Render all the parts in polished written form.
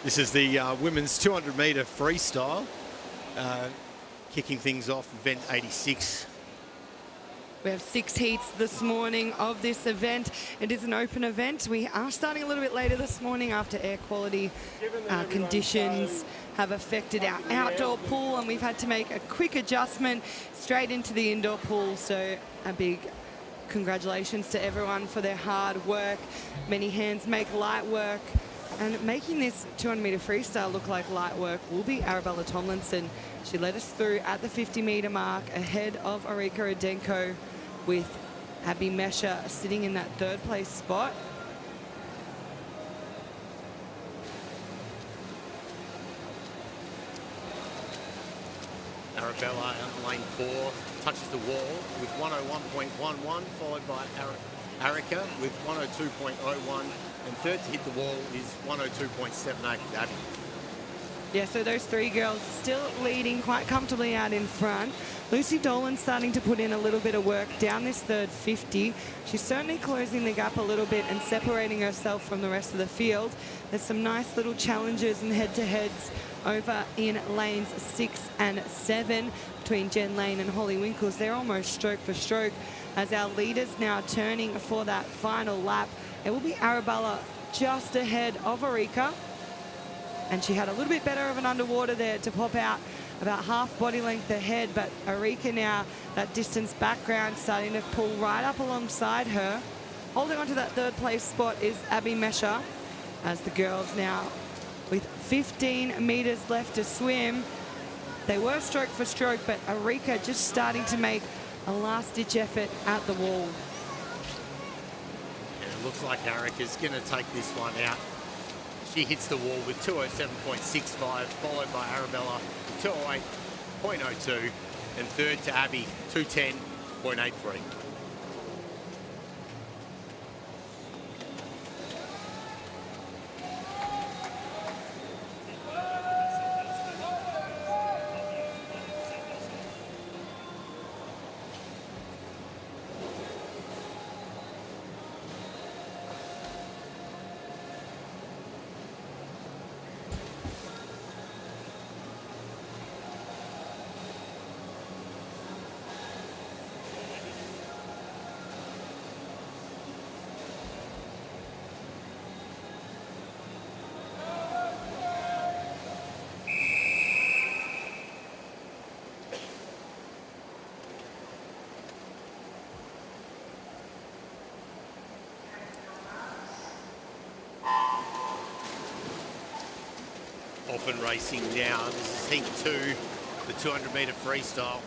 This is the women's 200-metre freestyle, kicking things off, event 86. We have 6 heats this morning of this event. It is an open event. We are starting a little bit later this morning after air quality conditions have affected our outdoor pool, and we've had to make a quick adjustment straight into the indoor pool. So a big congratulations to everyone for their hard work. Many hands make light work. And making this 200-metre freestyle look like light work will be Arabella Tomlinson. She led us through at the 50-metre mark ahead of Arika Adenko, with Abby Mesha sitting in that 3rd place spot. Arabella in lane 4 touches the wall with 101.11, followed by Arika with 102.01. And 3rd to hit the wall is 102.78 with Abby. Yeah, so those 3 girls still leading quite comfortably out in front. Lucy Dolan starting to put in a little bit of work down this 3rd 50. She's certainly closing the gap a little bit and separating herself from the rest of the field. There's some nice little challenges and head-to-heads over in lanes 6 and 7 between Jen Lane and Holly Winkles. They're almost stroke for stroke as our leaders now turning for that final lap. It will be Arabella just ahead of Arika. And she had a little bit better of an underwater there to pop out about half body length ahead. But Arika now, that distance background, starting to pull right up alongside her. Holding on to that 3rd place spot is Abby Mesha, as the girls now with 15 metres left to swim. They were stroke for stroke, but Arika just starting to make a last-ditch effort at the wall. It looks like Arika's going to take this one out. She hits the wall with 207.65, followed by Arabella with 208.02, and 3rd to Abby, 210.83. Often racing now. This is heat 2, the 200-metre freestyle.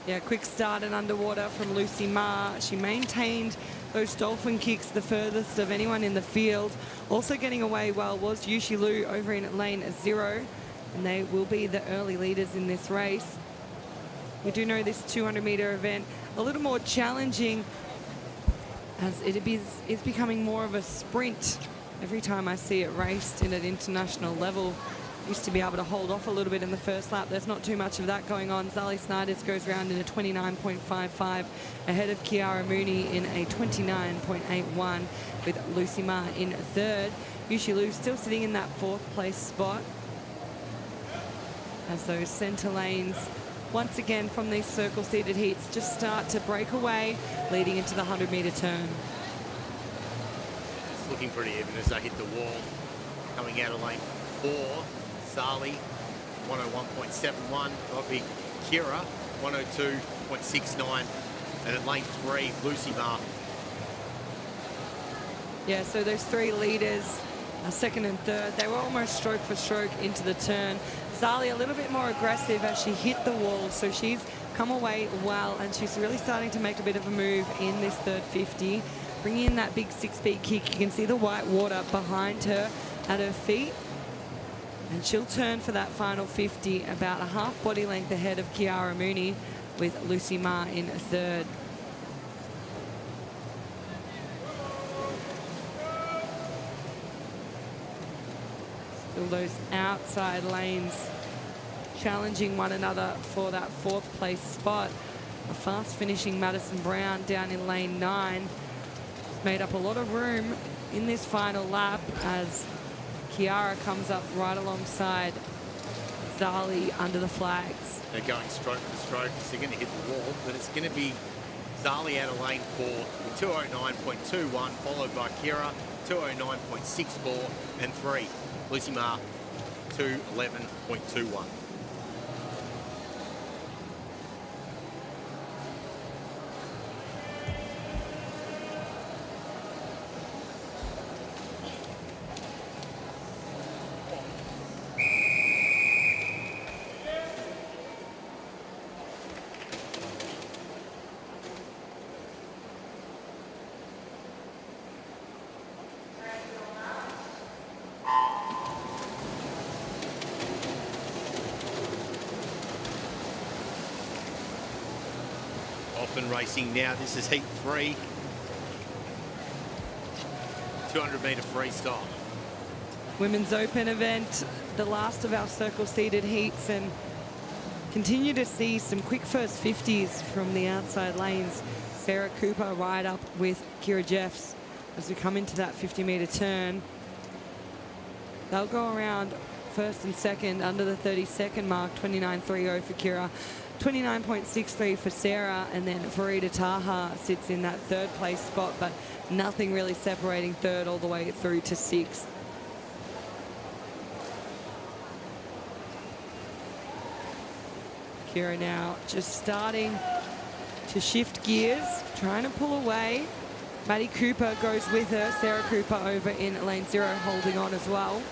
Yeah, quick start and underwater from Lucy Ma. She maintained those dolphin kicks the furthest of anyone in the field. Also getting away well was Yushi Liu over in lane 0, and they will be the early leaders in this race. We do know this 200-metre event a little more challenging, as it is becoming more of a sprint. Every time I see it raced in at international level, used to be able to hold off a little bit in the first lap. There's not too much of that going on. Zali Sniders goes round in a 29.55 ahead of Kiara Mooney in a 29.81 with Lucy Ma in 3rd. Yushi Liu still sitting in that 4th place spot as those centre lanes once again from these circle seated heats just start to break away, leading into the 100-metre turn. Looking pretty even as they hit the wall. Coming out of lane 4, Sali, 101.71. Robbie Kira, 102.69. And at lane 3, Lucy Ma. Yeah, so those 3 leaders, 2nd and 3rd, they were almost stroke for stroke into the turn. Zali a little bit more aggressive as she hit the wall, so she's come away well, and she's really starting to make a bit of a move in this 3rd 50. Bringing in that big 6-speed kick. You can see the white water behind her at her feet. And she'll turn for that final 50 about a half body length ahead of Kiara Mooney, with Lucy Ma in 3rd. Still those outside lanes challenging one another for that 4th place spot. A fast finishing Madison Brown down in lane 9. Made up a lot of room in this final lap as Kiara comes up right alongside Zali under the flags. They're going stroke for stroke, so they're going to hit the wall, but it's going to be Zali out of lane 4 with 209.21, followed by Kira, 209.64, and 3. Lucy Ma, 211.21. Often racing now. This is heat 3. 200-metre freestyle. Women's Open event, the last of our circle seated heats, and continue to see some quick first 50s from the outside lanes. Sarah Cooper right up with Kira Jeffs as we come into that 50-metre turn. They'll go around first and second under the 30-second mark, 29.30 for Kira. 29.63 for Sarah, and then Farida Taha sits in that third place spot, but nothing really separating third all the way through to sixth. Kira now just starting to shift gears, trying to pull away. Maddie Cooper goes with her. Sarah Cooper over in lane 0, holding on as well.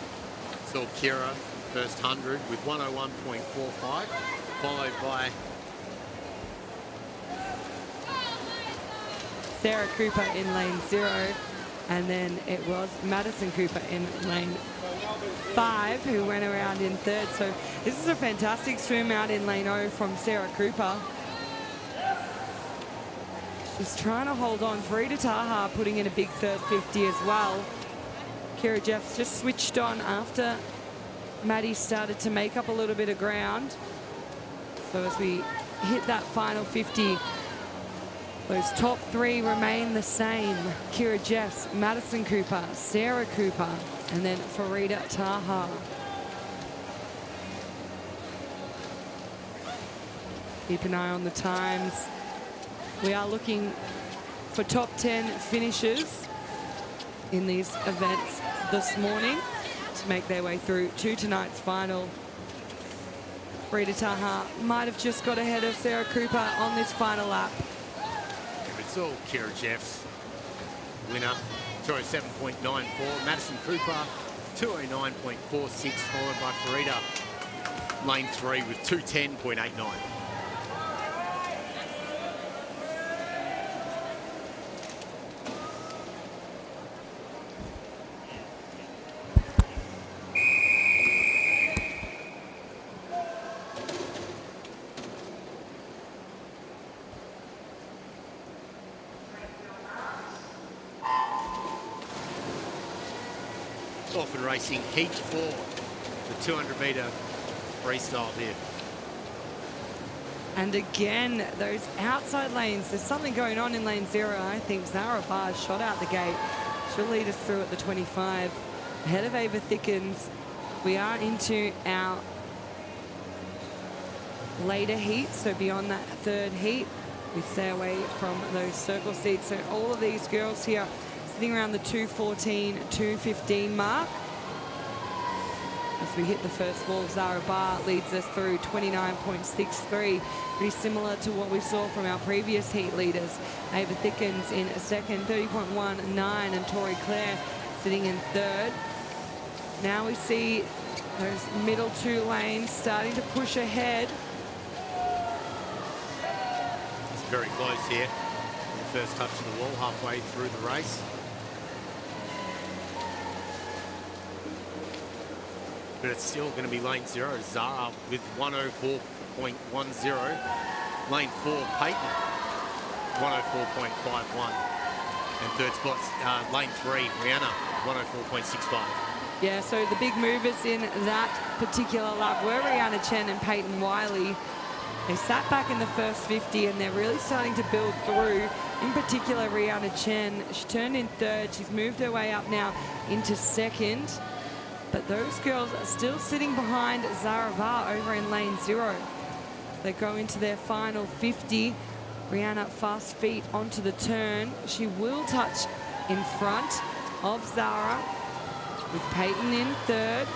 Saw Kira first 100 with 101.45. Followed by Sarah Cooper in lane 0, and then it was Madison Cooper in lane 5 who went around in third. So this is a fantastic swim out in lane 0 from Sarah Cooper. She's trying to hold on. Farida Taha putting in a big third 50 as well. Kira Jeffs just switched on after Maddie started to make up a little bit of ground. So as we hit that final 50, those top 3 remain the same. Kira Jeffs, Madison Cooper, Sarah Cooper, and then Farida Taha. Keep an eye on the times. We are looking for top 10 finishes in these events this morning to make their way through to tonight's final. Farida Taha might have just got ahead of Sarah Cooper on this final lap. It's all Kira Jeffs. Winner, 207.94. Madison Cooper, 209.46, followed by Farida. Lane 3 with 210.89. Often racing heat 4, the 200-metre freestyle here. And again, those outside lanes, there's something going on in lane 0. I think Zara Barr shot out the gate. She'll lead us through at the 25. Ahead of Ava Thickens. We are into our later heat, so beyond that third heat, we stay away from those circle seats. So all of these girls here sitting around the 2:14, 2:15 mark. As we hit the first wall, Zara Barr leads us through 29.63. Pretty similar to what we saw from our previous heat leaders. Ava Thickens in second, 30.19, and Tori Claire sitting in third. Now we see those middle 2 lanes starting to push ahead. It's very close here. The first touch of the wall halfway through the race. But it's still going to be lane 0. Zara with 104.10. Lane 4, Peyton, 104.51. And third spot's lane 3, Rihanna, 104.65. Yeah, so the big movers in that particular lap were Rihanna Chen and Peyton Wiley. They sat back in the first 50 and they're really starting to build through. In particular, Rihanna Chen, she turned in third. She's moved her way up now into second. But those girls are still sitting behind Zara Bar over in lane 0. They go into their final 50. Brianna fast feet onto the turn. She will touch in front of Zara with Peyton in third.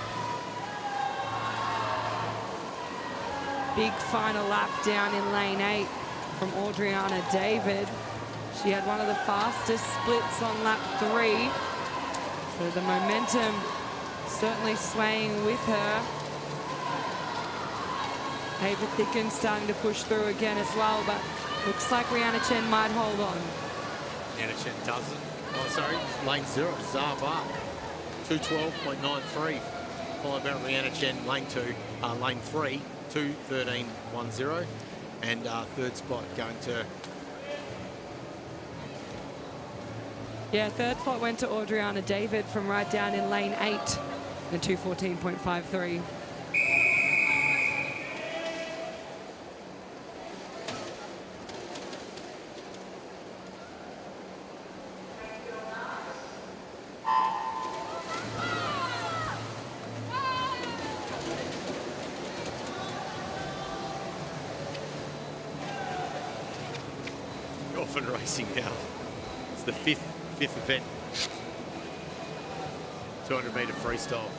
Big final lap down in lane 8 from Adriana David. She had one of the fastest splits on lap 3. So the momentum certainly swaying with her. Ava Thicken starting to push through again as well, but looks like Rihanna Chen might hold on. Rihanna Chen doesn't. Oh, sorry, lane 0, Zaba, 212.93. Followed by Rihanna Chen, lane 3, 213.10. And third spot going to... Yeah, third spot went to Adriana David from right down in lane 8, and 214.53. Often racing now. It's the fifth event. 200-metre freestyle.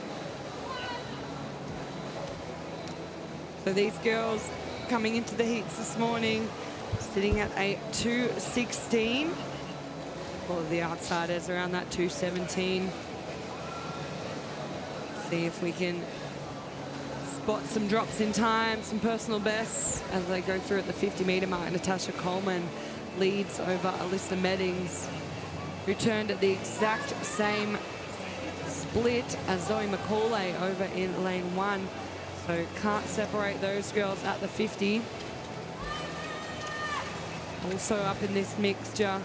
So these girls coming into the heats this morning, sitting at a 2:16. All of the outsiders around that 2:17. See if we can spot some drops in time, some personal bests as they go through at the 50-metre mark. Natasha Coleman leads over Alyssa Meddings, who turned at the exact same split as Zoe McCauley over in lane 1. So can't separate those girls at the 50. Also up in this mixture,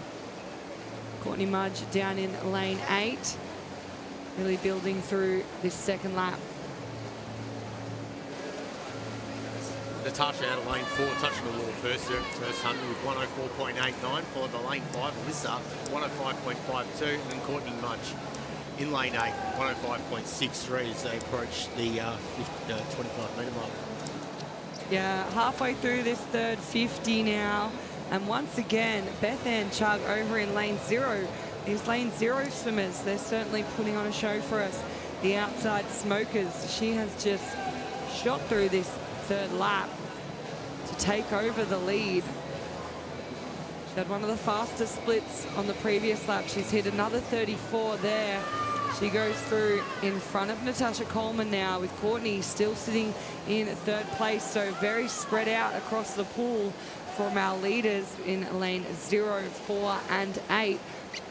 Courtney Mudge down in lane 8, really building through this second lap. Natasha out of lane 4, touching the wall first 100 with 104.89, followed by lane 5, Alyssa, 105.52, and then Courtney Mudge in lane 8, 105.63 as they approach the 25-metre mark. Yeah, halfway through this third 50 now. And once again, Beth Ann Chug over in lane 0. These lane 0 swimmers, they're certainly putting on a show for us. The outside smokers, she has just shot through this third lap to take over the lead. She had one of the fastest splits on the previous lap. She's hit another 34 there. She goes through in front of Natasha Coleman now, with Courtney still sitting in third place. So very spread out across the pool from our leaders in lane 0, 4 and 8.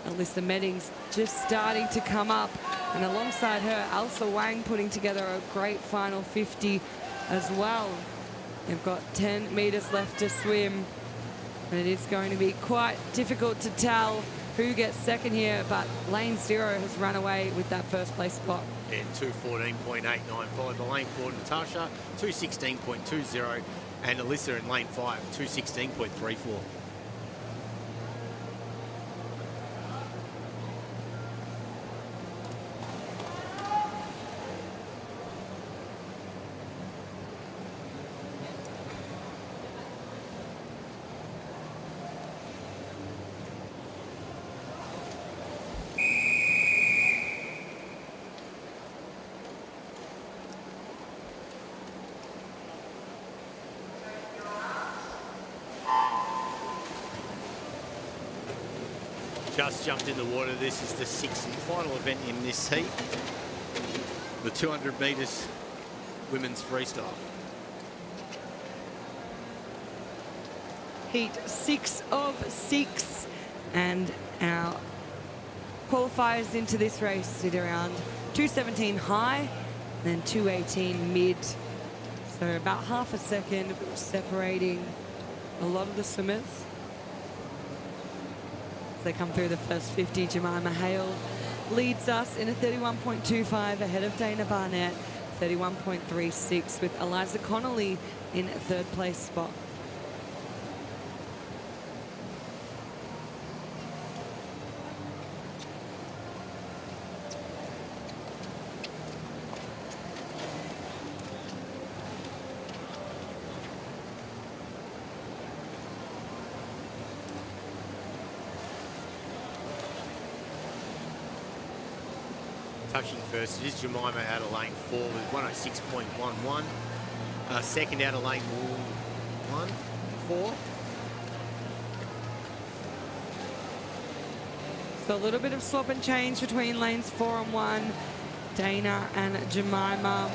Alyssa Meddings just starting to come up, and alongside her, Elsa Wang putting together a great final 50 as well. They've got 10 metres left to swim, and it is going to be quite difficult to tell who gets second here, but lane 0 has run away with that first place spot. And 214.89, followed by lane 4, Natasha, 216.20, and Alyssa in lane 5, 216.34. Just jumped in the water. This is the 6th and final event in this heat, the 200 metres women's freestyle. Heat 6 of 6, and our qualifiers into this race sit around 217 high, then 218 mid. So about half a second separating a lot of the swimmers. They come through the first 50. Jemima Hale leads us in a 31.25 ahead of Dana Barnett, 31.36, with Eliza Connolly in third place spot. Touching first, it is Jemima out of lane 4 with 106.11. Second out of lane 4. So a little bit of swap and change between lanes 4 and 1. Dana and Jemima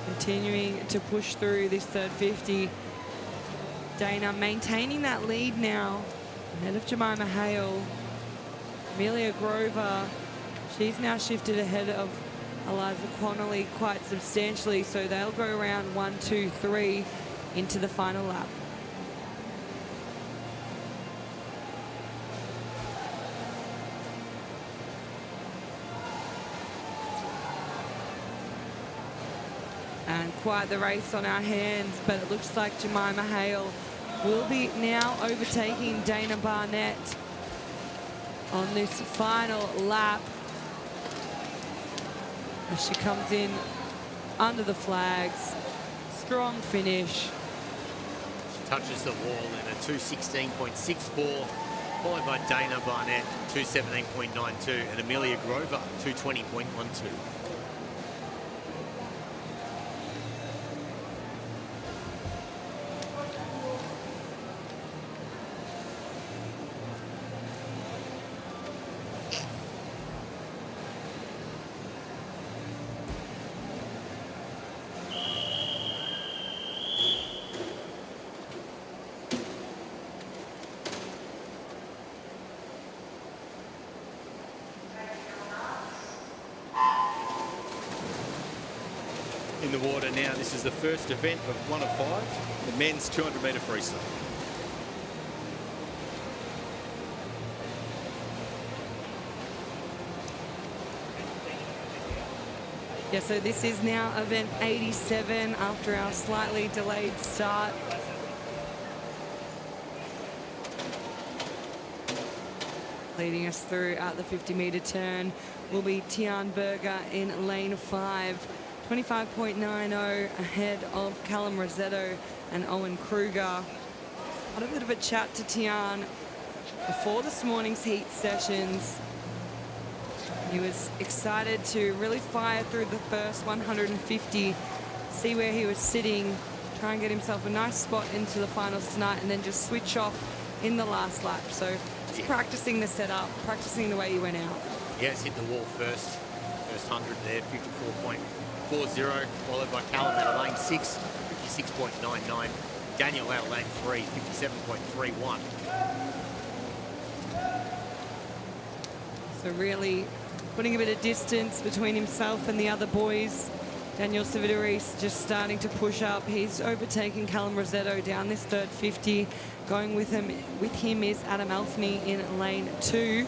continuing to push through this third 50. Dana maintaining that lead now ahead of Jemima Hale. Amelia Grover, she's now shifted ahead of Eliza Connolly quite substantially, so they'll go around 1, 2, 3 into the final lap. And quite the race on our hands, but it looks like Jemima Hale will be now overtaking Dana Barnett on this final lap as she comes in under the flags. Strong finish. She touches the wall in a 2:16.64, followed by Dana Barnett, 2:17.92, and Amelia Grover, 2:20.12. In the water now, this is the first event of 1 of 5, the men's 200-metre freestyle. Yeah, so this is now event 87 after our slightly delayed start. Leading us through at the 50-metre turn will be Tian Berger in lane 5. 25.90 ahead of Callum Rosetto and Owen Kruger. Had a bit of a chat to Tian before this morning's heat sessions. He was excited to really fire through the first 150, see where he was sitting, try and get himself a nice spot into the finals tonight, and then just switch off in the last lap. So just practicing the setup, practicing the way he went out. Yes, hit the wall first 100 there, 54.40, followed by Callum out of lane 6, 56.99. Daniel out of lane 3, 57.31. So really putting a bit of distance between himself and the other boys. Daniel Savidaris just starting to push up. He's overtaking Callum Rosetto down this third 50. Going with him is Adam Alfney in lane 2.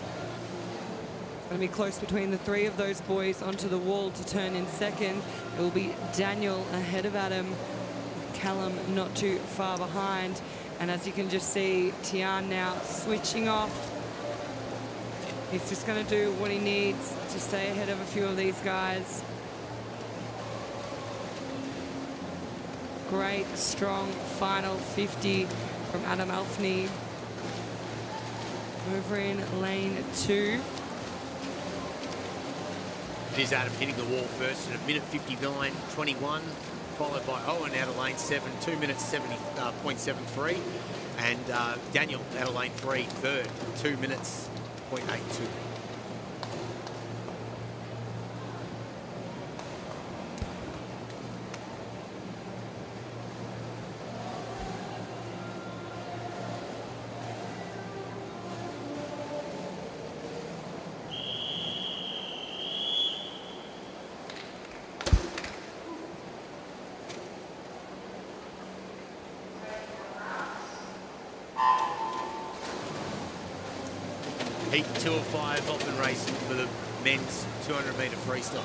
It's going to be close between the three of those boys onto the wall to turn in second. It will be Daniel ahead of Adam, Callum not too far behind. And as you can just see, Tian now switching off. He's just going to do what he needs to stay ahead of a few of these guys. Great, strong final 50 from Adam Alfney. Over in lane 2. It is Adam hitting the wall first at a minute 59.21, followed by Owen out of lane 7, 2 minutes 70.73, and Daniel out of lane 3, third, 2 minutes 0.82. Heat 2 of 5 open racing for the men's 200-metre freestyle.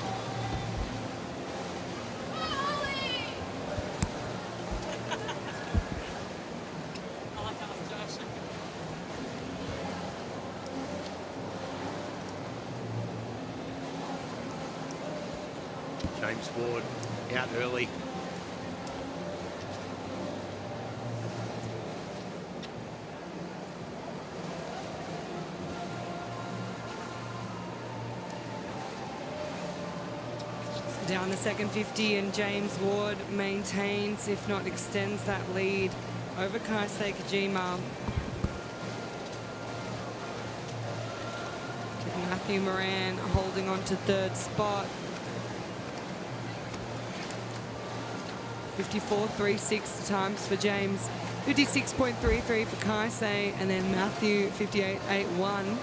James Ward out early. Down the second 50, and James Ward maintains, if not extends, that lead over Kaisei Kojima. Matthew Moran holding on to third spot. 54.36 times for James, 56.33 for Kaisei, and then Matthew 58.81.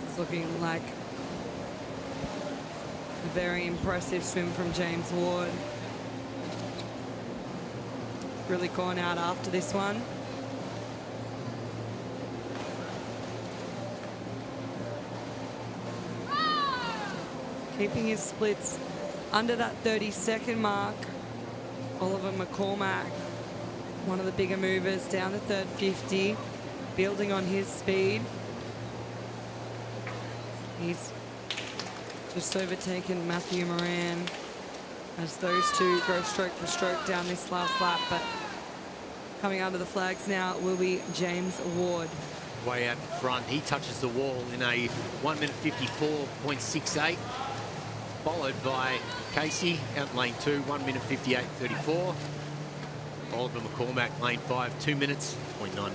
It's looking like a very impressive swim from James Ward. Really gone out after this one. Keeping his splits under that 30-second mark. Oliver McCormack, one of the bigger movers down the third 50, building on his speed. He's just overtaken Matthew Moran as those two go stroke for stroke down this last lap, but coming under the flags now will be James Ward. Way out in front, he touches the wall in a 1 minute 54.68, followed by Casey out in lane 2, 1 minute 58.34. Oliver McCormack, lane 5, 2 minutes 0.91.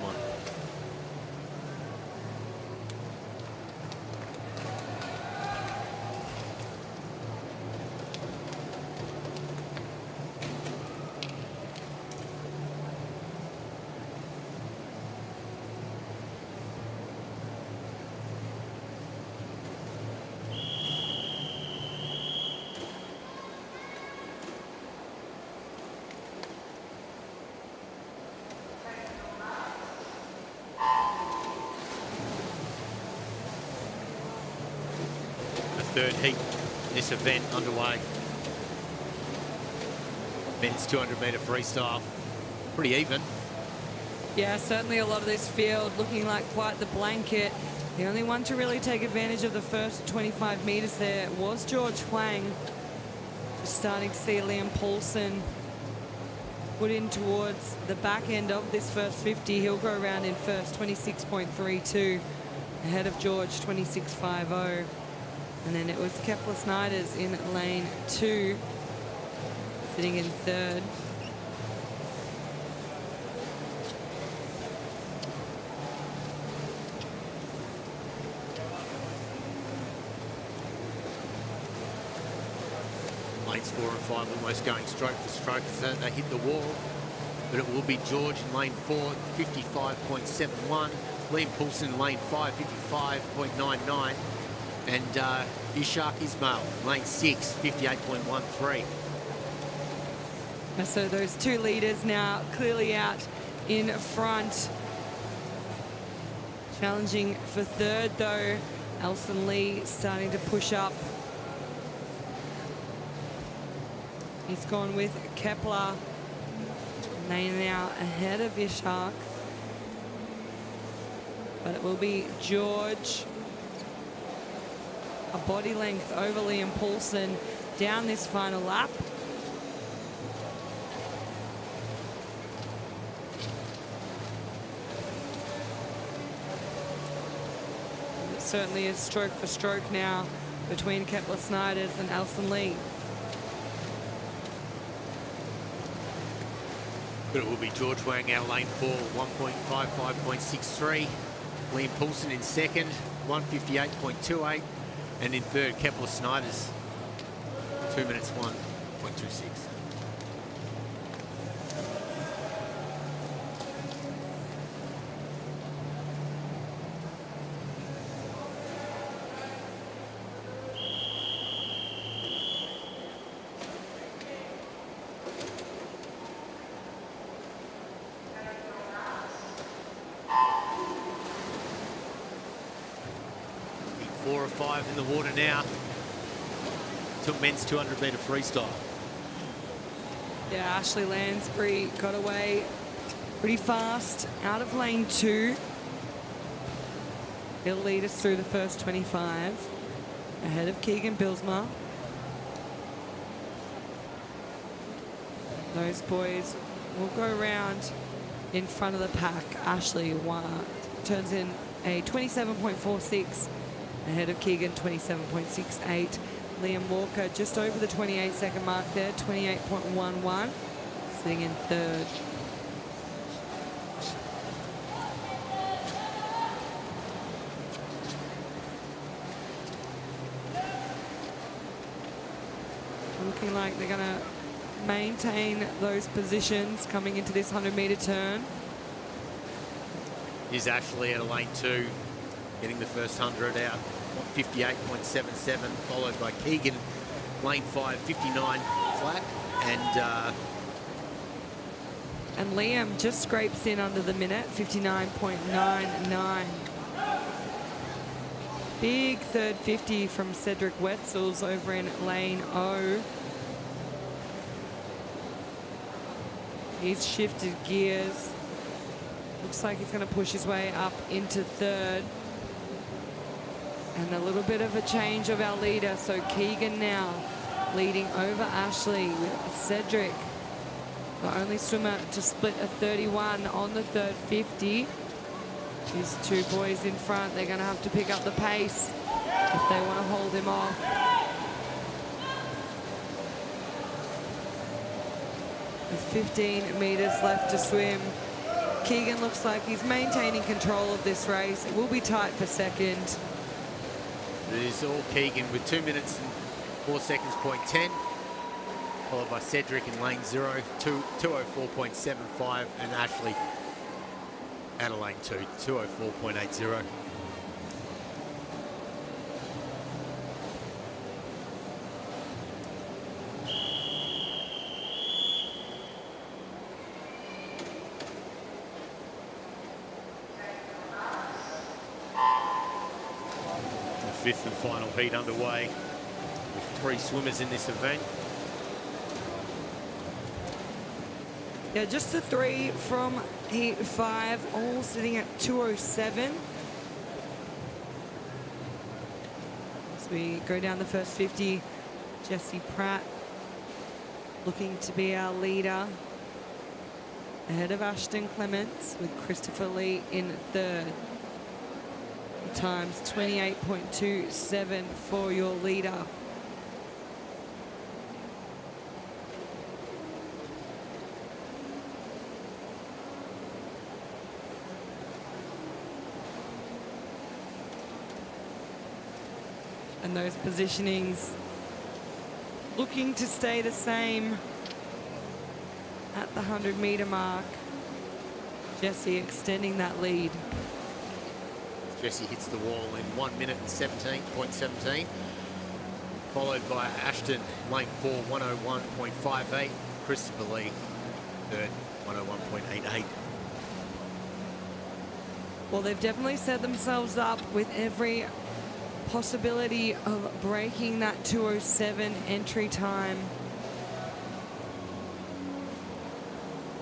Third heat in this event underway. Men's 200-metre freestyle. Pretty even. Yeah, certainly a lot of this field looking like quite the blanket. The only one to really take advantage of the first 25 metres there was George Huang. Just starting to see Liam Paulson put in towards the back end of this first 50. He'll go around in first, 26.32, ahead of George, 26.50. And then it was Kepler Snyders in lane 2, sitting in third. Lanes 4 and 5 almost going stroke for stroke as they hit the wall. But it will be George in lane 4, 55.71. Liam Poulsen in lane 5, 55.99. And Ishak Ismail, lane 6, 58.13. So those two leaders now clearly out in front. Challenging for third, though. Elson Lee starting to push up. He's gone with Kepler. They now ahead of Ishak. But it will be George. A body length over Liam Poulsen down this final lap. It certainly is stroke for stroke now between Kepler Snyders and Elson Lee. But it will be George Huang out lane 4, 1.55.63. Liam Poulsen in second, 158.28. And in third, Kepler Snyders, 2 minutes 1.26. Four or five in the water now. Took men's 200-metre freestyle. Yeah, Ashley Lansbury got away pretty fast out of lane 2. He'll lead us through the first 25, ahead of Keegan Bilsma. Those boys will go around in front of the pack. Ashley turns in a 27.46 ahead of Keegan, 27.68. Liam Walker just over the 28-second mark there, 28.11, sitting in third. Looking like they're going to maintain those positions coming into this 100-meter turn. Is Ashley out of lane 2, getting the first 100 out, 58.77, followed by Keegan, lane 5, 59 flat, and Liam just scrapes in under the minute, 59.99. Big third 50 from Cedric Wetzels over in lane O. He's shifted gears. Looks like he's going to push his way up into third. And a little bit of a change of our leader. So Keegan now leading over Ashley with Cedric, the only swimmer to split a 31 on the third 50. These two boys in front, they're going to have to pick up the pace if they want to hold him off. With 15 meters left to swim, Keegan looks like he's maintaining control of this race. It will be tight for second. It is all Keegan with 2 minutes and 4 seconds, .10, followed by Cedric in lane 0, 204.75, and Ashley out of lane 2, 204.80. The 5th and final heat underway with 3 swimmers in this event. Yeah, just the 3 from heat 5, all sitting at 207. As we go down the first 50, Jessie Pratt looking to be our leader, ahead of Ashton Clements, with Christopher Lee in third. The time's 28.27 for your leader. And those positionings looking to stay the same at the 100-meter mark. Jessie extending that lead. Jessie hits the wall in 1 minute and 17.17, followed by Ashton, lane 4, 101.58. Christopher Lee, third, 101.88. Well, they've definitely set themselves up with every possibility of breaking that 207 entry time.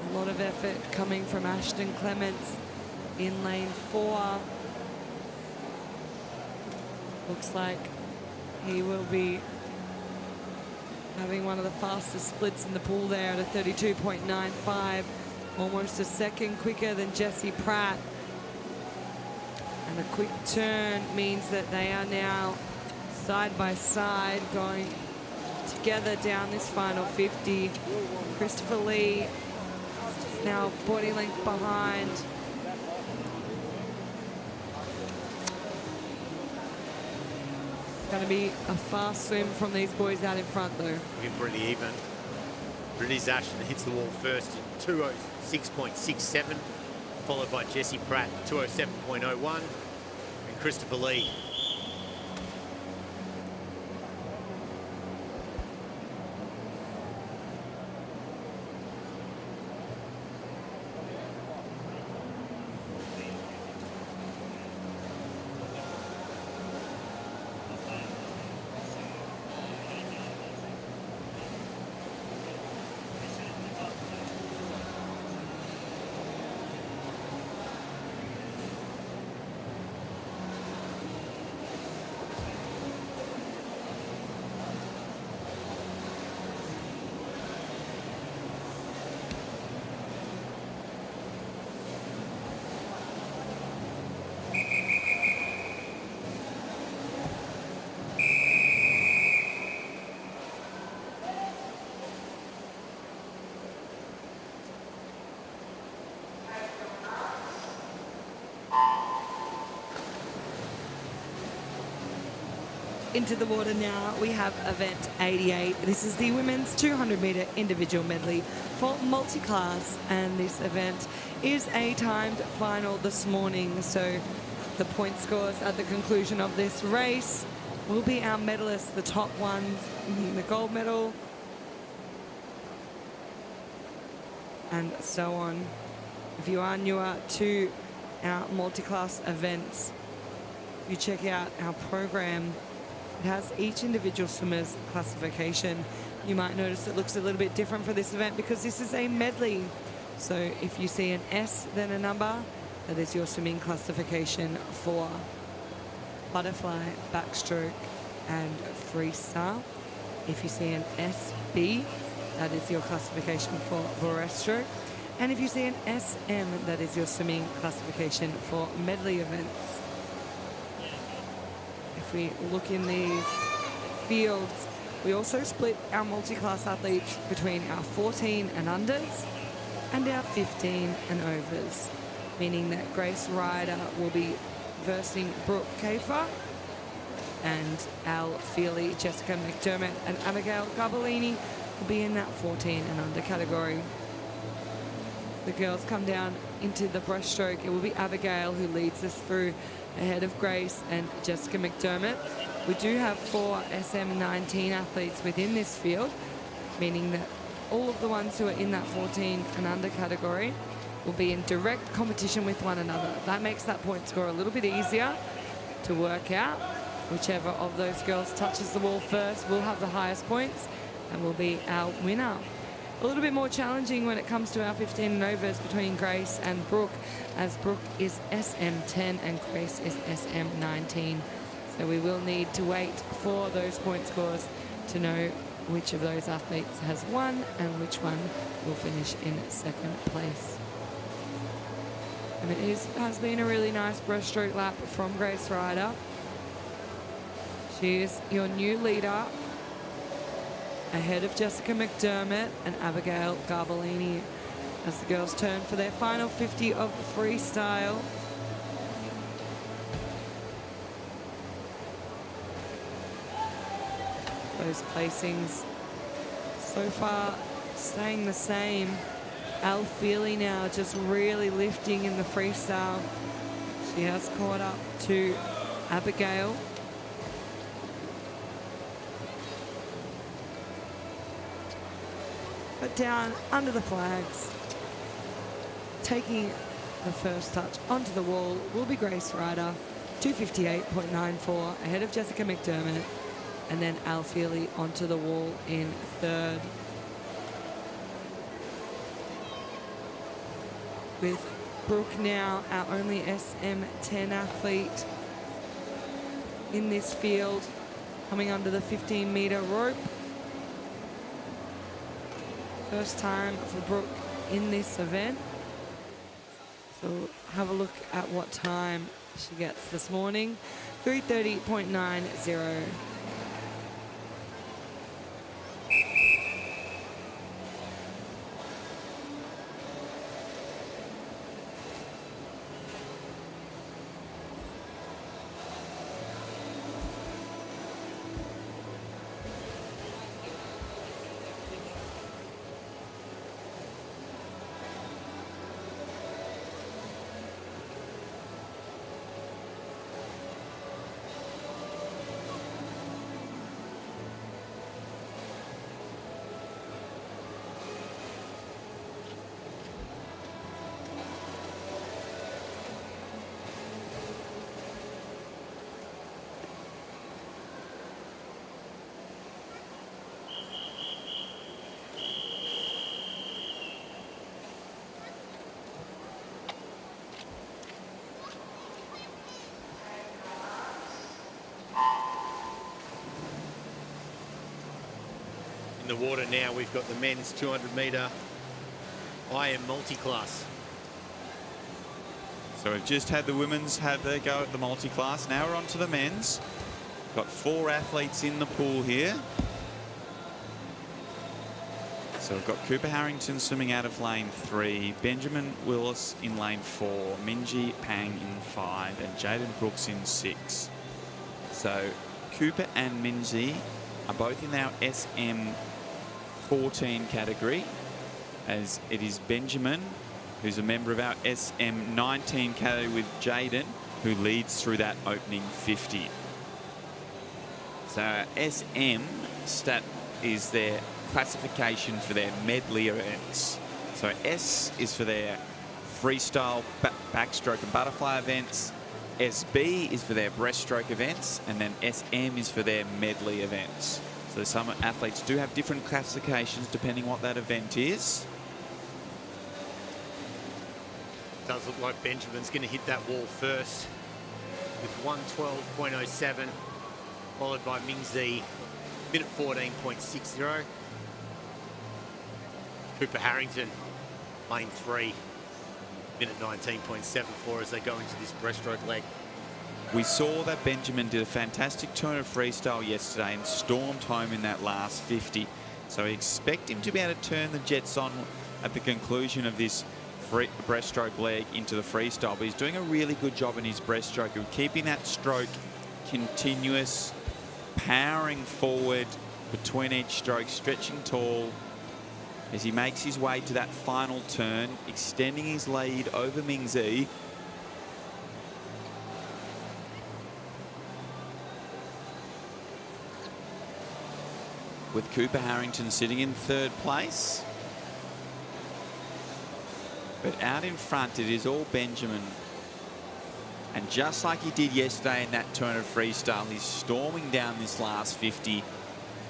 A lot of effort coming from Ashton Clements in lane 4. Looks like he will be having one of the fastest splits in the pool there at a 32.95, almost a second quicker than Jessie Pratt. And a quick turn means that they are now side by side going together down this final 50. Christopher Lee is now body length behind. It's going to be a fast swim from these boys out in front though. Looking pretty even. British Ashton hits the wall first in 206.67, followed by Jessie Pratt, 207.01, and Christopher Lee. into the water now, we have event 88. This is the women's 200-metre individual medley for multi-class, and this event is a timed final this morning. So the point scores at the conclusion of this race will be our medalists, the top ones in the gold medal, and so on. If you are newer to our multi-class events, if you check out our program, it has each individual swimmer's classification. You might notice it looks a little bit different for this event because this is a medley. So if you see an S, then a number, that is your swimming classification for butterfly, backstroke, and freestyle. If you see an SB, that is your classification for breaststroke. And if you see an SM, that is your swimming classification for medley events. If we look in these fields, we also split our multi-class athletes between our 14 and unders and our 15 and overs, meaning that Grace Ryder will be versing Brooke Kafer, and Al Feely, Jessica McDermott, and Abigail Garbellini will be in that 14 and under category. The girls come down into the breaststroke. It will be Abigail who leads us through ahead of Grace and Jessica McDermott. We do have 4 SM19 athletes within this field, meaning that all of the ones who are in that 14 and under category will be in direct competition with one another. That makes that point score a little bit easier to work out. Whichever of those girls touches the wall first will have the highest points and will be our winner. A little bit more challenging when it comes to our 15 and overs between Grace and Brooke, as Brooke is SM10 and Grace is SM19. So we will need to wait for those point scores to know which of those athletes has won and which one will finish in second place. And it has been a really nice breaststroke lap from Grace Ryder. She is your new leader, ahead of Jessica McDermott and Abigail Garbellini, as the girls turn for their final 50 of freestyle. Those placings so far staying the same. Al Feely now just really lifting in the freestyle. She has caught up to Abigail. But down under the flags, taking the first touch onto the wall will be Grace Ryder, 258.94, ahead of Jessica McDermott, and then Al Feely onto the wall in third. With Brooke now our only SM10 athlete in this field, coming under the 15-metre rope. First time for Brooke in this event. So have a look at what time she gets this morning. 3:30.90. In the water now, we've got the men's 200-metre IM multi-class. So we've just had the women's have their go at the multi-class. Now we're on to the men's. Got 4 athletes in the pool here. So we've got Cooper Harrington swimming out of lane 3, Benjamin Willis in lane 4, Minji Pang in 5, and Jaden Brooks in 6. So Cooper and Minzy are both in our SM14 category, as it is Benjamin, who's a member of our SM19 category, with Jaden, who leads through that opening 50. So our SM stat is their classification for their medley events. So S is for their freestyle, backstroke and butterfly events. SB is for their breaststroke events, and then SM is for their medley events. So some athletes do have different classifications depending what that event is. Does look like Benjamin's going to hit that wall first with 1:12.07, followed by Mingzi, minute 14.60. Cooper Harrington, lane 3, minute 19.74 as they go into this breaststroke leg. We saw that Benjamin did a fantastic turn of freestyle yesterday and stormed home in that last 50. So we expect him to be able to turn the jets on at the conclusion of this breaststroke leg into the freestyle. But he's doing a really good job in his breaststroke of keeping that stroke continuous, powering forward between each stroke, stretching tall as he makes his way to that final turn, extending his lead over Mingzi. With Cooper Harrington sitting in 3rd place. But out in front, it is all Benjamin. And just like he did yesterday in that turn of freestyle, he's storming down this last 50,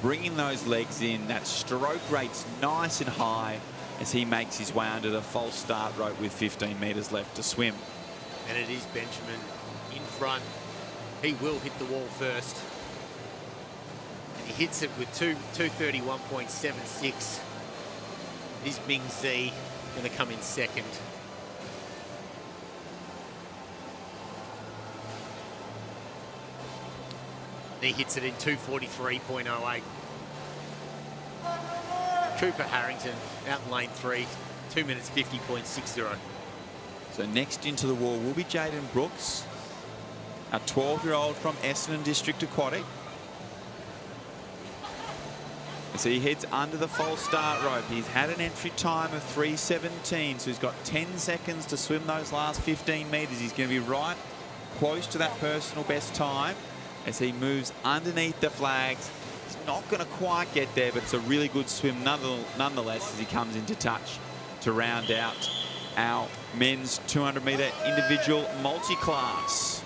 bringing those legs in. That stroke rate's nice and high as he makes his way under the false start rope with 15 metres left to swim. And it is Benjamin in front. He will hit the wall first. And he hits it with 2:31.76. Is Mingzi going to come in second? He hits it in 2:43.08. Cooper Harrington out in lane 3, 2 minutes 50.60. So next into the wall will be Jaden Brooks, a 12-year-old from Essendon District Aquatic. So he heads under the false start rope. He's had an entry time of 3:17, so he's got 10 seconds to swim those last 15 metres. He's going to be right close to that personal best time as he moves underneath the flags. He's not going to quite get there, but it's a really good swim nonetheless as he comes into touch to round out our men's 200-metre individual multi-class.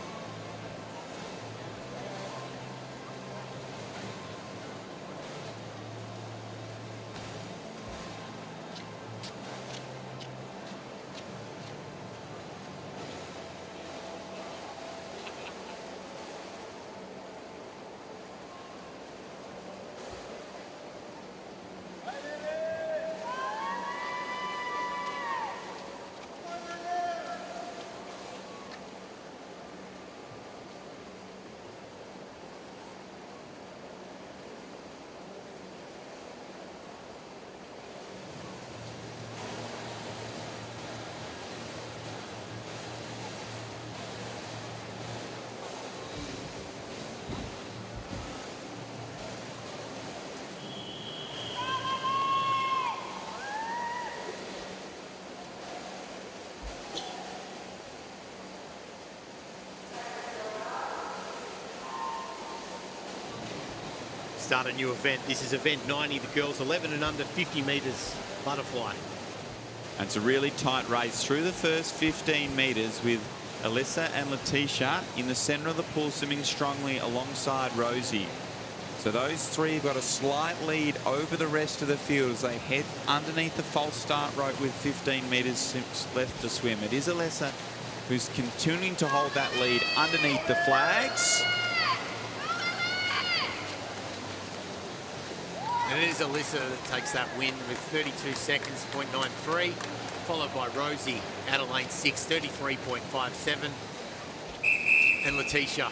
Start a new event. This is event 90, the girls 11 and under 50 metres butterfly. And it's a really tight race through the first 15 metres with Alyssa and Letitia in the centre of the pool swimming strongly alongside Rosie. So those three have got a slight lead over the rest of the field as they head underneath the false start rope with 15 metres left to swim. It is Alyssa who's continuing to hold that lead underneath the flags. And it is Alyssa that takes that win with 32 seconds, 0.93, followed by Rosie out of lane 6, 33.57. And Letitia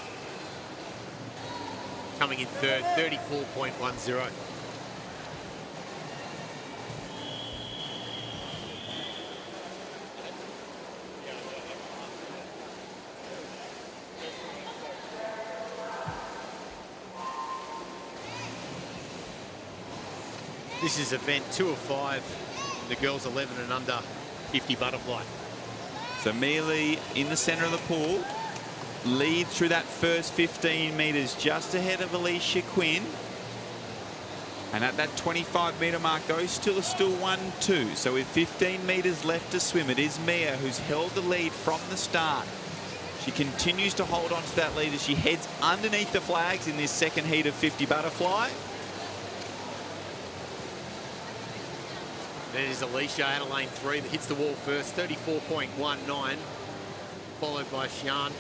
coming in third, 34.10. This is event 2 of 5. The girls 11 and under 50 butterfly. So Mia Lee in the centre of the pool, leads through that first 15 metres just ahead of Alicia Quinn. And at that 25-metre mark, those still are 1-2. So with 15 metres left to swim, it is Mia who's held the lead from the start. She continues to hold on to that lead as she heads underneath the flags in this second heat of 50 butterfly. Then is Alicia out of lane 3 that hits the wall first, 34.19, followed by Xian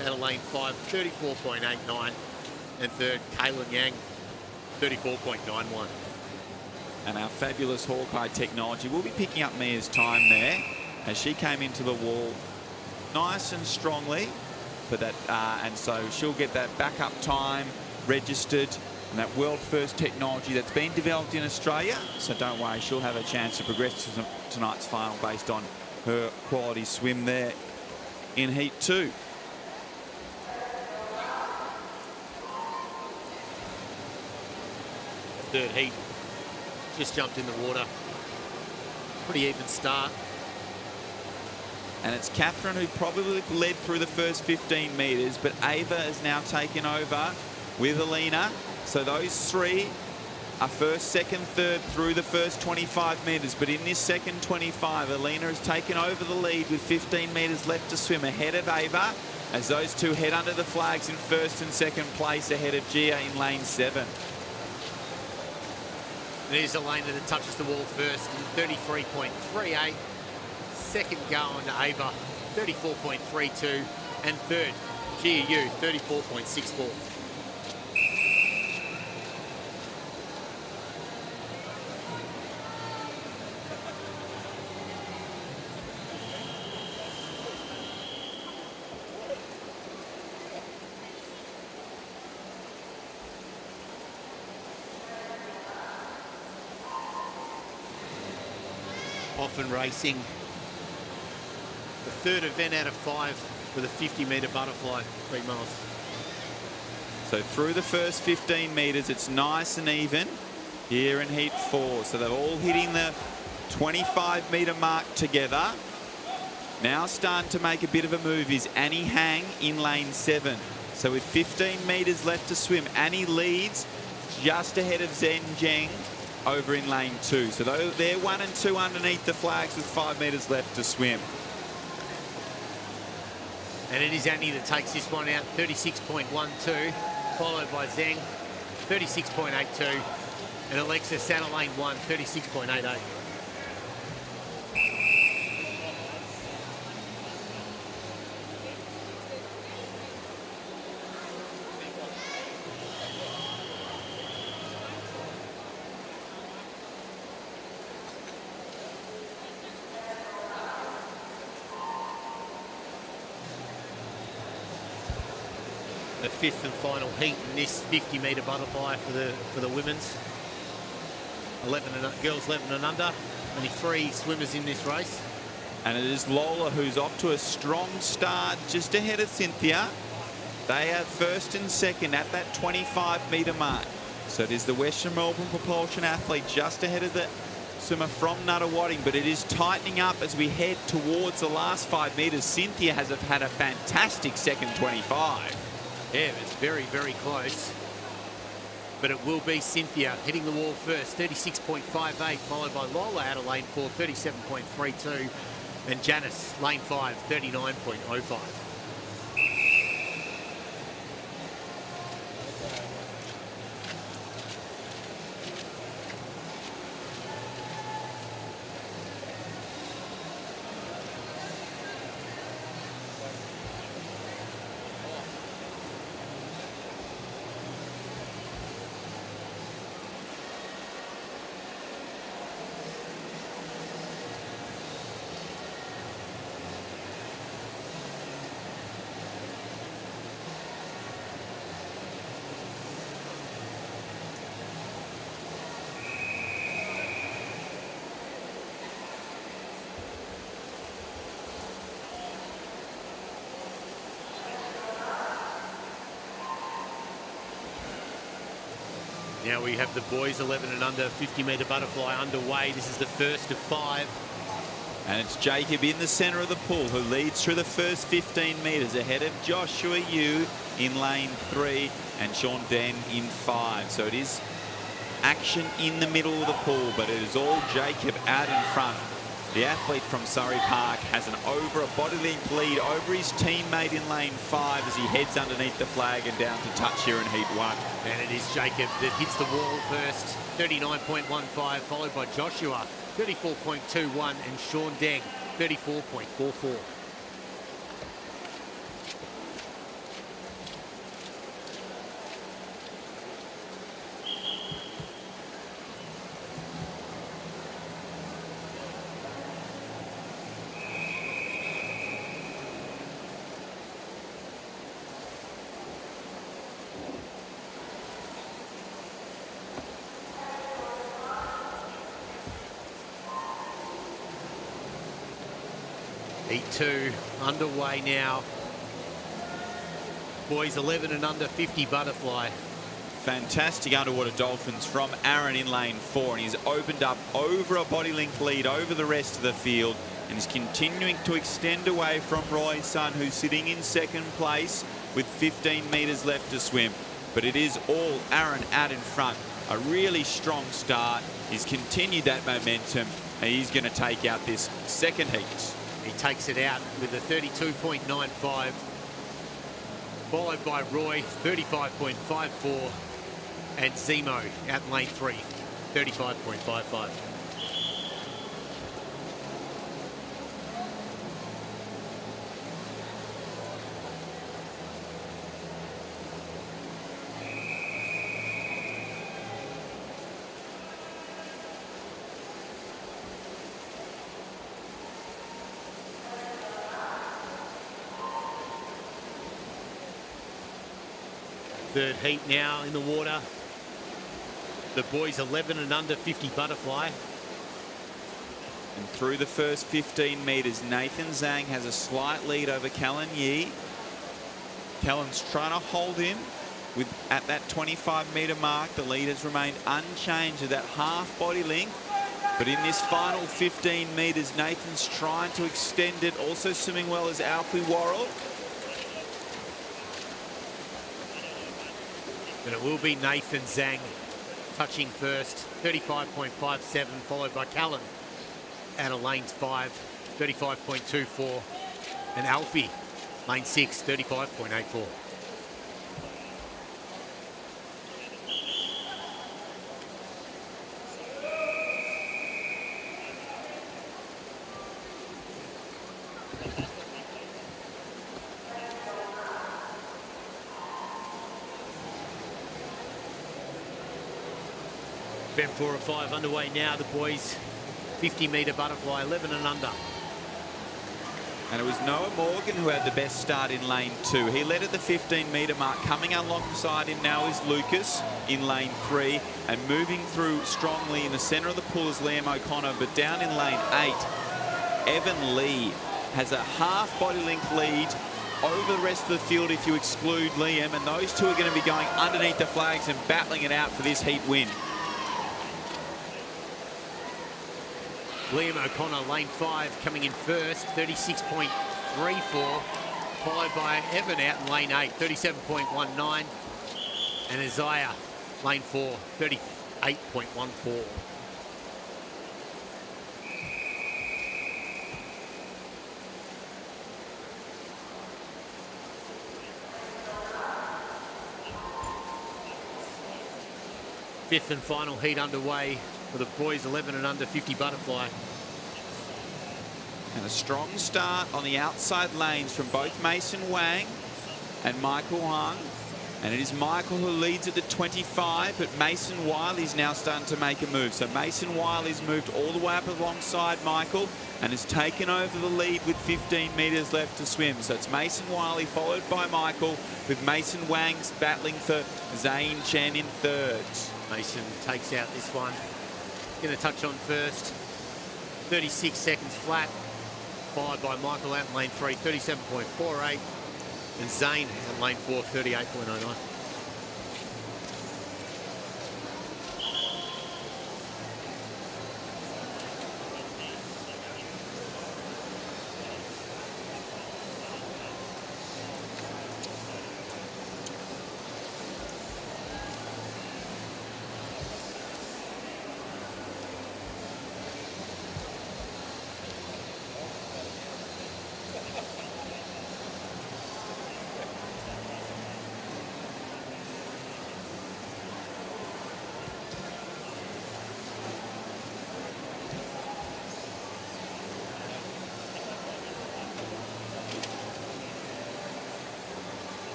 out of lane 5, 34.89, and third, Kaylin Yang, 34.91. And our fabulous Hawkeye technology will be picking up Mia's time there as she came into the wall nice and strongly, but that and so she'll get that backup time registered. And that world first technology that's been developed in Australia. So don't worry, she'll have a chance to progress to tonight's final based on her quality swim there in heat 2. Third heat, just jumped in the water. Pretty even start. And it's Catherine who probably led through the first 15 metres, but Ava has now taken over with Alina. So those three are first, second, third through the first 25 metres. But in this second 25, Alina has taken over the lead with 15 metres left to swim ahead of Ava as those two head under the flags in first and second place ahead of Gia in lane 7. There's Elena that touches the wall first in 33.38. Second going to Ava, 34.32. And third, Gia Yu, 34.64. Often racing. The third event out of 5 with a 50-metre butterfly, 3 miles. So through the first 15 metres, it's nice and even here in heat 4. So they're all hitting the 25-metre mark together. Now starting to make a bit of a move is Annie Hang in lane 7. So with 15 metres left to swim, Annie leads just ahead of Zhen Zheng over in lane 2. So they're 1 and 2 underneath the flags with 5 metres left to swim. And it is Annie that takes this one out, 36.12, followed by Zheng, 36.82, and Alexis out of lane 1, 36.88. The 5th and final heat in this 50-metre butterfly for the women's. 11 and girls 11 and under. Only 3 swimmers in this race. And it is Lola who's off to a strong start just ahead of Cynthia. They are first and second at that 25-metre mark. So it is the Western Melbourne propulsion athlete just ahead of the swimmer from Nuttawading, but it is tightening up as we head towards the last 5 metres. Cynthia has had a fantastic second 25. Yeah, it's very, very close. But it will be Cynthia hitting the wall first, 36.58, followed by Lola out of lane 4, 37.32, and Janice, lane 5, 39.05. Now we have the boys 11 and under 50-metre butterfly underway. This is the first of 5. And it's Jacob in the centre of the pool who leads through the first 15 metres ahead of Joshua Yu in lane 3 and Sean Den in 5. So it is action in the middle of the pool, but it is all Jacob out in front. The athlete from Surrey Park has an over a body length lead over his teammate in lane 5 as he heads underneath the flag and down to touch here in heat 1. And it is Jacob that hits the wall first, 39.15, followed by Joshua, 34.21, and Sean Deng, 34.44. Heat 2 underway now. Boys 11 and under 50 butterfly. Fantastic underwater dolphins from Aaron in lane 4, and he's opened up over a body length lead over the rest of the field and is continuing to extend away from Roy Sun, who's sitting in second place with 15 metres left to swim. But it is all Aaron out in front. A really strong start. He's continued that momentum and he's going to take out this second heat. He takes it out with a 32.95, followed by Roy, 35.54, and Zemo out in lane 3, 35.55. Third heat now in the water. The boys 11 and under 50 butterfly. And through the first 15 metres, Nathan Zhang has a slight lead over Callan Yi. Callan's trying to hold him at that 25-metre mark. The lead has remained unchanged at that half body length. But in this final 15 metres, Nathan's trying to extend it. Also swimming well as Alfie Worrell. And it will be Nathan Zhang touching first, 35.57, followed by Callan out of lane 5, 35.24, and Alfie, lane 6, 35.84. Fem 4 or 5 underway now. The boys 50-metre butterfly, 11 and under. And it was Noah Morgan who had the best start in lane 2. He led at the 15-metre mark. Coming alongside him now is Lucas in lane 3, and moving through strongly in the centre of the pool is Liam O'Connor, but down in lane 8, Evan Lee has a half body length lead over the rest of the field if you exclude Liam, and those two are going to be going underneath the flags and battling it out for this heat win. Liam O'Connor, lane 5, coming in first, 36.34, followed by Evan out in lane 8, 37.19, and Isaiah, lane 4, 38.14. Fifth and final heat underway for the boys 11 and under 50 butterfly. And a strong start on the outside lanes from both Mason Wang and Michael Huang. And it is Michael who leads at the 25, but Mason Wiley's now starting to make a move. So Mason Wiley's moved all the way up alongside Michael and has taken over the lead with 15 metres left to swim. So it's Mason Wiley followed by Michael, with Mason Wang's battling for Zane Chen in third. Mason takes out this one. Going to touch on first. 36 seconds flat. Followed by Michael out in lane 3, 37.48. And Zane in lane 4, 38.09.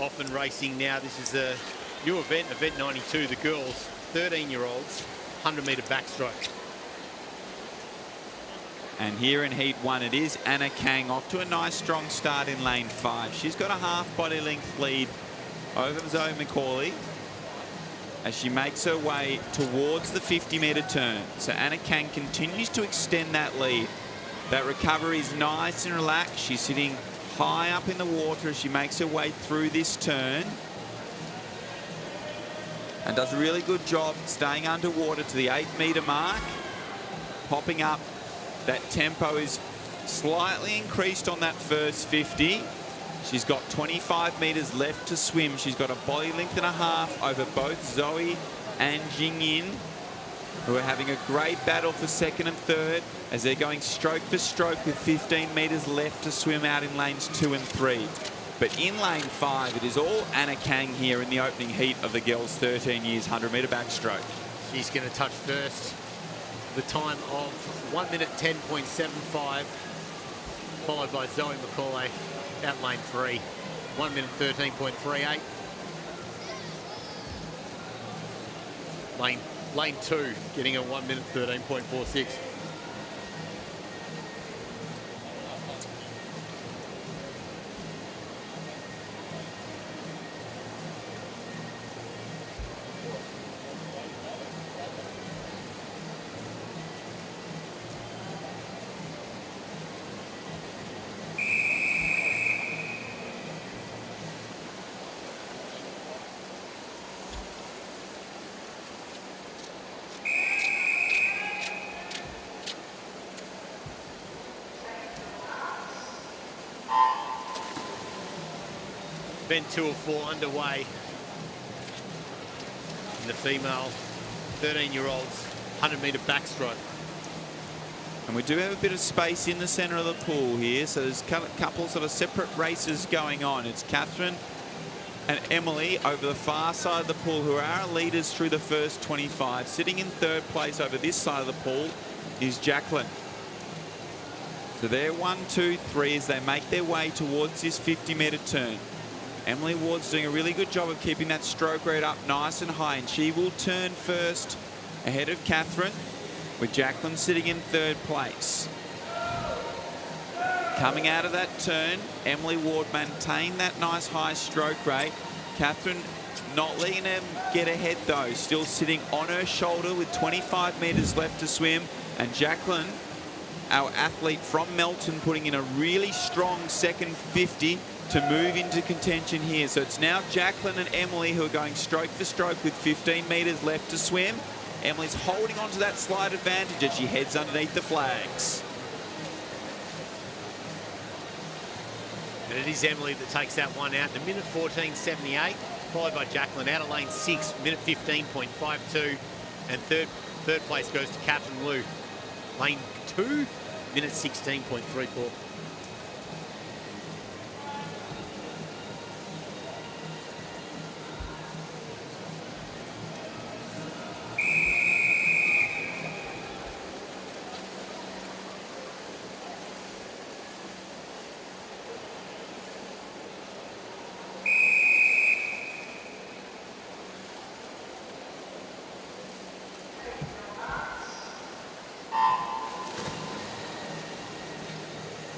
often racing now. This is a new event, event 92, the girls, 13-year-olds, 100-metre backstroke. And here in heat 1, it is Anna Kang off to a nice strong start in lane 5. She's got a half body length lead over Zoe McCauley as she makes her way towards the 50-metre turn. So Anna Kang continues to extend that lead. That recovery is nice and relaxed. She's sitting high up in the water as she makes her way through this turn and does a really good job staying underwater to the 8-metre mark, popping up. That tempo is slightly increased on that first 50. She's got 25 metres left to swim. She's got a body length and a half over both Zoe and Jingyin, who are having a great battle for second and third as they're going stroke for stroke with 15 metres left to swim out in lanes 2 and 3. But in lane 5, it is all Anna Kang here in the opening heat of the girls' 13 years 100-metre backstroke. She's going to touch first. The time of 1 minute 10.75, followed by Zoe McCauley out lane 3, 1 minute 13.38. Lane 2 getting a 1 minute 13.46. Event 2 of 4 underway in the female 13-year-olds 100-metre backstroke. And we do have a bit of space in the centre of the pool here, so there's a couple sort of separate races going on. It's Catherine and Emily over the far side of the pool, who are our leaders through the first 25. Sitting in third place over this side of the pool is Jacqueline. So they're 1, 2, 3 as they make their way towards this 50-metre turn. Emily Ward's doing a really good job of keeping that stroke rate up nice and high, and she will turn first ahead of Catherine, with Jacqueline sitting in third place. Coming out of that turn, Emily Ward maintained that nice high stroke rate. Catherine not letting them get ahead though, still sitting on her shoulder with 25 metres left to swim, and Jacqueline, our athlete from Melton, putting in a really strong second 50 to move into contention here. So it's now Jacqueline and Emily who are going stroke for stroke with 15 metres left to swim. Emily's holding on to that slight advantage as she heads underneath the flags. And it is Emily that takes that one out in a minute 14.78, followed by Jacqueline out of lane 6, minute 15.52, and third place goes to Catherine Liu. Lane 2, minute 16.34.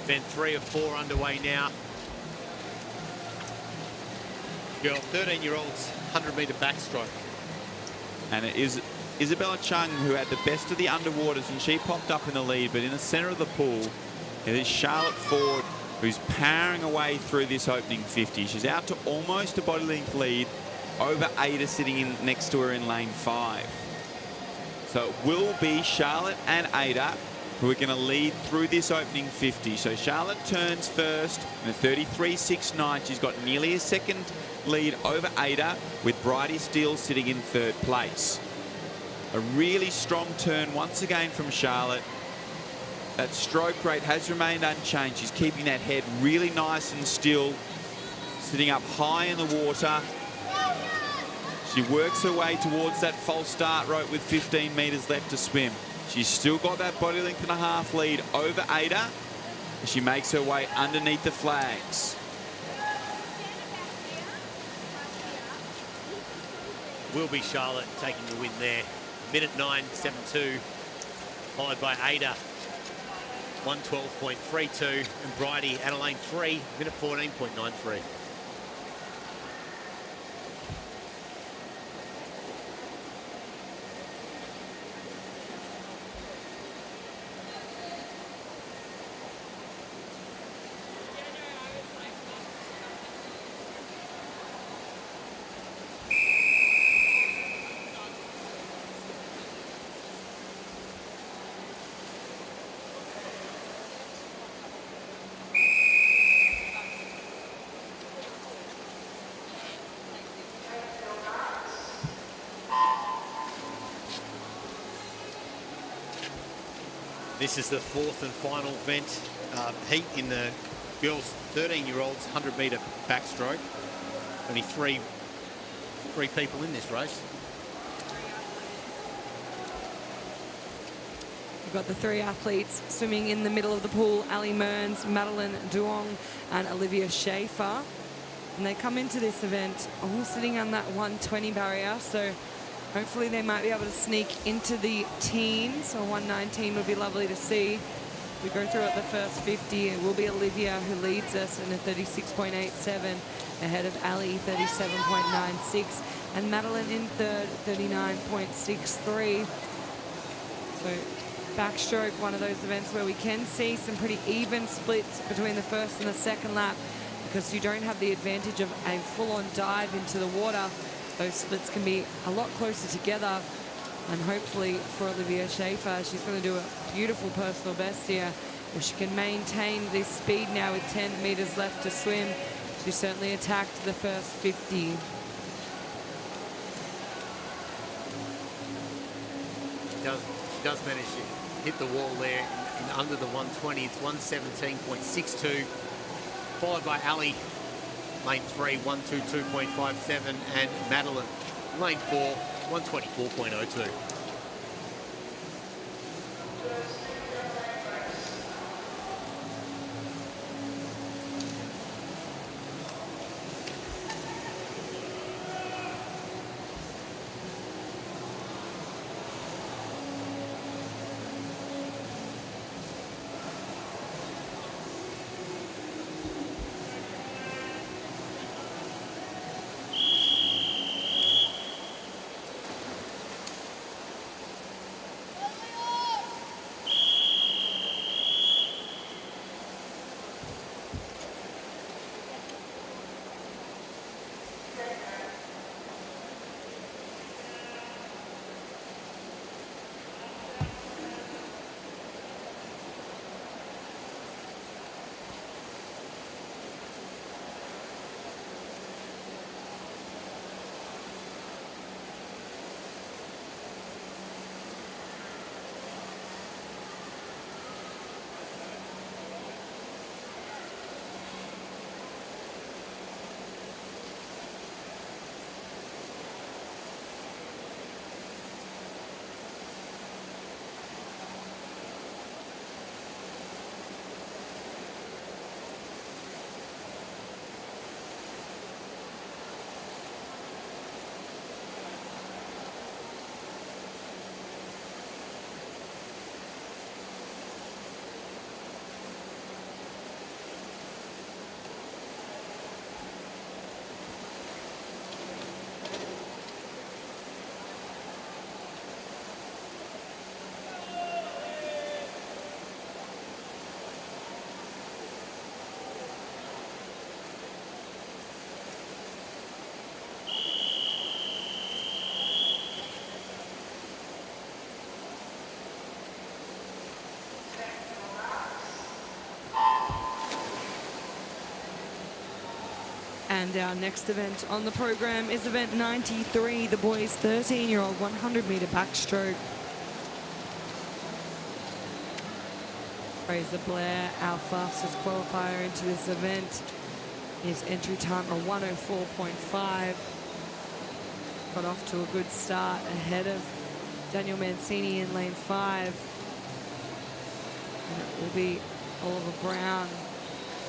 Event 3 of 4 underway now. Girl, 13-year-olds, 100-metre backstroke. And it is Isabella Chung who had the best of the underwaters, and she popped up in the lead. But in the centre of the pool, it is Charlotte Ford who's powering away through this opening 50. She's out to almost a body length lead over Ada sitting in next to her in lane 5. So it will be Charlotte and Ada who are going to lead through this opening 50. So Charlotte turns first in a 33.69. She's got nearly a second lead over Ada, with Bridie Steele sitting in third place. A really strong turn once again from Charlotte. That stroke rate has remained unchanged. She's keeping that head really nice and still, sitting up high in the water. She works her way towards that false start rope with 15 metres left to swim. She's still got that body length and a half lead over Ada as she makes her way underneath the flags. will be Charlotte taking the win there. Minute 9:72, followed by Ada, 1:12.32, and Bridie, Adeline 3, minute 14.93. This is the fourth and final event heat in the girls' 13-year-olds 100-metre backstroke. Only three people in this race. We've got the three athletes swimming in the middle of the pool: Ali Mearns, Madeline Duong, and Olivia Schaefer. And they come into this event all sitting on that 120 barrier, so hopefully they might be able to sneak into the teens, or 119 would be lovely to see. We go through at the first 50. It will be Olivia who leads us in a 36.87, ahead of Ali, 37.96, and Madeline in third, 39.63. So backstroke, one of those events where we can see some pretty even splits between the first and the second lap, because you don't have the advantage of a full-on dive into the water. Those splits can be a lot closer together, and hopefully for Olivia Schaefer, she's going to do a beautiful personal best here. If she can maintain this speed now with 10 meters left to swim, she certainly attacked the first 50. She does manage to hit the wall there in under the 120. It's 117.62, followed by Ali, lane 3, 122.57, and Madeline, lane 4, 124.02. And our next event on the program is event 93, the boys' 13-year-old 100-meter backstroke. Fraser Blair, our fastest qualifier into this event. His entry time a 1:04.5. Got off to a good start ahead of Daniel Mancini in lane 5. And it will be Oliver Brown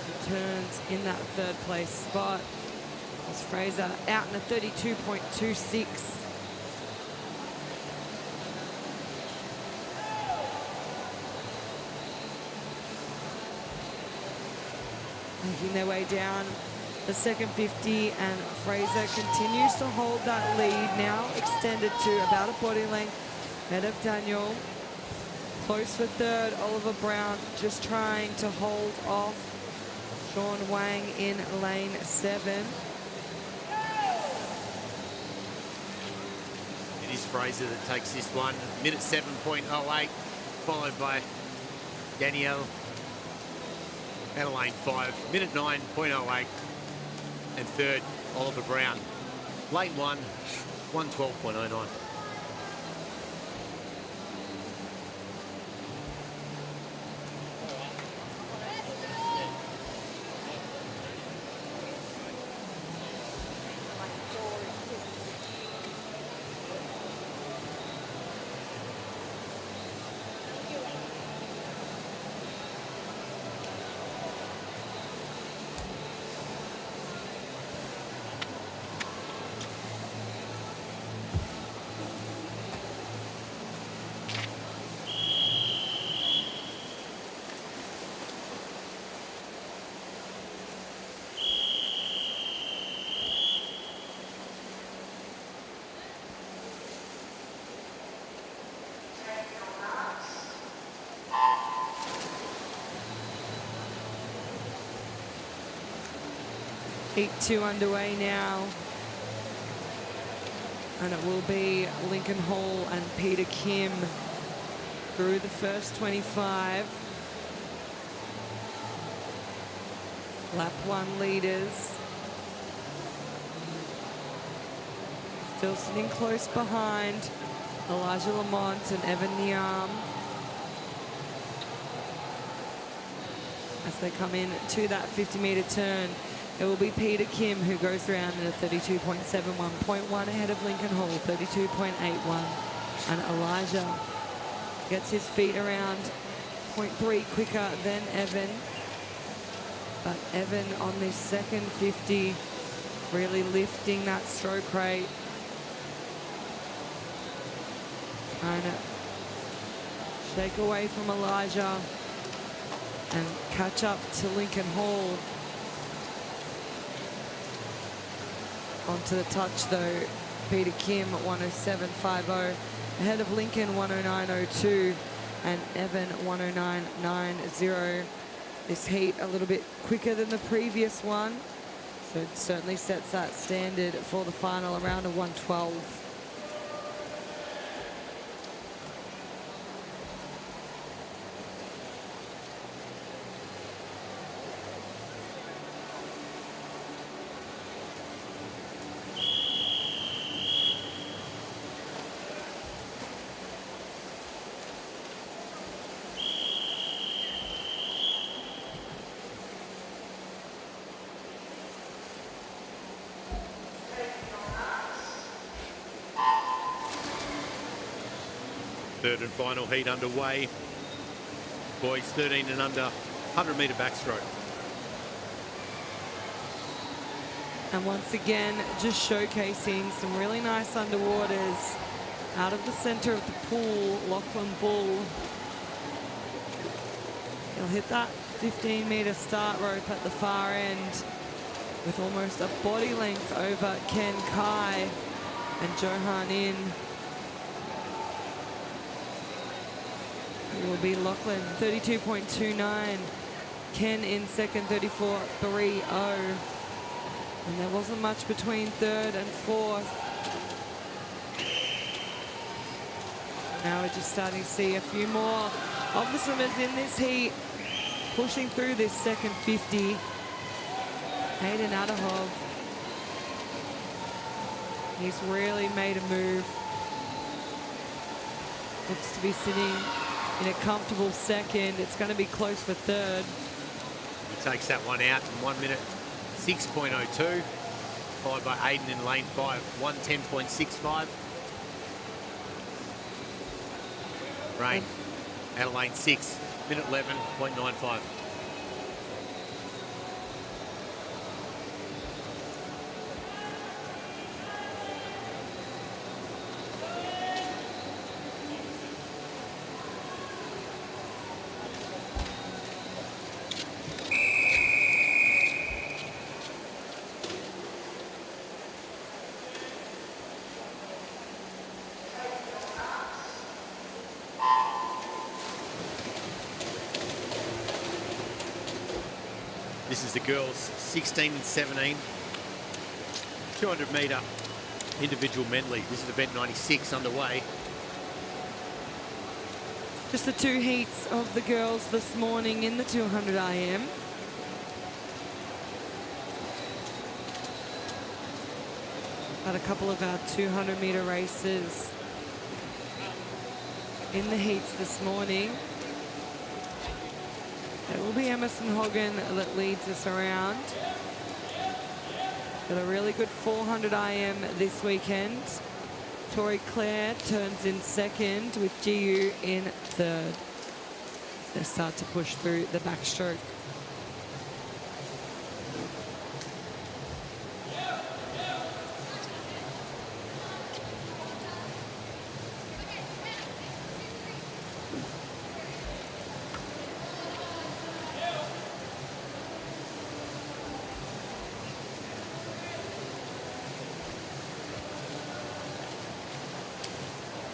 who turns in that third place spot. As Fraser out in a 32.26. making their way down the second 50, and Fraser continues to hold that lead, now extended to about a body length ahead of Daniel. Close for third, Oliver Brown just trying to hold off Sean Wang in lane 7. It is Fraser that takes this one. Minute 7.08, followed by Danielle out of lane 5. Minute 9.08. And third, Oliver Brown. Lane 1, 1:12.09. Heat 2 underway now. And it will be Lincoln Hall and Peter Kim through the first 25. Lap 1 leaders. Still sitting close behind Elijah Lamont and Evan Niam as they come in to that 50-meter turn. It will be Peter Kim who goes around in a 32.71.1 ahead of Lincoln Hall, 32.81. And Elijah gets his feet around 0.3 quicker than Evan. But Evan on this second 50 really lifting that stroke rate. Trying to shake away from Elijah and catch up to Lincoln Hall. Onto the touch though, Peter Kim at 1:07.50, ahead of Lincoln 1:09.02 and Evan 1:09.90. This heat a little bit quicker than the previous one, so it certainly sets that standard for the final around of 1:12. Third and final heat underway. Boys 13 and under, 100-meter backstroke. And once again, just showcasing some really nice underwaters out of the center of the pool. Lachlan Bull. He'll hit that 15-meter start rope at the far end with almost a body length over Ken Kai and Johan In. It will be Lachlan, 32.29. Ken in second, 34.30. And there wasn't much between third and fourth. Now we're just starting to see a few more of the swimmers in this heat pushing through this second 50. Hayden Adahov. He's really made a move. Looks to be sitting in a comfortable second. It's going to be close for third. He takes that one out in 1 minute 6.02, followed by Aiden in lane 5, 1:10.65. Rain out of lane 6, minute 11.95. This is the girls 16 and 17. 200-metre individual medley. This is event 96 underway. Just the 2 heats of the girls this morning in the 200 IM. Had a couple of our 200-metre races in the heats this morning. It will be Emerson Hogan that leads us around. Got a really good 400 IM this weekend. Tori Claire turns in second with GU in third. They start to push through the backstroke.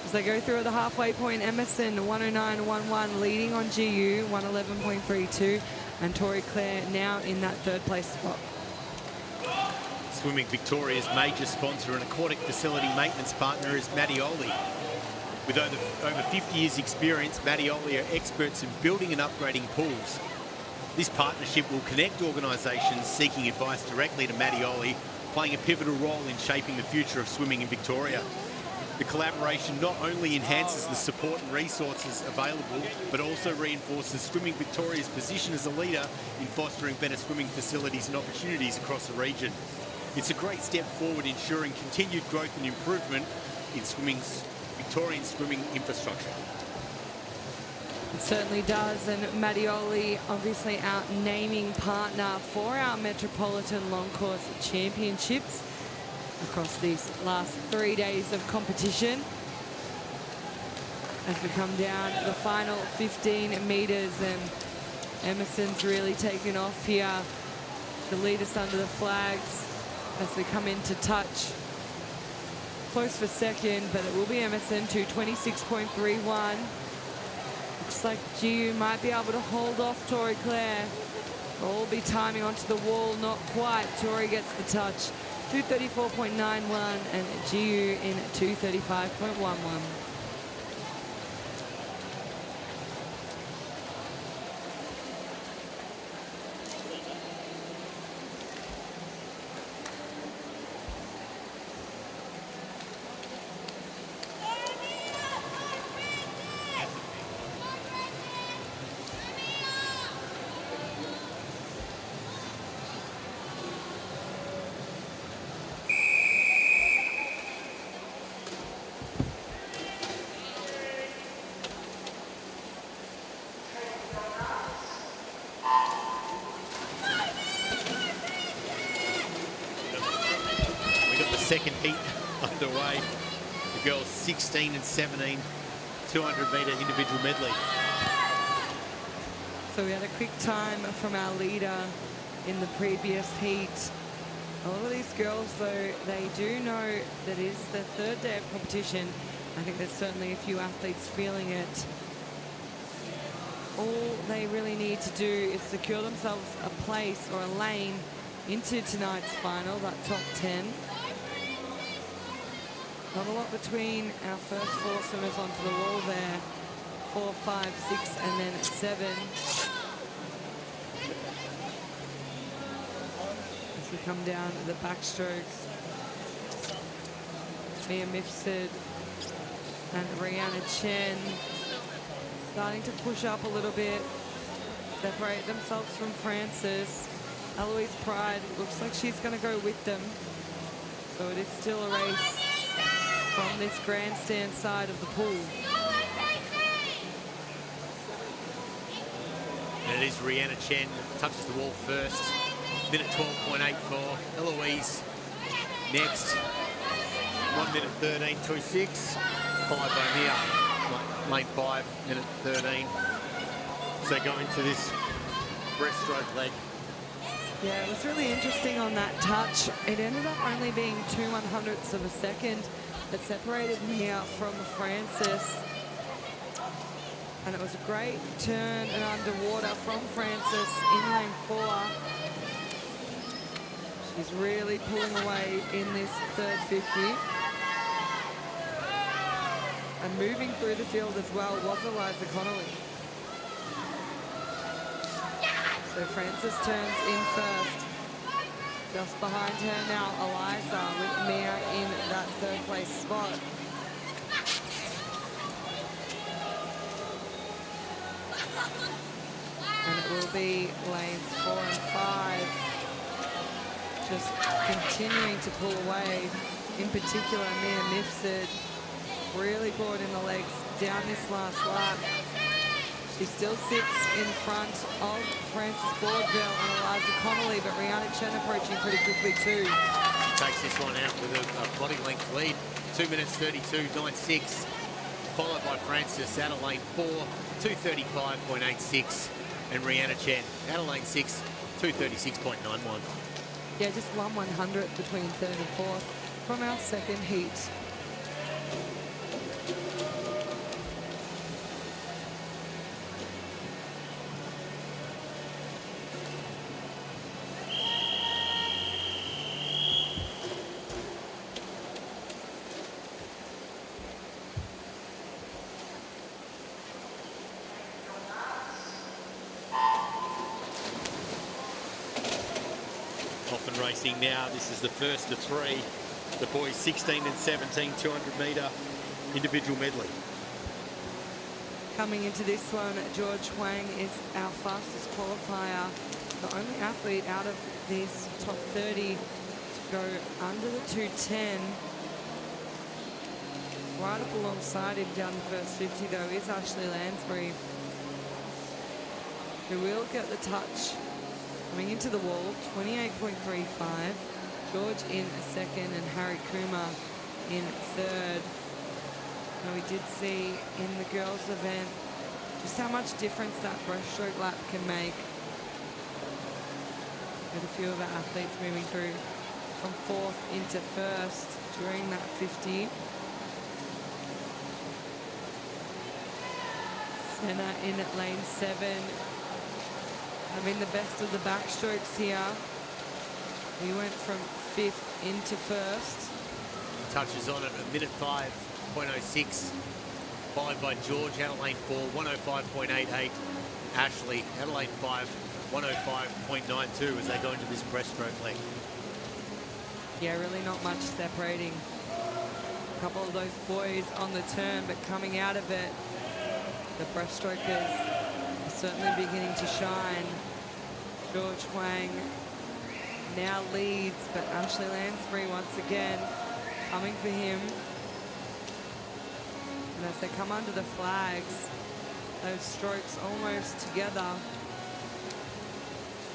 As they go through the halfway point, Emerson 109.11 leading on GU 111.32, and Tori Claire now in that 3rd place spot. Swimming Victoria's major sponsor and aquatic facility maintenance partner is Mattioli. With over 50 years experience, Mattioli are experts in building and upgrading pools. This partnership will connect organisations seeking advice directly to Mattioli, playing a pivotal role in shaping the future of swimming in Victoria. The collaboration not only enhances the support and resources available, but also reinforces Swimming Victoria's position as a leader in fostering better swimming facilities and opportunities across the region. It's a great step forward ensuring continued growth and improvement in Victorian swimming infrastructure. It certainly does, and Mattioli, obviously our naming partner for our Metropolitan Long Course Championships across these last 3 days of competition. As we come down the final 15 metres, and Emerson's really taken off here to lead us under the flags as we come into touch. Close for second, but it will be Emerson to 26.31. Looks like GU might be able to hold off Tori Claire. All be timing onto the wall, not quite. Tori gets the touch. 234.91 and GU in 235.11. Second heat underway. The girls 16 and 17, 200-metre individual medley. So we had a quick time from our leader in the previous heat. A lot of these girls, though, they do know that it is their 3rd day of competition. I think there's certainly a few athletes feeling it. All they really need to do is secure themselves a place or a lane into tonight's final, that top 10. Not a lot between our first 4 swimmers onto the wall there. 4, 5, 6, and then 7. As we come down to the backstrokes, Mia Mifsud and Rihanna Chen starting to push up a little bit, separate themselves from Francis. Eloise Pride looks like she's going to go with them. So it is still a race from this grandstand side of the pool. And it is Rihanna Chen touches the wall first. Minute 12.84. Eloise next. 1 minute 13.26. 5 here. Lane 5, minute 13. So go into this breaststroke leg. Yeah, it was really interesting on that touch. It ended up only being 2/100ths of a second that separated Mia from Francis. And it was a great turn and underwater from Frances in lane 4. She's really pulling away in this third 50. And moving through the field as well was Eliza Connolly. So Frances turns in first. Just behind her now, Eliza with Mia in that third place spot. And it will be lanes 4 and 5. Just continuing to pull away. In particular, Mia Mifsud really brought in the legs down this last lap. She still sits in front of Frances Boardville and Eliza Connolly, but Rihanna Chen approaching pretty quickly too. She takes this one out with a body length lead. 2 minutes 32.96, followed by Frances out of lane 4, 2:35.86, and Rihanna Chen out of lane 6, 2:36.91. Yeah, just 1/100 between third and fourth from our second heat. Racing now. This is the first of 3. The boys 16 and 17 200-metre individual medley. Coming into this one, George Huang is our fastest qualifier, the only athlete out of this top 30 to go under the 2:10. Right up alongside him down the first 50 though is Ashley Lansbury, who will get the touch. Coming into the wall, 28.35. George in second and Harry Kumar in third. Now we did see in the girls' event just how much difference that breaststroke lap can make. With a few of our athletes moving through from fourth into first during that 50. Senna in at lane 7. Having the best of the backstrokes here. We went from 5th into first. Touches on it at minute 5.06, followed by George out of lane 4, 105.88. Ashley out of lane 5, 105.92 as they go into this breaststroke leg. Yeah, really not much separating. A couple of those boys on the turn, but coming out of it, the breaststrokers certainly beginning to shine. George Huang now leads, but Ashley Lansbury once again coming for him. And as they come under the flags, those strokes almost together.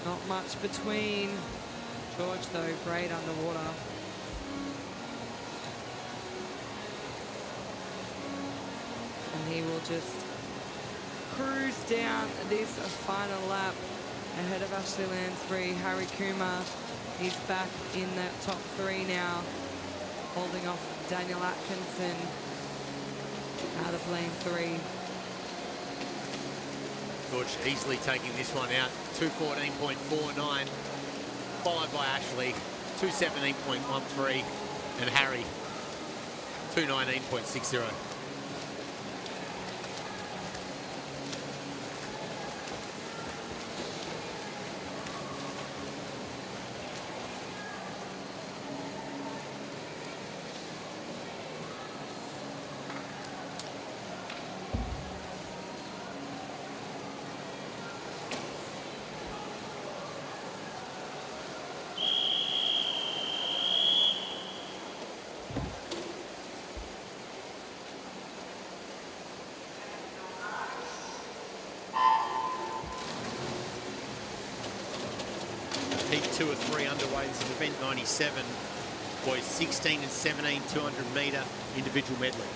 Not much between. George though, great underwater. And he will just cruise down this final lap ahead of Ashley Lansbury. Harry Kumar, he's back in the top 3 now, holding off Daniel Atkinson out of lane 3. George easily taking this one out, 2:14.49, followed by Ashley, 2:17.13, and Harry, 2:19.60. Heat 2 of 3 underway. This is event 97. Boys 16 and 17 200-metre individual medley.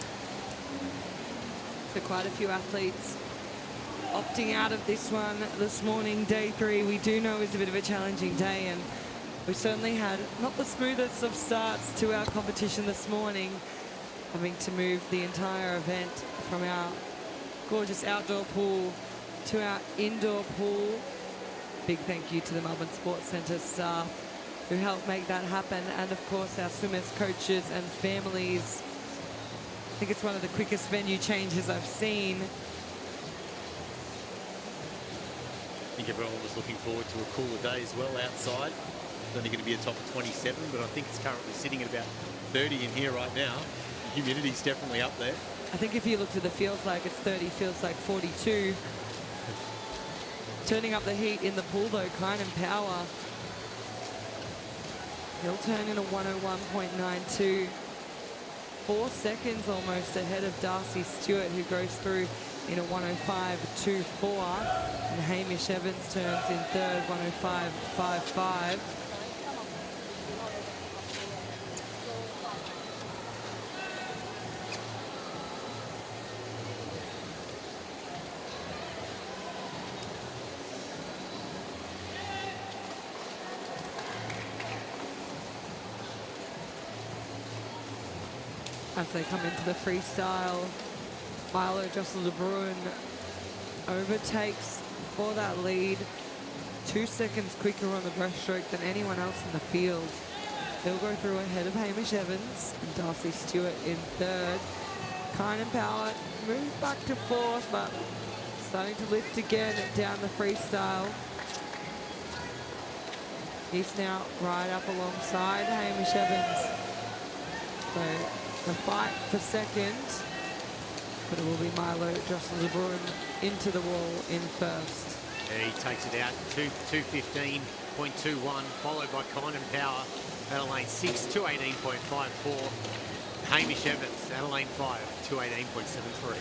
So quite a few athletes opting out of this one this morning. Day 3 we do know is a bit of a challenging day, and we certainly had not the smoothest of starts to our competition this morning, having to move the entire event from our gorgeous outdoor pool to our indoor pool. Big thank you to the Melbourne Sports Centre staff who helped make that happen, and of course our swimmers, coaches and families. I think it's one of the quickest venue changes I've seen. I think everyone was looking forward to a cooler day as well outside. It's only going to be a top of 27, but I think it's currently sitting at about 30 in here right now. The humidity's definitely up there. I think if you looked at the feels like it's 30, feels like 42. Turning up the heat in the pool though, Kind and Power. He'll turn in a 101.92. 4 seconds almost ahead of Darcy Stewart, who goes through in a 105.24. And Hamish Evans turns in third, 105.55. As they come into the freestyle, Milo Jocelyn de Bruin overtakes for that lead. 2 seconds quicker on the breaststroke than anyone else in the field. He'll go through ahead of Hamish Evans and Darcy Stewart in third. Kind and Power moves back to fourth, but starting to lift again down the freestyle. He's now right up alongside Hamish Evans. So the fight for second, but it will be Milo Jocelyn de Bruin into the wall in first. Yeah, he takes it out, 2:15.21, followed by Kind and Power, out of lane 6, 2:18.54. Hamish Evans, out of lane 5, 2:18.73.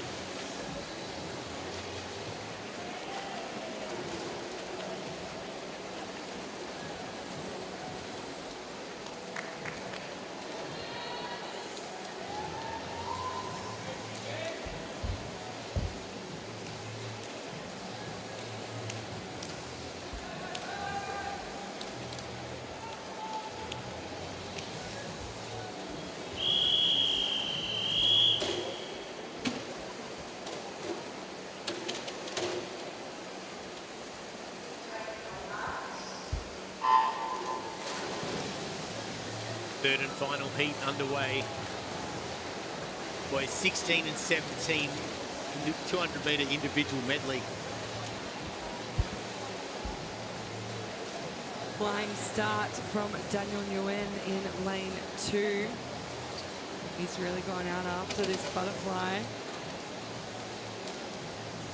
Third and final heat underway. Boys 16 and 17, 200-metre individual medley. Flying start from Daniel Nguyen in lane 2. He's really gone out after this butterfly.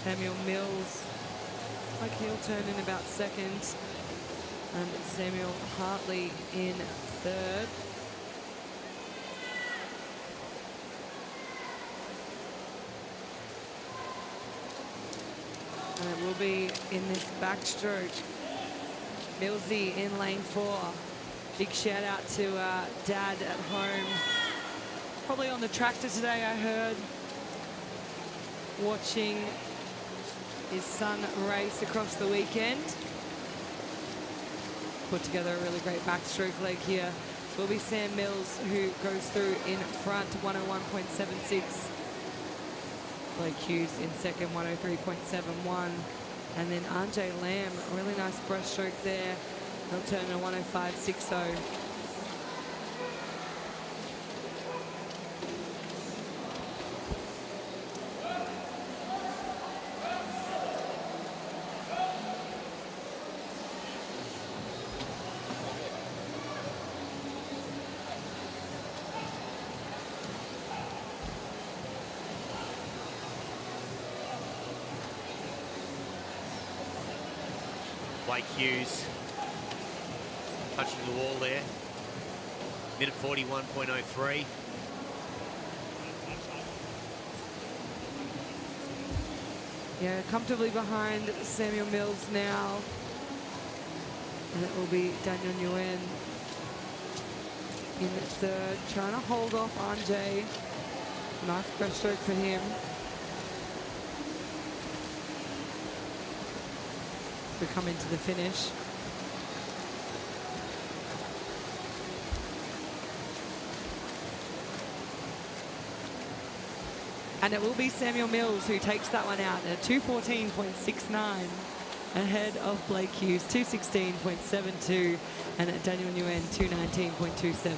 Samuel Mills, like he'll turn in about second. And Samuel Hartley in third. And it will be in this backstroke. Millsy in lane 4. Big shout out to Dad at home. Probably on the tractor today, I heard. Watching his son race across the weekend. Put together a really great backstroke leg here. It will be Sam Mills who goes through in front, 101.76. Blake Hughes in second, 103.71. And then RJ Lamb, a really nice breaststroke there. He'll turn in 105.60. Blake Hughes touching the wall there. Minute 41.03. Yeah, comfortably behind Samuel Mills now. And it will be Daniel Nguyen in third, trying to hold off Anjay. Nice breaststroke for him. We come into the finish. And it will be Samuel Mills who takes that one out at 2:14.69 ahead of Blake Hughes, 2:16.72, and at Daniel Nguyen, 2:19.27.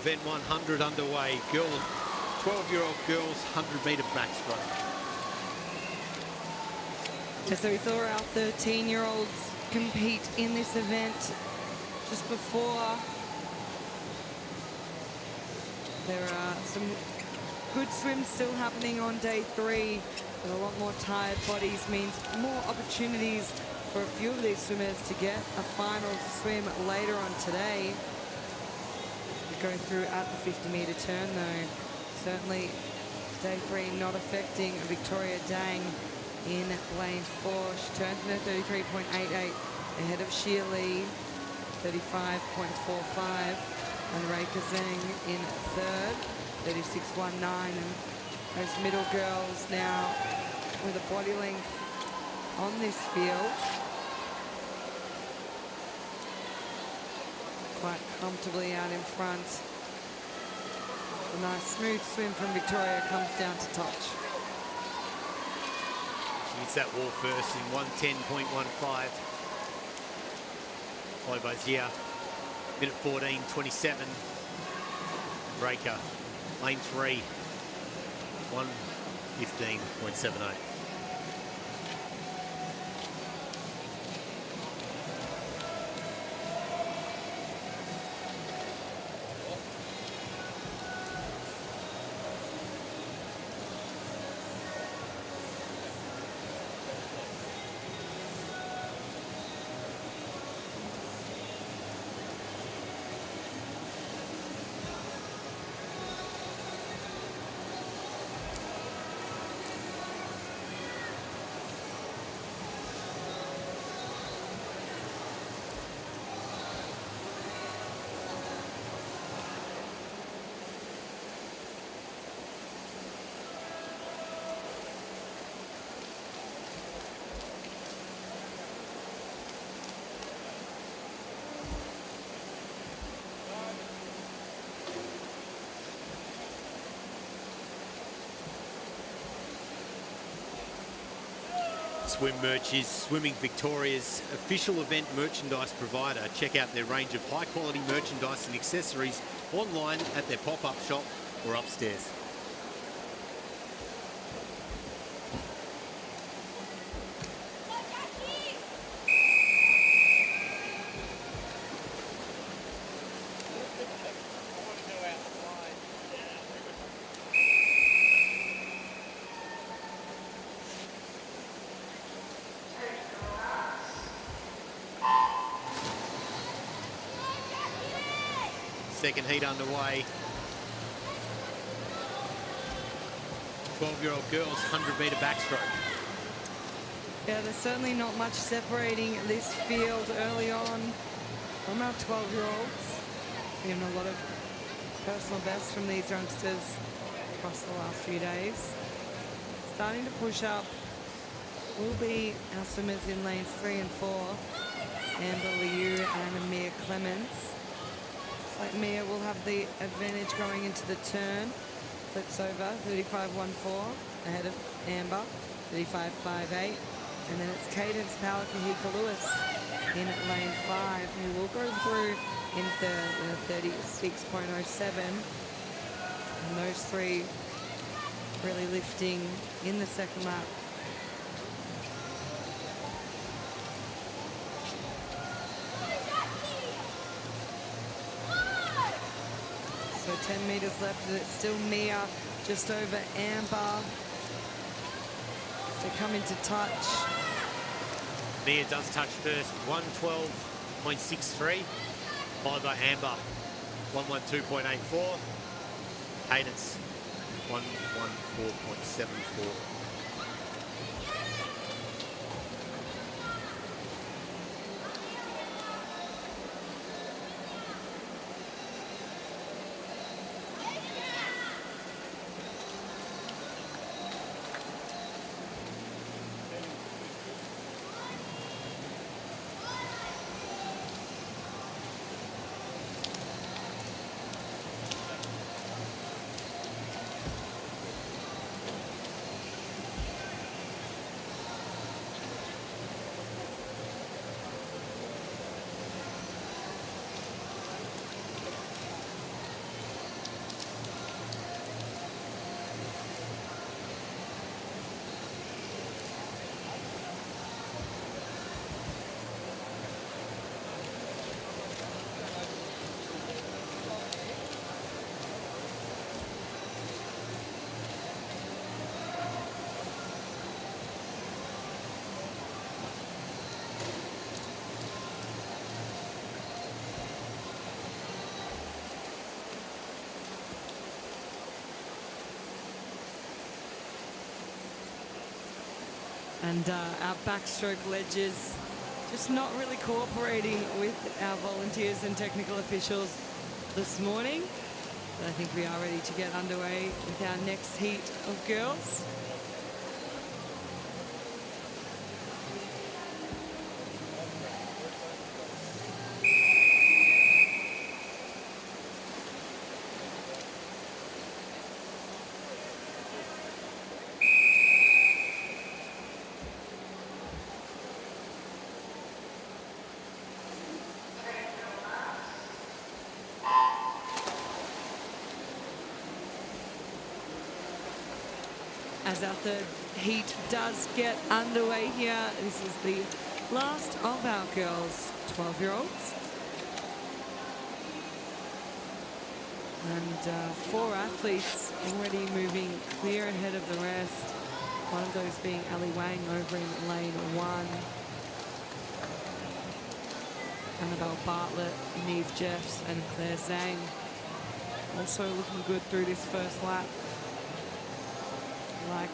Event 100 underway. 12-year-old girls 100-metre backstroke. So we saw our 13-year-olds compete in this event just before. There are some good swims still happening on day 3, but a lot more tired bodies means more opportunities for a few of these swimmers to get a final swim later on today. We go through at the 50-metre turn though. Certainly day 3 not affecting Victoria Dang in lane 4. She turns in at 33.88 ahead of Shia Lee, 35.45, and Reika Zheng in 3rd, 36.19. And those middle girls now with a body length on this field, quite comfortably out in front. A nice smooth swim from Victoria comes down to touch. She hits that wall first in 1:10.15. Followed by Zia. Minute 14:27. Breaker. Lane 3. 1:15.78. Swim Merch is Swimming Victoria's official event merchandise provider. Check out their range of high-quality merchandise and accessories online at their pop-up shop or upstairs. Second heat underway. 12-year-old girls, 100-metre backstroke. Yeah, there's certainly not much separating this field early on from our 12-year-olds. Seeing a lot of personal bests from these youngsters across the last few days. Starting to push up will be our swimmers in lanes 3 and 4. Amber Liu and Amir Clements. Like Mia will have the advantage going into the turn. Flips over, 35.14 ahead of Amber, 35.58. And then it's Cadence Power Kahika Lewis in lane 5, who will go through in third in a 36.07. And those three really lifting in the second lap. So 10 metres left, and it's still Mia just over Amber. They come into touch. Mia does touch first, 112.63, followed by Amber, 112.84. Cadence, 114.74. And our backstroke ledges just not really cooperating with our volunteers and technical officials this morning. But I think we are ready to get underway with our next heat of girls. As our third heat does get underway here, this is the last of our girls, 12-year-olds. And 4 athletes already moving clear ahead of the rest. One of those being Ali Wang over in lane 1. Annabelle Bartlett, Neve Jeffs and Claire Zhang also looking good through this first lap. Like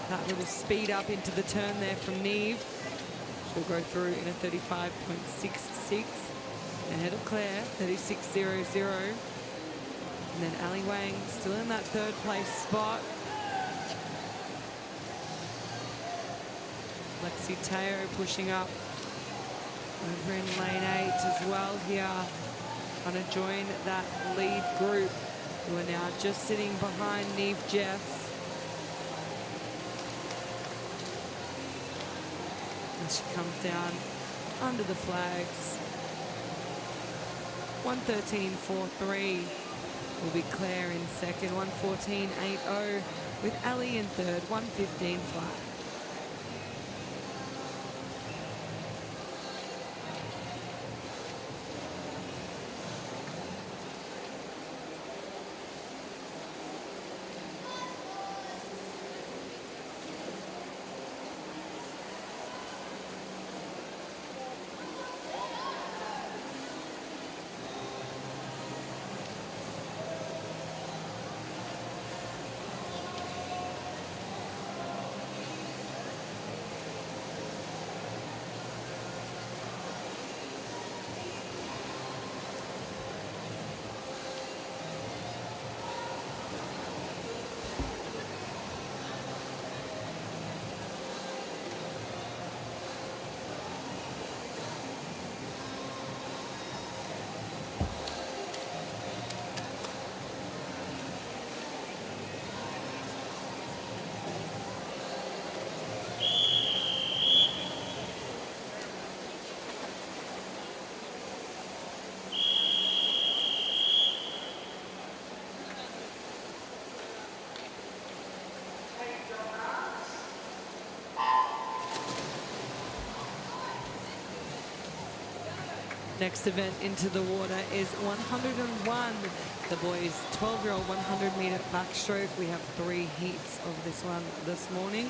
that little speed up into the turn there from Neve. She'll go through in a 35.66 ahead of Claire, 36.00. And then Ali Wang still in that third place spot. Lexi Teo pushing up over in lane 8 as well here. Trying to join that lead group who are now just sitting behind Neve Jeffs. As she comes down under the flags. 1:13.43 will be Claire in second. 1:14.80 with Ali in third. 1:15 flat. Next event into the water is 101. The boys 12-year-old 100-meter backstroke. We have 3 heats of this one this morning.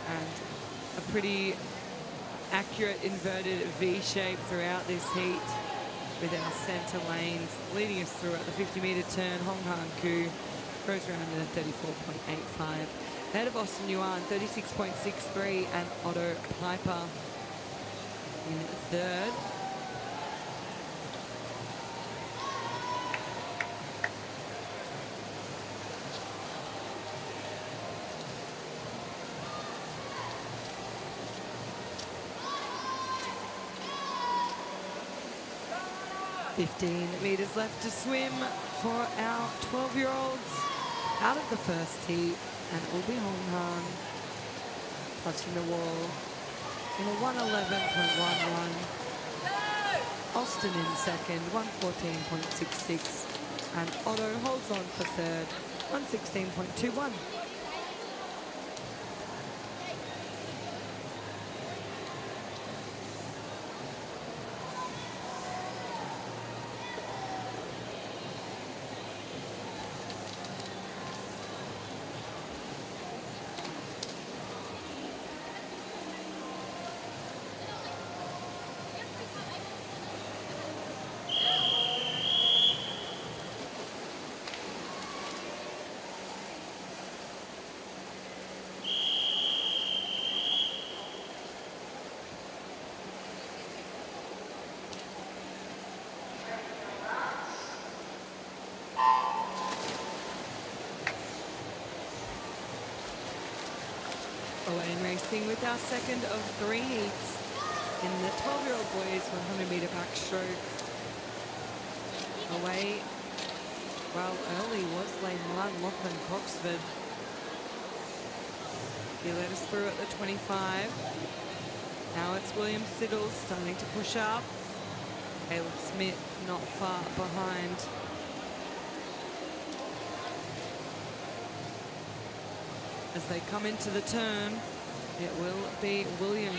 And a pretty accurate inverted V shape throughout this heat, with our centre lanes leading us through at the 50-metre turn. Hong Han Koo goes around in a 34.85. Ahead of Austin Yuan, 36.63, and Otto Piper in third. Fifteen meters left to swim for our 12-year-olds out of the first heat, and it will be Hong Han touching the wall in a 1:11.11. Austin in second, 1:14.66, and Otto holds on for third, 1:16.21. Away and racing with our second of 3 heats in the 12-year-old boys 100-metre backstroke. Away, well, early was Lane One, Lachlan Coxford. He led us through at the 25. Now it's William Siddle starting to push up. Caleb Smith not far behind. As they come into the turn, it will be William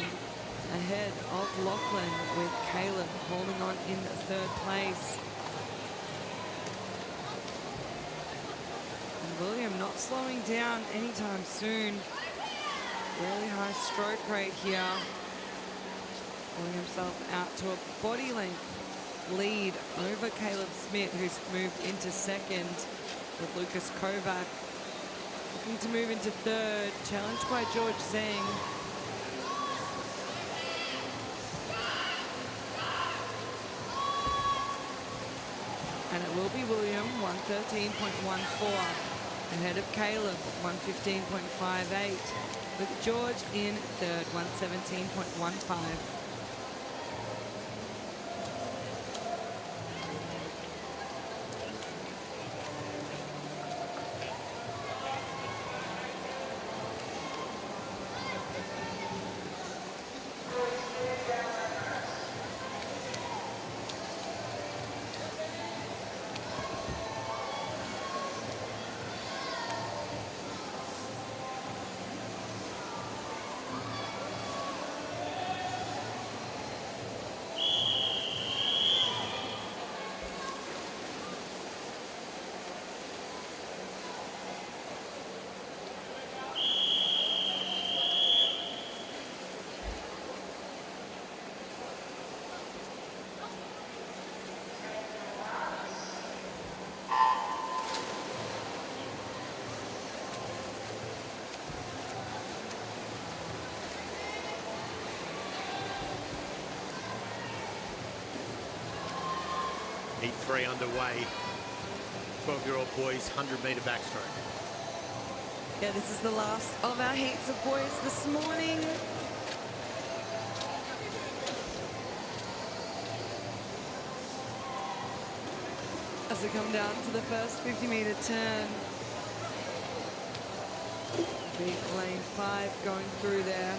ahead of Lachlan, with Caleb holding on in third place. And William not slowing down anytime soon. Really high stroke rate here. Pulling himself out to a body length lead over Caleb Smith, who's moved into second, with Lucas Kovac looking to move into third, challenged by George Zhang. And it will be William, 1:13.14, ahead of Caleb, 1:15.58, with George in third, 1:17.15. Heat 3 underway. 12-year-old boys, 100-metre backstroke. Yeah, this is the last of our heats of boys this morning. As we come down to the first 50-metre turn. Big lane 5 going through there.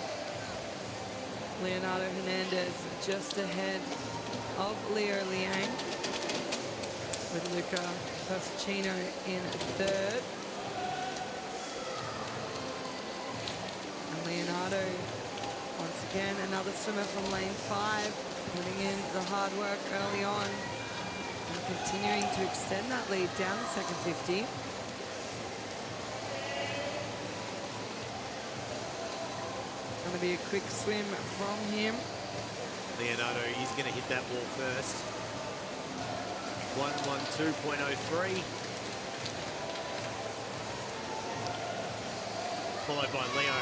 Leonardo Hernandez just ahead of Leo Liang, with Luca Pascino in third. And Leonardo, once again, another swimmer from lane 5, putting in the hard work early on and continuing to extend that lead down the second 50. Going to be a quick swim from him. Leonardo, he's going to hit that wall first. 1:12.03. Followed by Leo.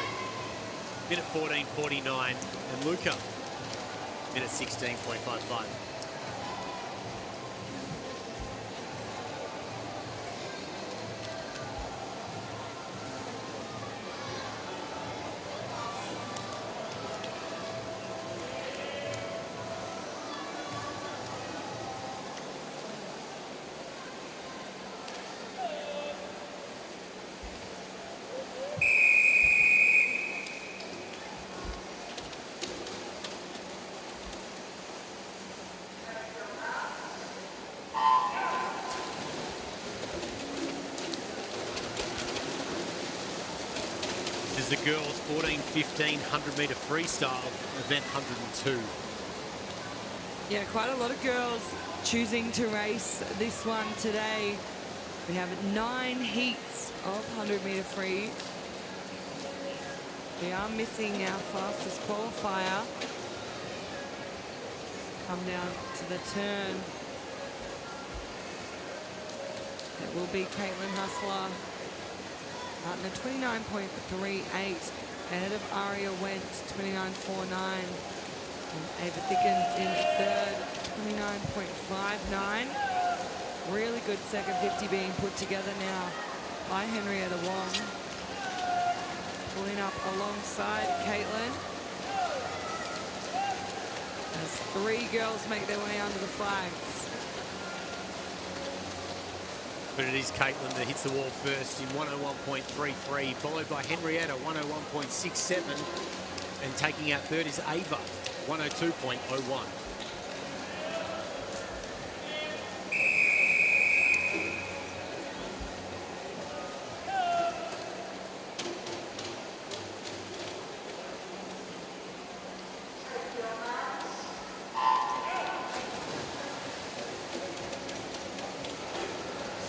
Minute 14:49. And Luca, minute 16.55. This is the girls' 14:15 100-metre freestyle, event 102. Yeah, quite a lot of girls choosing to race this one today. We have 9 heats of 100-metre free. We are missing our fastest qualifier. Come down to the turn. It will be Caitlin Hustler. In a 29.38, ahead of Aria Went, 29.49. And Ava Thickens in third, 29.59. Really good second 50 being put together now by Henrietta Wong. Pulling up alongside Caitlin. As 3 girls make their way under the flags. But it is Caitlin that hits the wall first in 1:01.33, followed by Henrietta, 1:01.67. And taking out third is Ava, 1:02.01.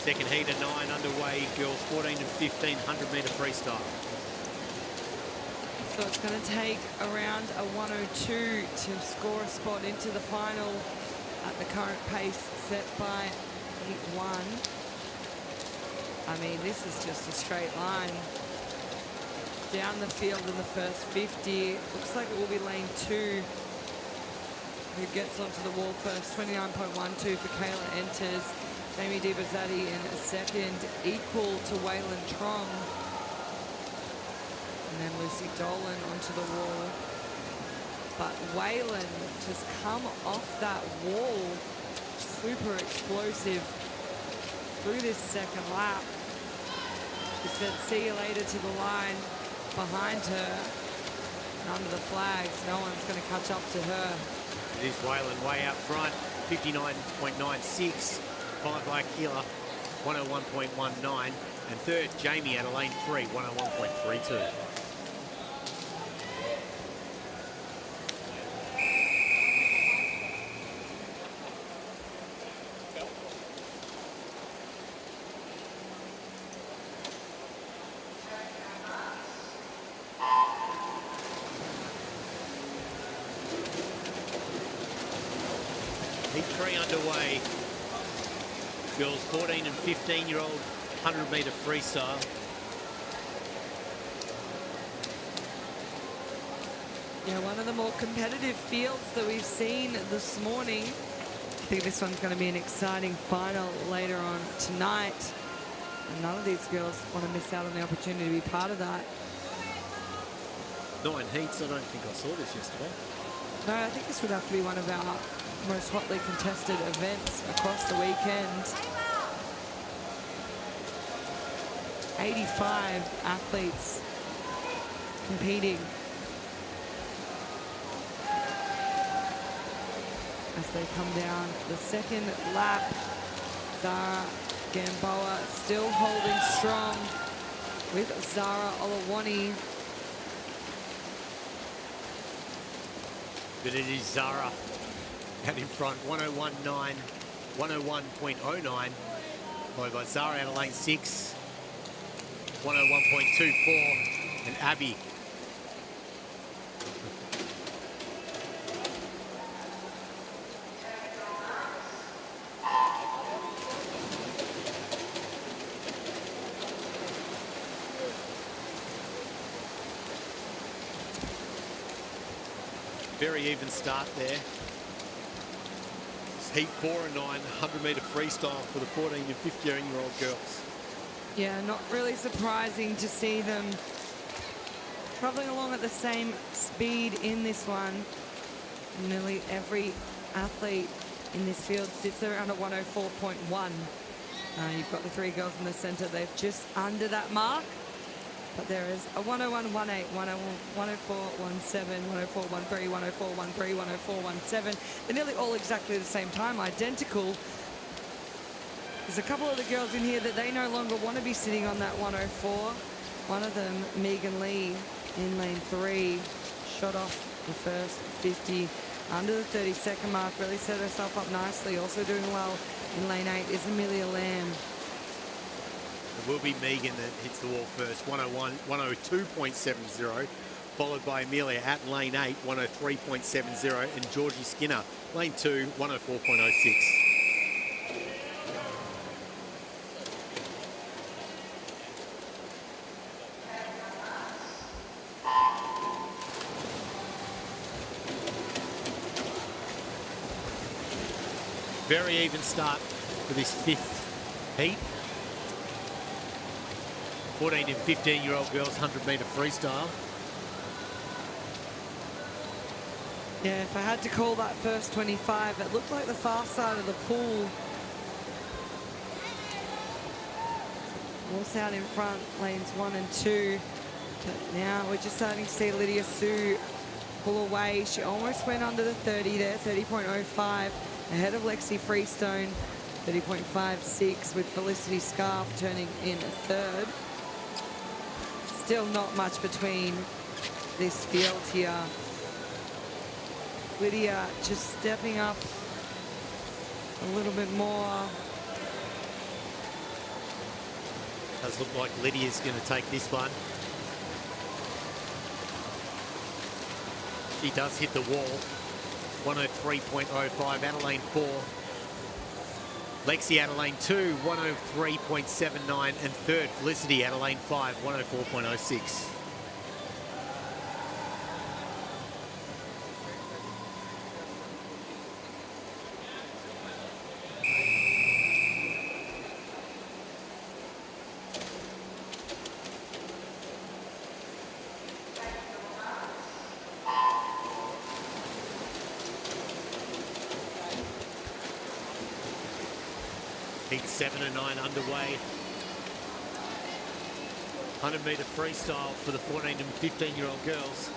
Second heat of 9 underway, girls 14 and 15 100-metre freestyle. So it's going to take around a 1:02 to score a spot into the final at the current pace set by heat 1. I mean, this is just a straight line down the field in the first 50. Looks like it will be lane 2 who gets onto the wall first. 29.12 for Kayla enters. Amy DiBazzati in second, equal to Waylon Trong. And then Lucy Dolan onto the wall. But Waylon just come off that wall, super explosive through this second lap. She said, see you later to the line behind her. And under the flags, no one's going to catch up to her. It is Waylon way out front, 59.96. Followed by Keela, 1:01.19. And third, Jamie out of lane 3, 1:01.32. Heat 3 underway. Girls 14 and 15-year-old 100-metre freestyle. Yeah, one of the more competitive fields that we've seen this morning. think this one's going to be an exciting final later on tonight. And none of these girls want to miss out on the opportunity to be part of that. 9 heats. I don't think I saw this yesterday. No, I think this would have to be one of our most hotly contested events across the weekend. 85 athletes competing as they come down the second lap. Zara Gamboa still holding strong with Zara Olawani. But it is Zara out in front, 101.9, 101.09, followed by Zara out of lane 6, 101.24, and Abby. Very even start there. It's heat 4 and 9, 100-metre freestyle for the 14 and 15-year-old girls. Yeah, not really surprising to see them traveling along at the same speed in this one. Nearly every athlete in this field sits around a 104.1. You've got the 3 girls in the center. They're just under that mark. But there is a 101.18, 104.17, 104.13, 104.13, 104.17. They're nearly all exactly the same time, identical. There's a couple of the girls in here that they no longer want to be sitting on that 104. One of them, Megan Lee, in lane 3, shot off the first 50 under the 30-second mark, really set herself up nicely. Also doing well in lane 8 is Amelia Lamb. It will be Megan that hits the wall first, 102.70, followed by Amelia at lane 8, 103.70, and Georgie Skinner, lane 2, 104.06. Very even start for this 5th heat. 14 and 15-year-old girls, 100-metre freestyle. Yeah, if I had to call that first 25, it looked like the far side of the pool. Also out in front, lanes 1 and 2. But now we're just starting to see Lydia Sue pull away. She almost went under the 30 there, 30.05, ahead of Lexi Freestone, 30.56, with Felicity Scarf turning in 3rd. Still not much between this field here. Lydia just stepping up a little bit more. Does look like Lydia's going to take this one. She does hit the wall. 103.05 out of lane 4. Lexi out of lane 2, 103.79, and 3rd Felicity out of lane 5, 104.06. Heat 7 and 9 underway. 100-metre freestyle for the 14 and 15-year-old girls.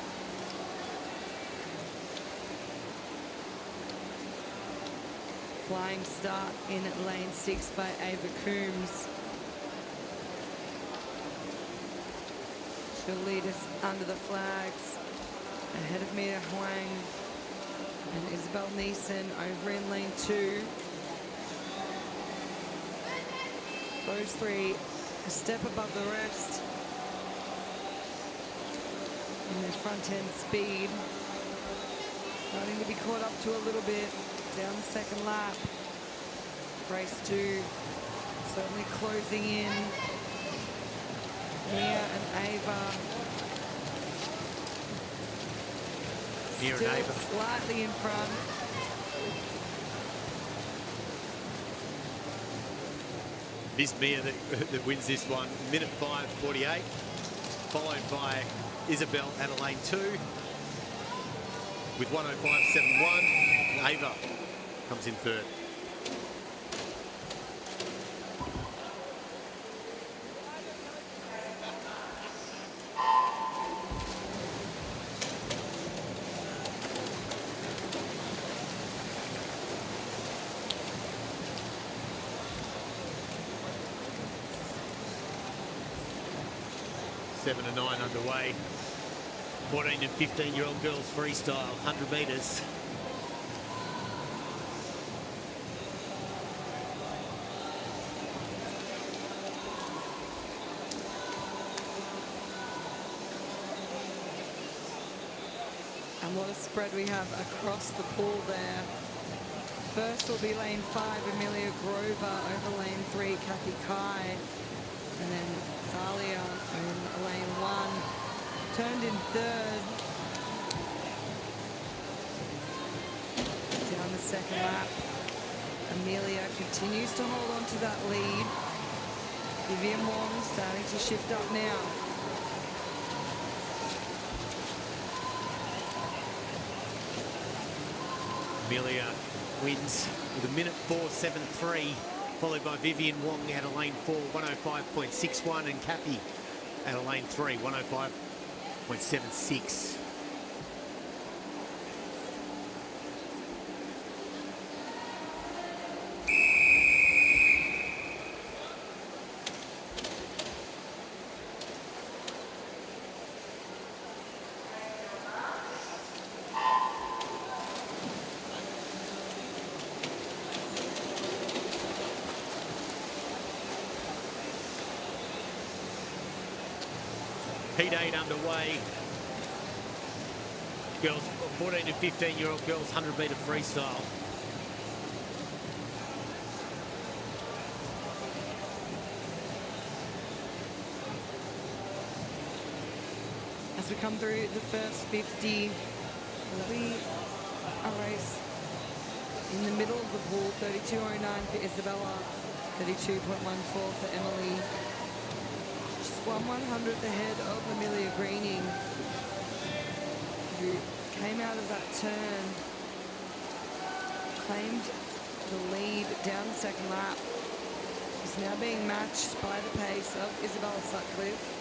Flying start in lane 6 by Ava Coombs. She'll lead us under the flags. Ahead of Mia Huang and Isabel Neeson over in lane 2. Those 3 a step above the rest in their front end speed. Starting to be caught up to a little bit down the second lap. Race 2 certainly closing in. Mia and Ava. Mia Still and Ava slightly in front. This Mia that wins this one, minute 5:48, followed by Isabel Adeline 2 with 105.71. And Ava comes in third. Seven and 9 underway. 14 and 15-year-old girls freestyle, 100 metres. And what a spread we have across the pool there. First will be lane 5, Amelia Grover, over lane 3, Kathy Kai. And then Zalia in lane 1, turned in third. Down the second lap, Amelia continues to hold on to that lead. Vivian Wong starting to shift up now. Amelia wins with a minute 4:73. Followed by Vivian Wong out of lane 4, 105.61, and Kathy out of lane 3, 105.76. Heat 8 underway. Girls, 14 and 15-year-old girls, 100-metre freestyle. As we come through the first 50, will be a race in the middle of the pool. 32.09 for Isabella, 32.14 for Emily. 1/100th ahead of Amelia Greening, who came out of that turn, claimed the lead down the second lap. Is now being matched by the pace of Isabella Sutcliffe.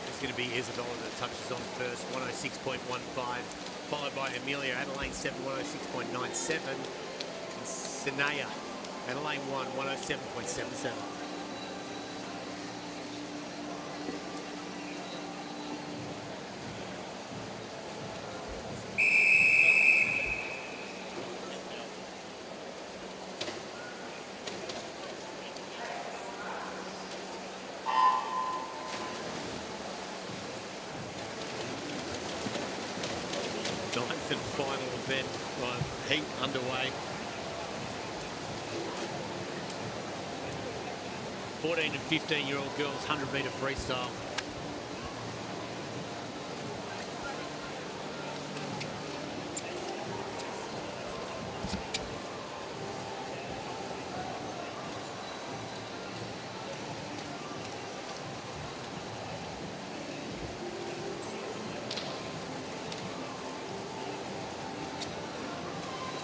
It's going to be Isabella that touches on first, 106.15, followed by Amelia Adeline 7, 106.97, and Sanaya Adeline 1, 107.77. Ninth and final event, heat underway. 14 and 15-year-old girls, 100-metre freestyle.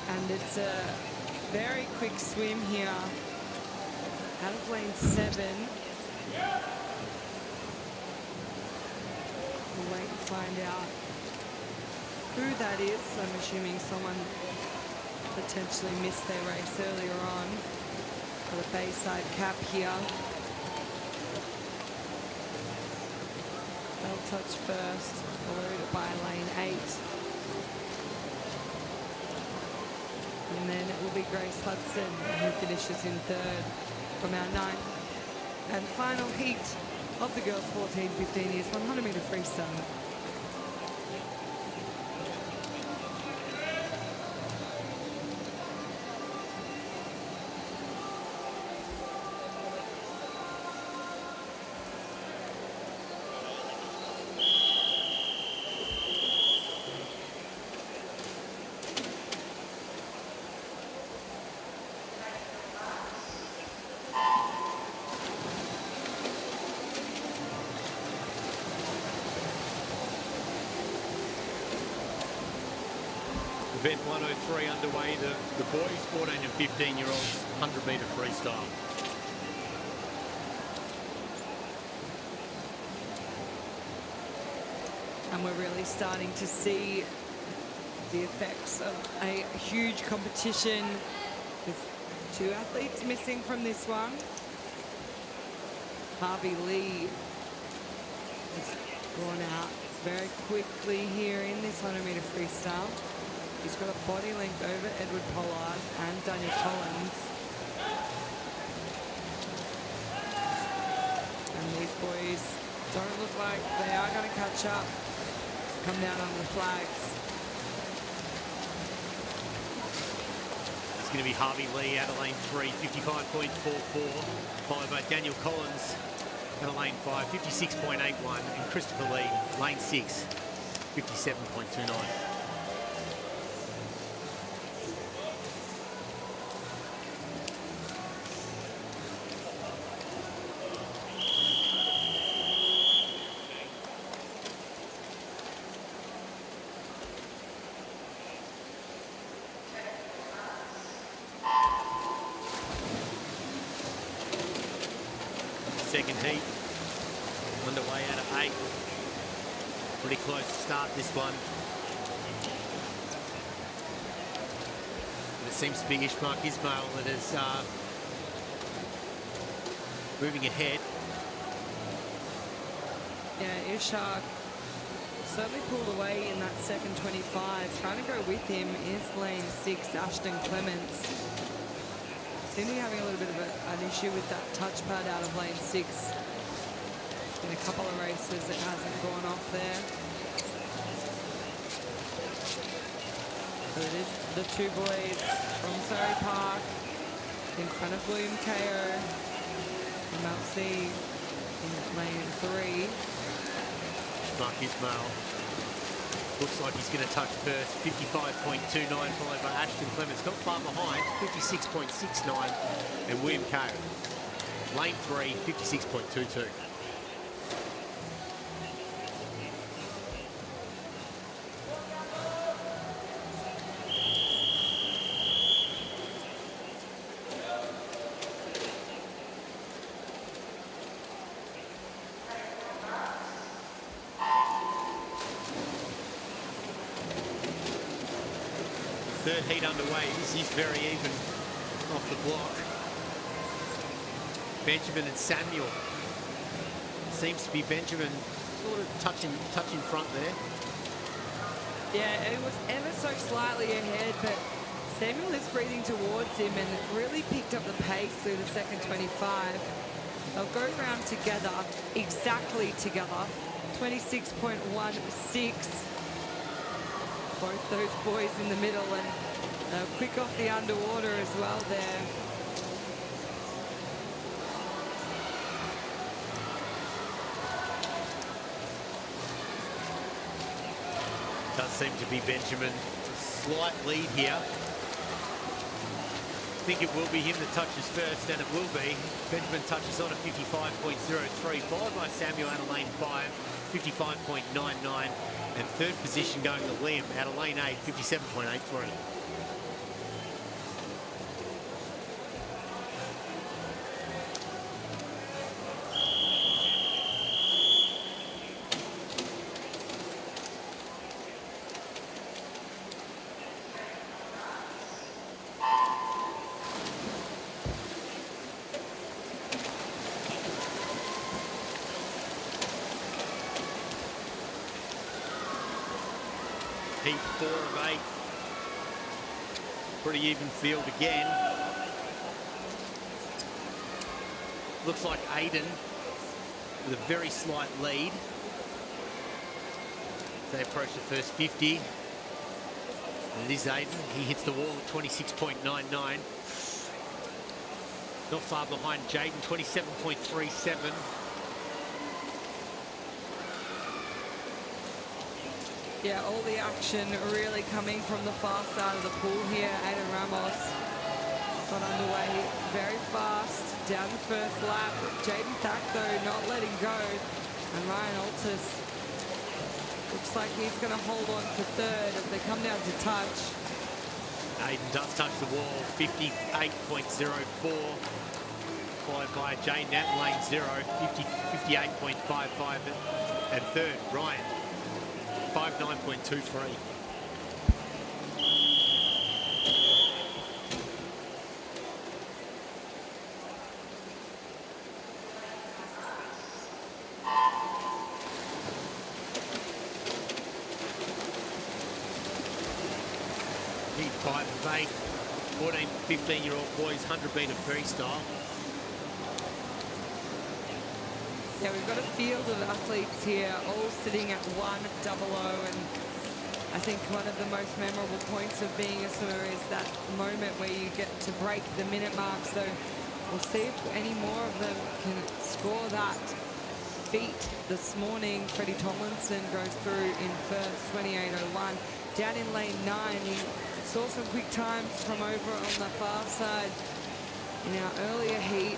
And it's a very quick swim here out of lane 7. We'll wait and find out who that is. I'm assuming someone potentially missed their race earlier on for the Bayside Cap here. They'll touch first, followed by lane 8. And then it will be Grace Hudson who finishes in third from our 9th and final heat of the girls 14-15 years 100-metre freestyle. Event 103 underway. The boys, 14 and 15-year-olds, 100-metre freestyle. And we're really starting to see the effects of a huge competition with 2 athletes missing from this one. Harvey Lee has gone out very quickly here in this 100-metre freestyle. He's got a body length over Edward Pollard and Daniel Collins. And these boys don't look like they are going to catch up. Come down under the flags. It's going to be Harvey Lee out of lane 3, 55.44, followed by Daniel Collins out of lane 5, 56.81, and Christopher Lee, lane 6, 57.29. Second heat underway out of 8. Pretty close to start this one. And it seems to be Ishmael Ismail that is moving ahead. Yeah, Ishak certainly pulled away in that second 25. Trying to go with him is lane 6, Ashton Clements. Seem to be having a little bit of an issue with that touchpad out of lane 6. In a couple of races, it hasn't gone off there. So it is the 2 boys from Surrey Park in front of William Ko and Mount C in lane 3. Mark Ismail looks like he's going to touch first, 55.29, followed by Ashton Clements. Not far behind, 56.69, and William Ko. Lane 3, 56.22. Third heat underway. This is very even off the block. Benjamin and Samuel. Seems to be Benjamin sort of touching front there. Yeah, it was ever so slightly ahead, but Samuel is breathing towards him and really picked up the pace through the second 25. They'll go around together, exactly together, 26.16. Both those boys in the middle, and they'll quick off the underwater as well there. Does seem to be Benjamin. A slight lead here. I think it will be him that touches first, and it will be. Benjamin touches on a 55.03, followed by Samuel out of lane 5, 55.99. And third position going to Liam out of lane 8, 57.83. Heat 4 of 8. Pretty even field again. Looks like Aiden with a very slight lead. They approach the first 50. And it is Aiden. He hits the wall at 26.99. Not far behind Jaden, 27.37. Yeah, all the action really coming from the far side of the pool here. Aiden Ramos got underway very fast down the first lap. Jaden Thack, though, not letting go. And Ryan Altus looks like he's going to hold on for third as they come down to touch. Aiden does touch the wall, 58.04. Followed by Jane Nat, lane 0, 58.55. And third, Ryan, 59.23. Need 5 of 8, 14, 15-year-old boys, 100-metre freestyle. Yeah, we've got a field of athletes here, all sitting at 100, and I think one of the most memorable points of being a swimmer is that moment where you get to break the minute mark. So we'll see if any more of them can score that feat this morning. Freddie Tomlinson goes through in first, 28.01. Down in lane 9, we saw some quick times from over on the far side in our earlier heat.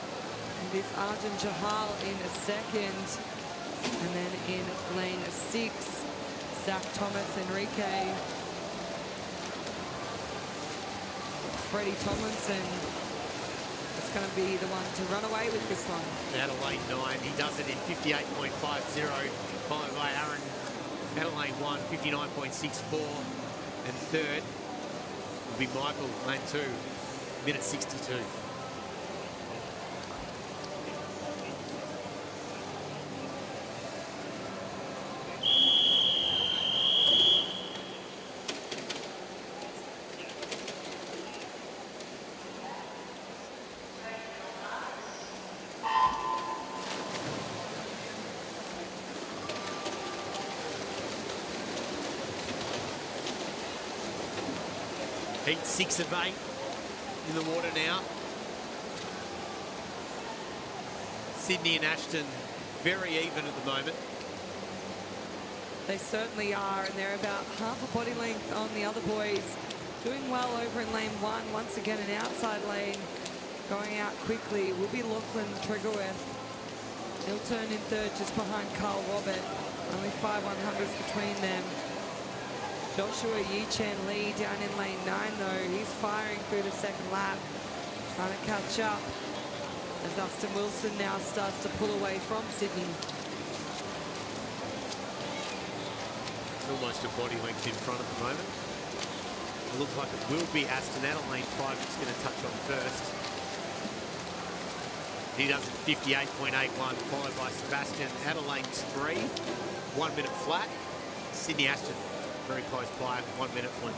This Arjun Jahal in a second. And then in lane 6, Zach Thomas, Enrique. Freddie Tomlinson is going to be the one to run away with this one. Out of lane 9, he does it in 58.50, followed by Aaron out of lane 1, 59.64. And third will be Michael, lane 2, minute 62. Heat 6 of 8 in the water now. Sydney and Ashton very even at the moment. They certainly are, and they're about half a body length on the other boys. Doing well over in lane 1. Once again, an outside lane going out quickly will be Lachlan Triggerworth. He'll turn in third just behind Carl Robert. Only 5 100s between them. Joshua Yi-Chen Lee down in lane 9 though. He's firing through the second lap, trying to catch up as Dustin Wilson now starts to pull away from Sydney. It's almost a body length in front at the moment. It looks like it will be Aston out of lane 5. It's going to touch on first. He does it 58.81, followed by Sebastian out of lane 3. 1 minute flat. Sydney Ashton very close by, 1 minute, 0.19.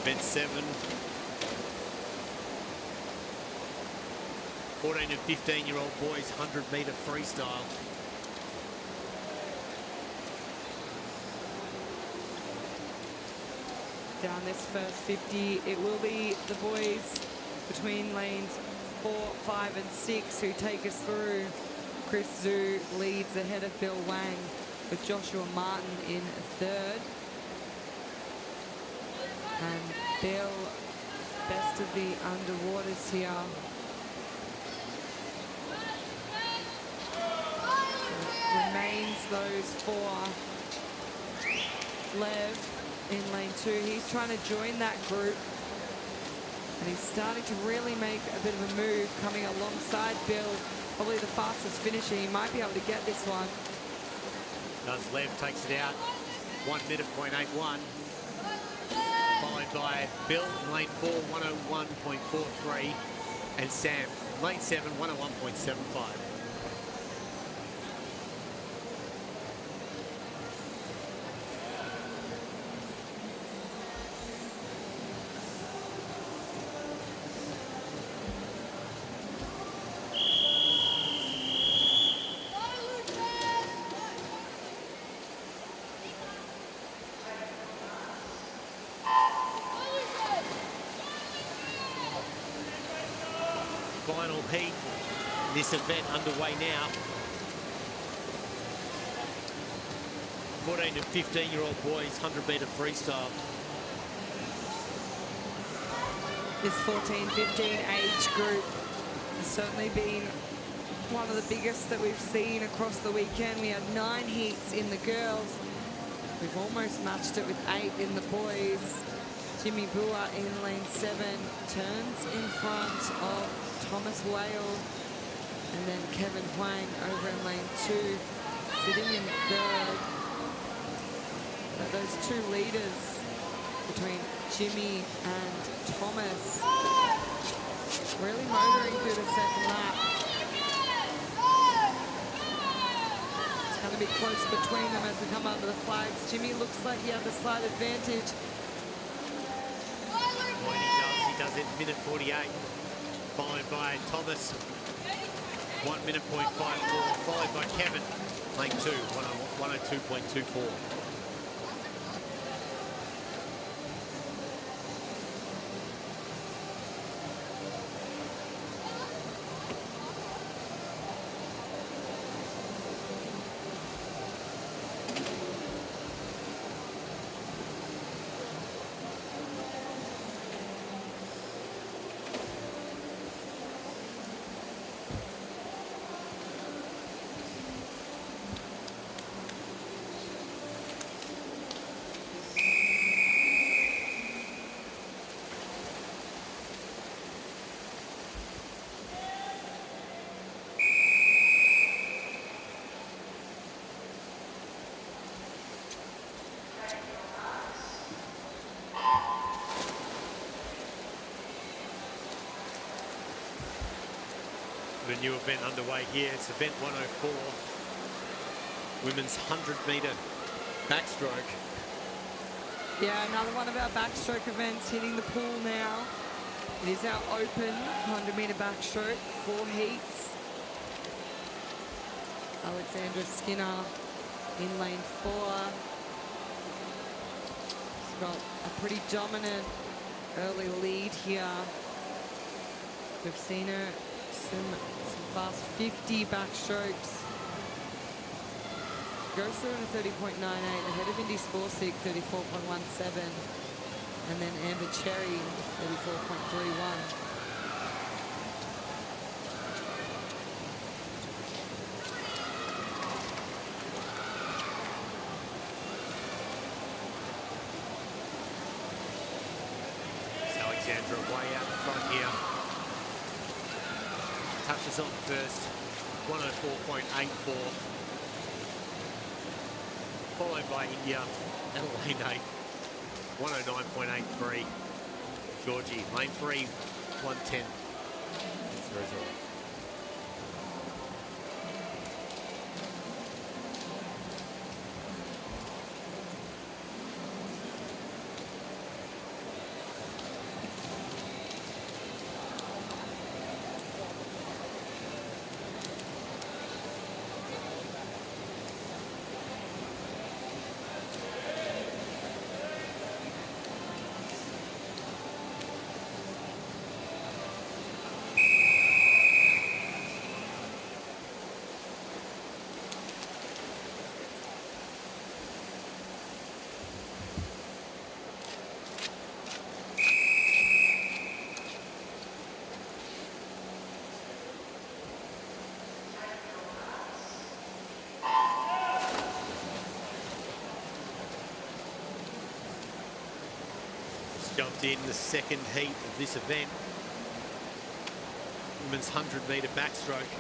Event 7. 14 and 15-year-old boys, 100-metre freestyle. Down this first 50, it will be the boys between lanes 4, 5 and 6 who take us through. Chris Zhu leads ahead of Bill Wang with Joshua Martin in third. And Bill, best of the underwaters here. Remains those 4. Lev in lane 2. He's trying to join that group. And he's starting to really make a bit of a move coming alongside Bill. Probably the fastest finisher. He might be able to get this one. Does Lev, takes it out. 1 minute, 0.81. Followed by Bill in lane 4, 101.43. And Sam, lane 7, 101.75. Final heat, This event underway now. 14 to 15-year-old boys, 100-metre freestyle. This 14-15 age group has certainly been one of the biggest that we've seen across the weekend. We had 9 heats in the girls. We've almost matched it with 8 in the boys. Jimmy Bua in lane 7 turns in front of Thomas Whale, and then Kevin Huang over in lane 2, sitting in third. But those 2 leaders between Jimmy and Thomas really motoring through the second lap. It's going to be close between them as we come under the flags. Jimmy looks like he has a slight advantage. He does it minute 48, followed by Thomas, 1 minute .54, followed by Kevin, lane 2, 102.24. A new event underway here. It's event 104, women's 100-metre backstroke. Yeah, another one of our backstroke events hitting the pool now. It is our open 100-metre backstroke, 4 heats. Alexandra Skinner in lane 4. She's got a pretty dominant early lead here. We've seen her some fast 50 backstrokes. Goes through in a 30.98, ahead of Indy Sporsic, 34.17. And then Amber Cherry, 34.31. Alexandra way out the front here. Touches on first, 104.84. Followed by India and lane 8, 109.83. Georgie, lane 3, 110. That's the result. Jumped in the second heat of this event. Women's 100-metre backstroke.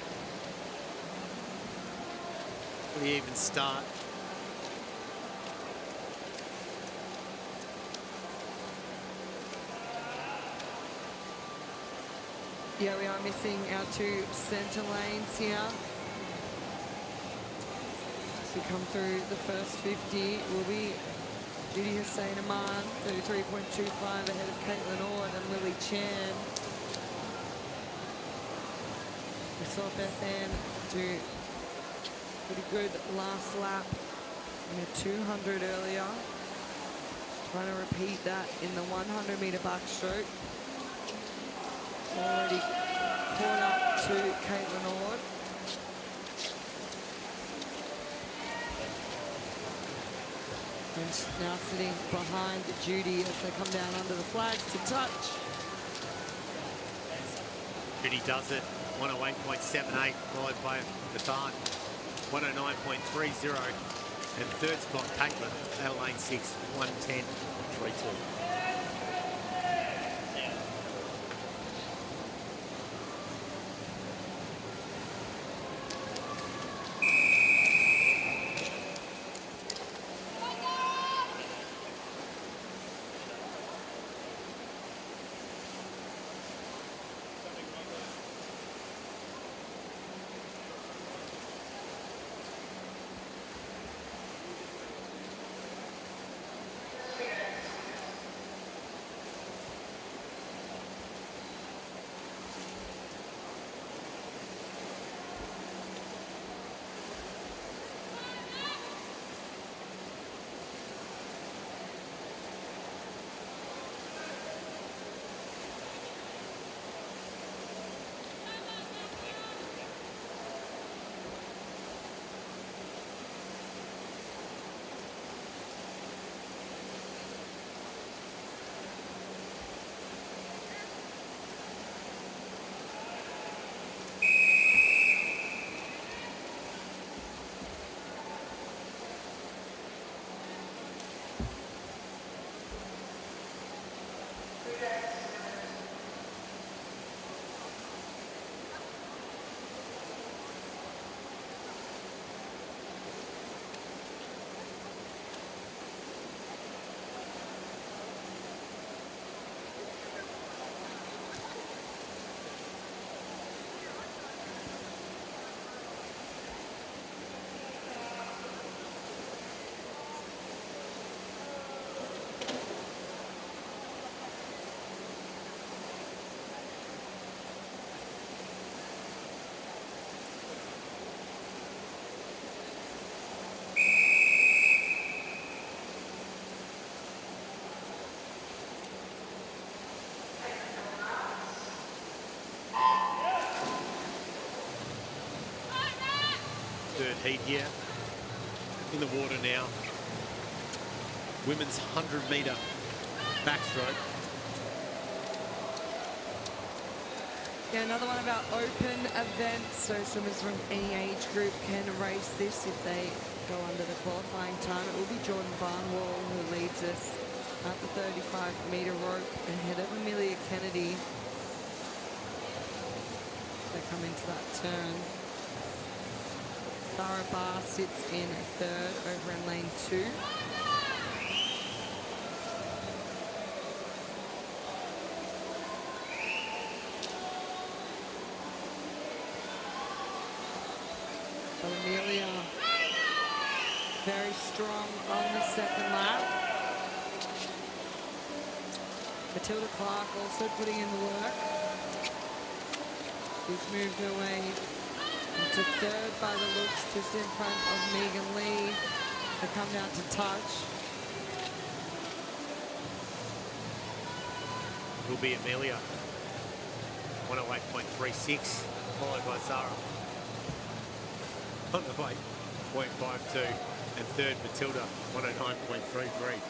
Pretty even start. Yeah, we are missing our 2 centre lanes here. As we come through the first 50, will be Judy Hussein Aman, 33.25, ahead of Caitlin Ord and Lily Chan. We saw Beth Ann do a pretty good last lap in a 200 earlier. Trying to repeat that in the 100-metre backstroke. Already caught up to Caitlin Ord. And she's now sitting behind Judy as they come down under the flags to touch. Judy does it, 108.78, followed by Baton, 109.30. And third spot, Caitlin, out of lane 6, 110.32. Third heat here in the water now. Women's 100-metre backstroke. Yeah, another one of our open events, so swimmers from any age group can race this if they go under the qualifying time. It will be Jordan Barnwell who leads us at the 35-metre rope ahead of Amelia Kennedy. They come into that turn. Sarah Barr sits in third over in lane 2. But Amelia very strong on the second lap. Matilda Clark also putting in the work. She's moved her way into third by the looks, just in front of Megan Lee. They come down to touch. Will be Amelia, 108.36, followed by Zara, 108.52, and third Matilda, 109.33.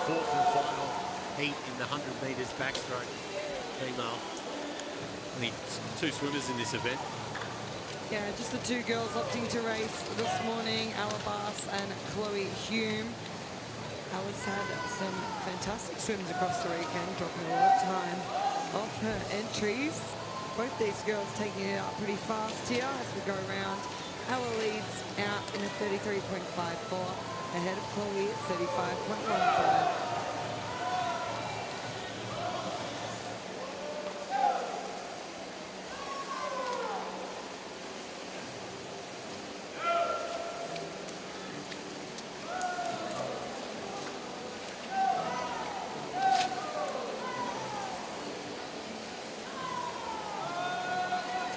Fourth and final heat in the 100 metres backstroke female. Only two swimmers in this event. Yeah, just the two girls opting to race this morning, Ella Bass and Chloe Hume. Alice had some fantastic swims across the weekend, dropping a lot of time off her entries. Both these girls taking it up pretty fast here as we go around. Ella leads out in a 33.54, ahead of Chloe at 35.15.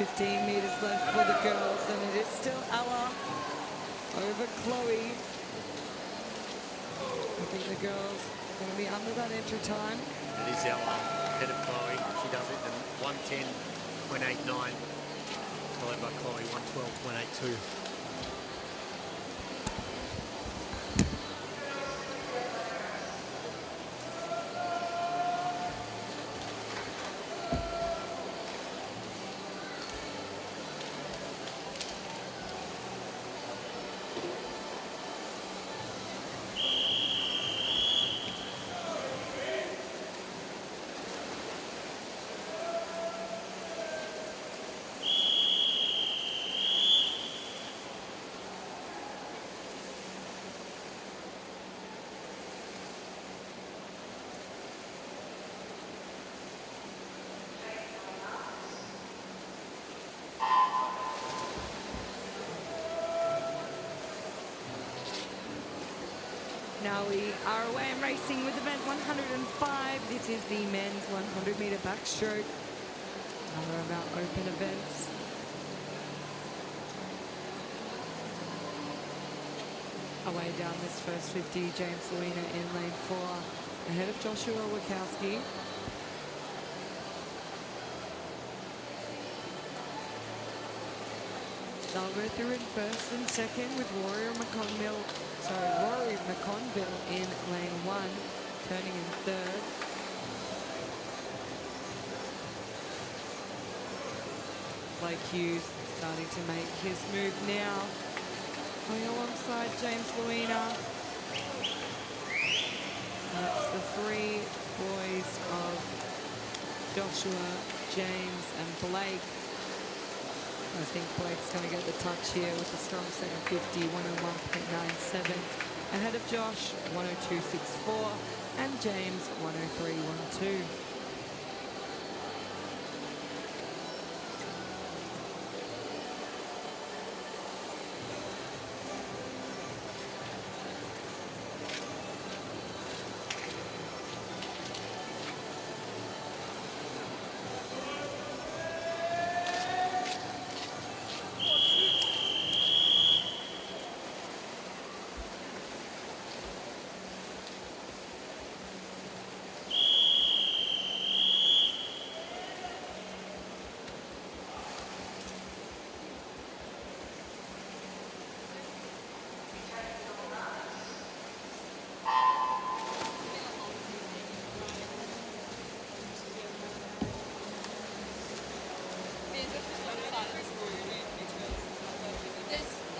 15 metres left for the girls, and it is still Ella over Chloe. I think the girls are going to be under that entry time. It is Ella ahead of Chloe. She does it in 110.89, followed by Chloe 112.82. 'Now we are away and racing with event 105. This is the men's 100-metre backstroke. Another of our open events. Away down this first 50, James Luina in lane 4, ahead of Joshua Wachowski. They'll go through in first and second with Rory McConville in lane 1, turning in third. Blake Hughes starting to make his move now, going alongside James Luina. That's the three boys of Joshua, James and Blake. I think Blake's going to get the touch here with a strong 750, 101.97. Ahead of Josh, 102.64, and James, 103.12.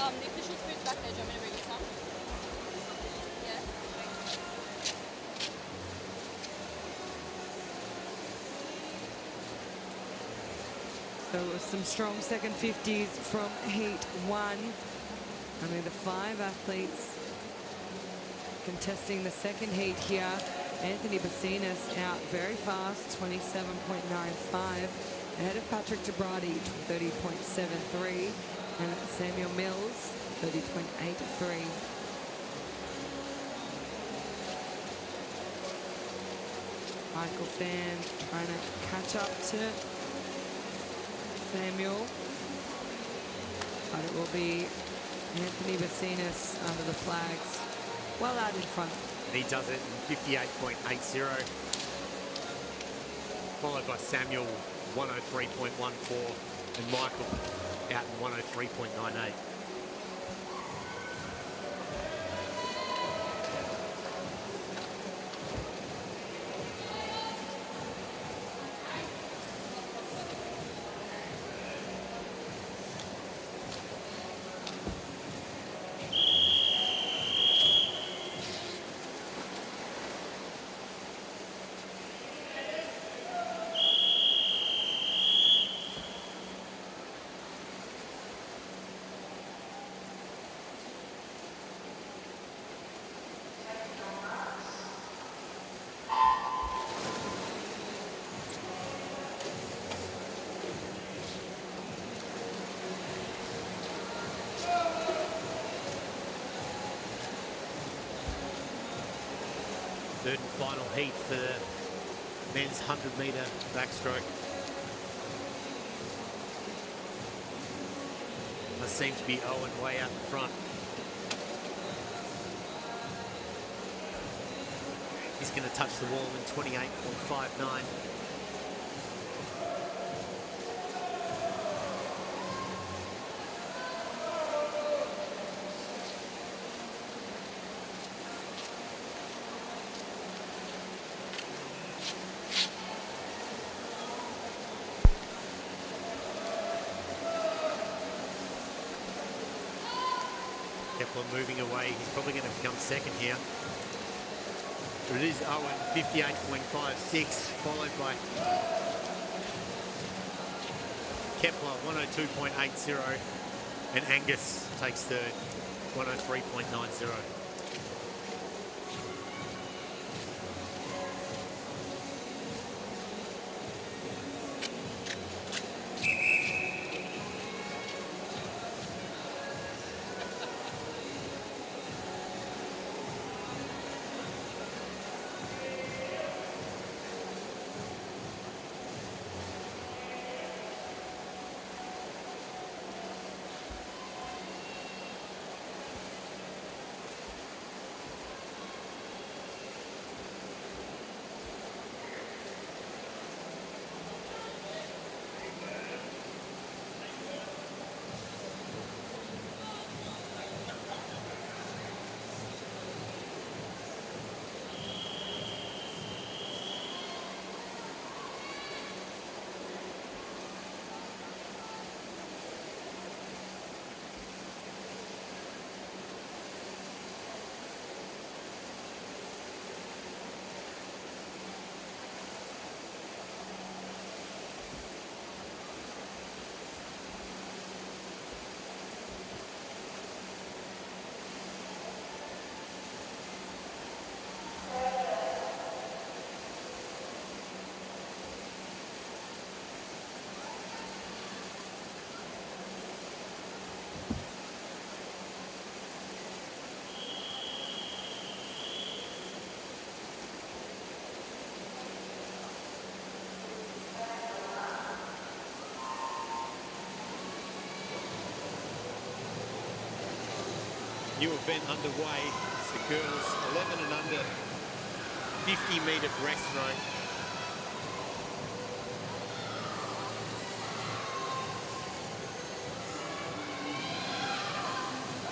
The official spoon's back there. Do you want me to bring you some? Yeah. So some strong second 50s from heat 1. Only the 5 athletes contesting the second heat here. Anthony Bassinas out very fast, 27.95. Ahead of Patrick Gibrati, 30.73. And Samuel Mills, 30.83. Michael Fan trying to catch up to Samuel. But it will be Anthony Bassinas under the flags. Well out in front. And he does it in 58.80. Followed by Samuel, 103.14. And Michael out in 103.98. Third and final heat for the men's 100-metre backstroke. That seems to be Owen way out in front. He's going to touch the wall in 28.59. Kepler moving away. He's probably going to become second here. But it is Owen, 58.56, followed by Kepler, 102.80, and Angus takes third, 103.90. New event underway. It's the girls 11 and under 50-metre breaststroke.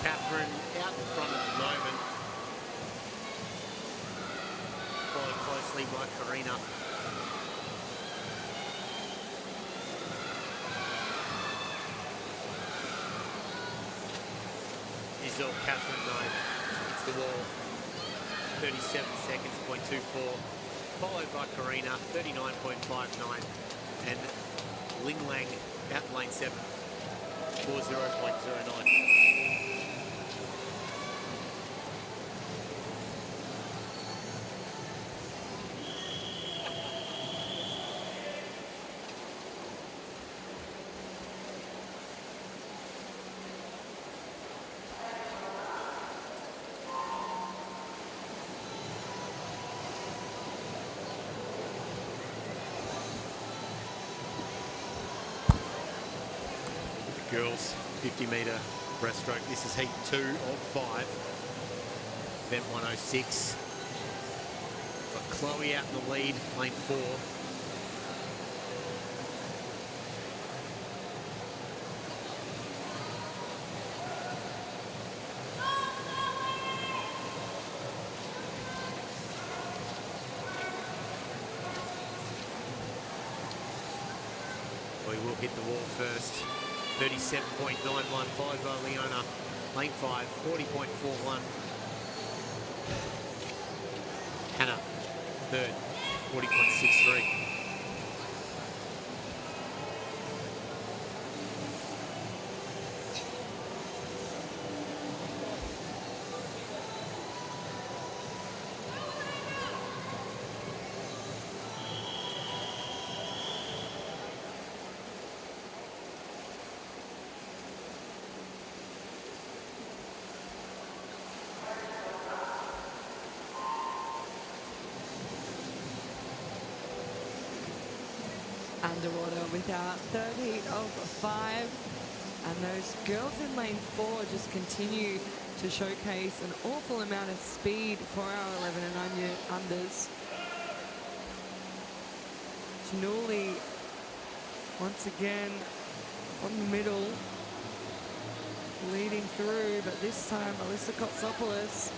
Catherine out in front at the moment, followed closely by Karina. Is all Catherine though, hits the wall, 37 seconds, 0.24, followed by Karina, 39.59, and Ling Lang out in lane 7, 40.09. Girls 50-metre breaststroke. This is heat 2 of 5. Event 106. Got Chloe out in the lead, lane 4. We will hit the wall first. 37.91, followed by Leona. Lane 5, 40.41. Hannah, third, 40.63. underwater with our third heat of 5. And those girls in lane 4 just continue to showcase an awful amount of speed for our 11 and unders. Giannulli once again on the middle, leading through, but this time Alyssa Kotsopoulos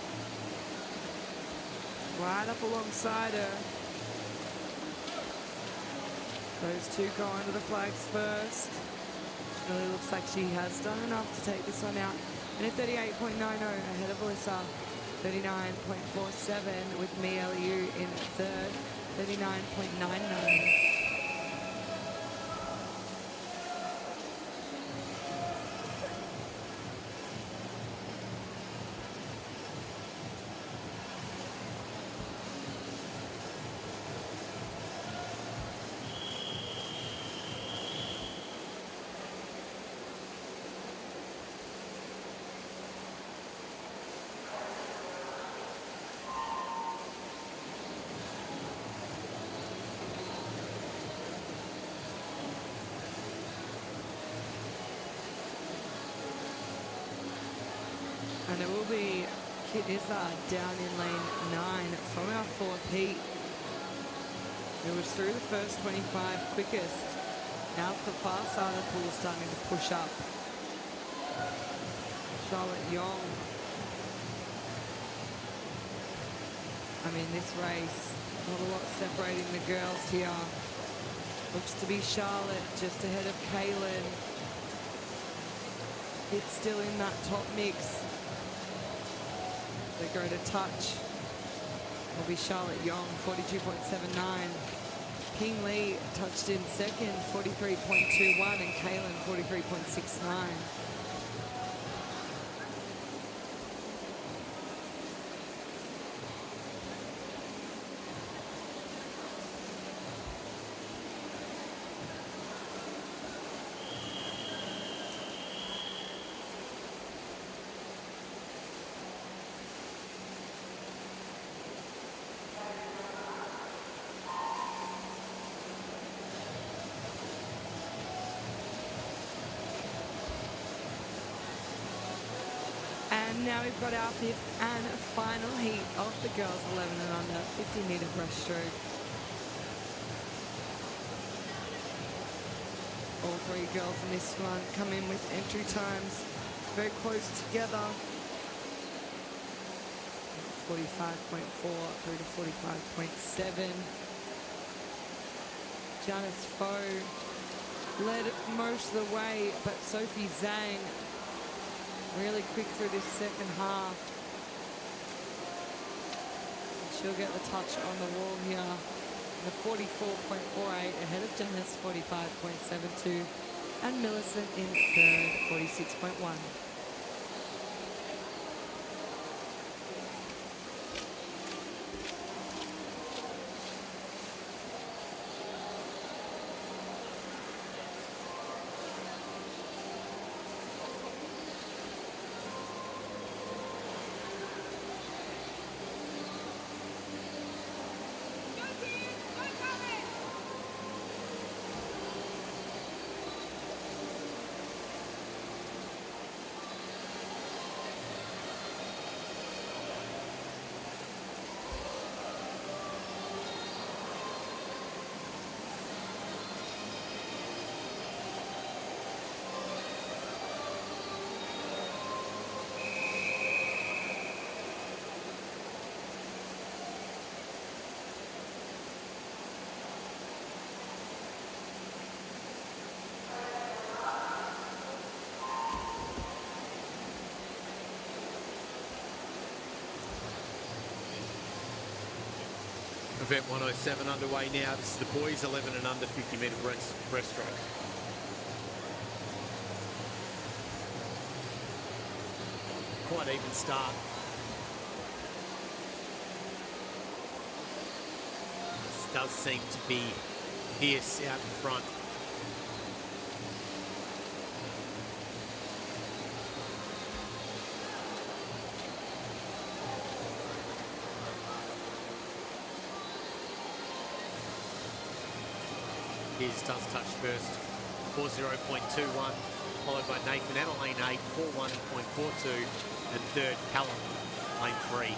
right up alongside her. Those two go under the flags first. Really looks like she has done enough to take this one out. And a 38.90 ahead of Alyssa. 39.47 with Mia Liu in third. 39.99. And it will be Kit Izzard down in lane 9 from our 4th heat. It was through the first 25 quickest. Now the far side of the pool starting to push up. Charlotte Yong. I mean, this race, not a lot separating the girls here. Looks to be Charlotte just ahead of Kaylin. It's still in that top mix. They go to touch. Will be Charlotte Yong, 42.79. Ping Lee touched in second, 43.21, and Kaylin, 43.69. And now we've got our 5th and final heat of the girls 11 and under 50-metre breaststroke. All 3 girls in this one come in with entry times very close together. 45.4 through to 45.7. Janice Foe led most of the way, but Sophie Zhang really quick through this second half. She'll get the touch on the wall here. The 44.48 ahead of Janice, 45.72. And Millicent in third, 46.1. Event 107 underway now. This is the boys 11 and under 50-metre breaststroke. Quite even start. This does seem to be Pierce out in front. His does touch first, 40.21, followed by Nathan at lane 8, 41.42, and third, Callum, lane 3.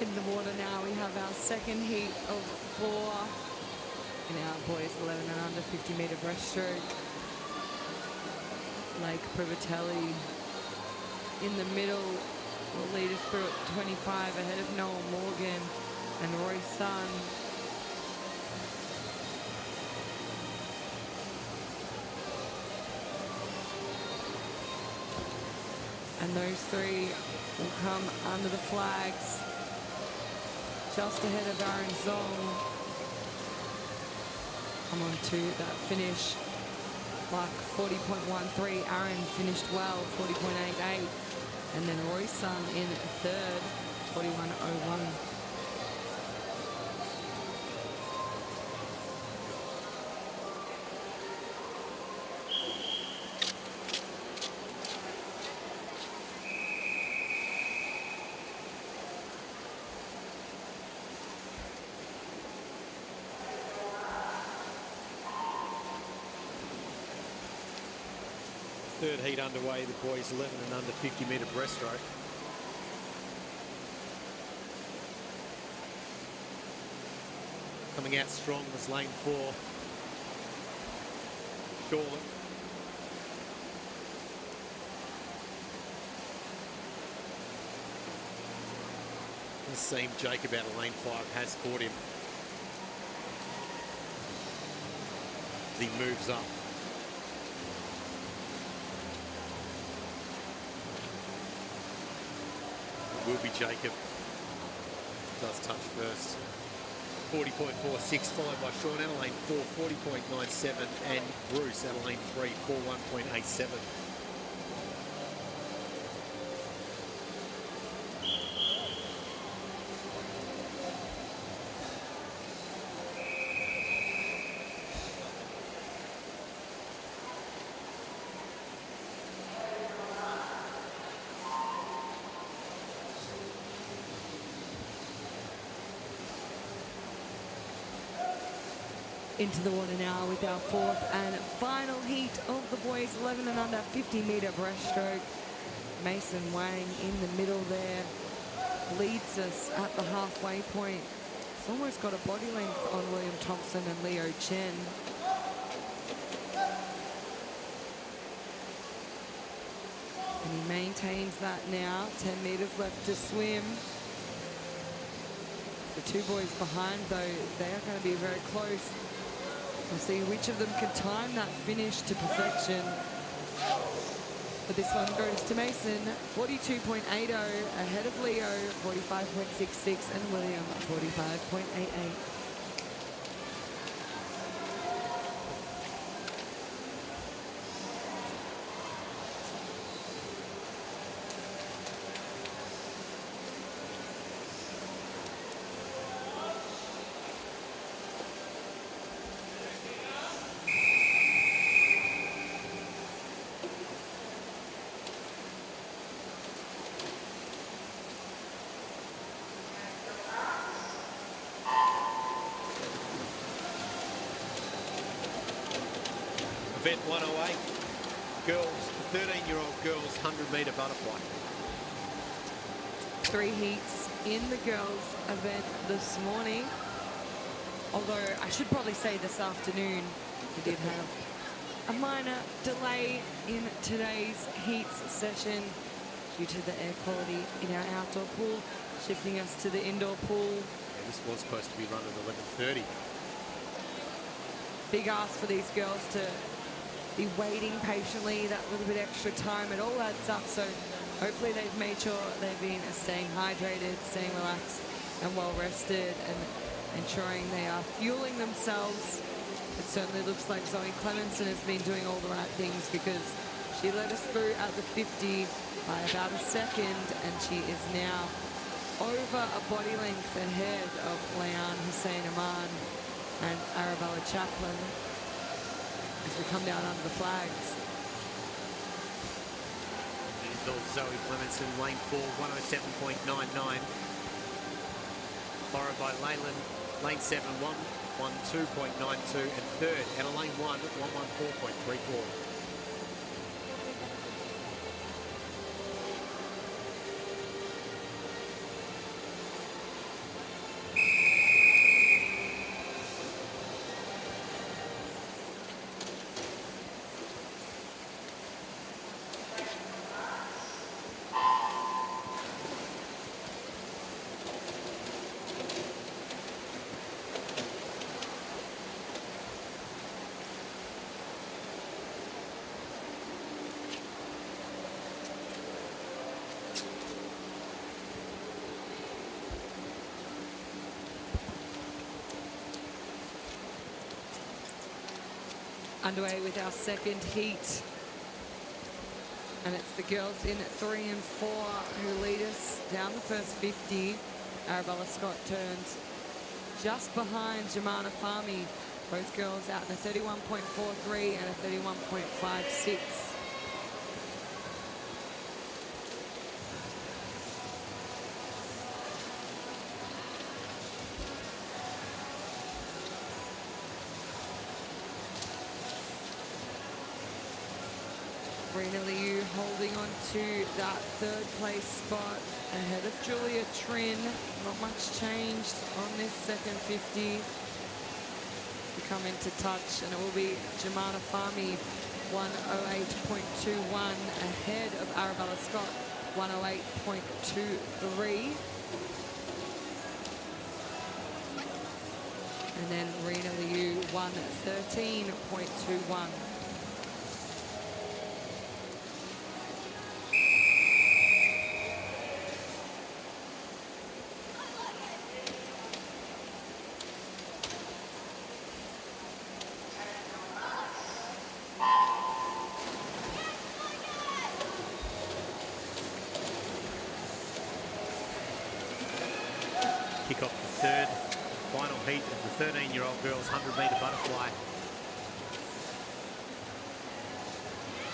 In the water now, we have our second heat of 4 in our boys 11 and under 50-metre breaststroke. Lake Privatelli in the middle, the leader Spirit 25 ahead of Noel Morgan and Roy Sun. And those three will come under the flags. Just ahead of Aaron Zong. Come on to that finish. Like 40.13. Aaron finished well, 40.88. And then Roy Sun in third, 41.01. Third heat underway, the boys 11 and under 50-metre breaststroke. Coming out strong was lane 4, Shortland. The same Jacob out of lane 5 has caught him. As he moves up. Will be Jacob. Does touch first. 40.46, followed by Sean at lane 4, 40.97, and Bruce at lane 3, 41.87. Into the water now with our fourth and final heat of the boys 11 and under 50-metre breaststroke. Mason Wang in the middle there leads us at the halfway point. He's almost got a body length on William Thompson and Leo Chen. And he maintains that now. 10 metres left to swim. The two boys behind, though, they are going to be very close. We'll see which of them can time that finish to perfection. But this one goes to Mason, 42.80, ahead of Leo, 45.66, and William, 45.88. Event 108, girls, 13-year-old girls 100-metre butterfly. 3 heats in the girls event this morning. Although I should probably say this afternoon, we did have a minor delay in today's heats session due to the air quality in our outdoor pool, shifting us to the indoor pool. Yeah, this was supposed to be run at 11:30. Big ask for these girls to be waiting patiently, that little bit extra time, it all adds up. So hopefully they've made sure they've been staying hydrated, staying relaxed and well rested, and ensuring they are fueling themselves. It certainly looks like Zoe Clemenson has been doing all the right things, because she led us through at the 50 by about a second, and she is now over a body length ahead of Leanne Hussein Aman and Arabella Chaplin as we come down under the flags. Zoe Clementson, lane 4, 107.99. Followed by Leyland, lane 7, 112.92. And third, out of lane 1, 114.34. Underway with our second heat. And it's the girls in 3 and 4 who lead us down the first 50. Arabella Scott turns just behind Jemana Fahmy. Both girls out in a 31.43 and a 31.56. Rena Liu holding on to that third place spot ahead of Julia Trin. Not much changed on this second 50. We come into touch and it will be Jemana Fahmy 108.21 ahead of Arabella Scott 108.23. And then Rena Liu 113.21. Kick off the third, final heat of the 13-year-old girls 100-metre butterfly.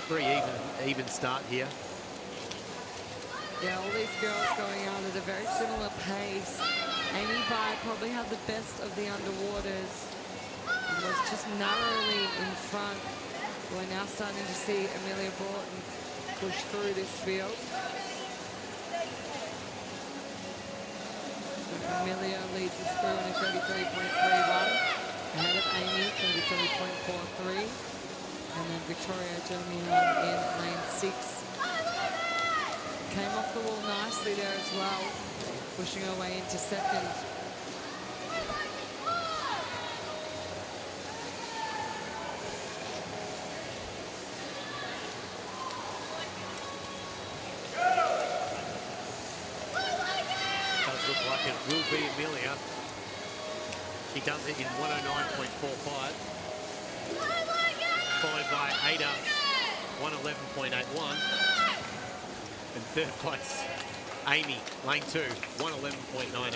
Very even start here. Yeah, all these girls going out at a very similar pace. Amy Bai probably had the best of the underwaters and was just narrowly in front. We're now starting to see Amelia Broughton push through this field. Amelia leads us through in a 33.31, ahead of Amy, 33.43. And then Victoria joining on in lane 6. Came off the wall nicely there as well, pushing her way into second. Look like it will be Amelia. She does it in 109.45. Followed by Ada, 111.81. And third place, Amy, lane 2, 111.98.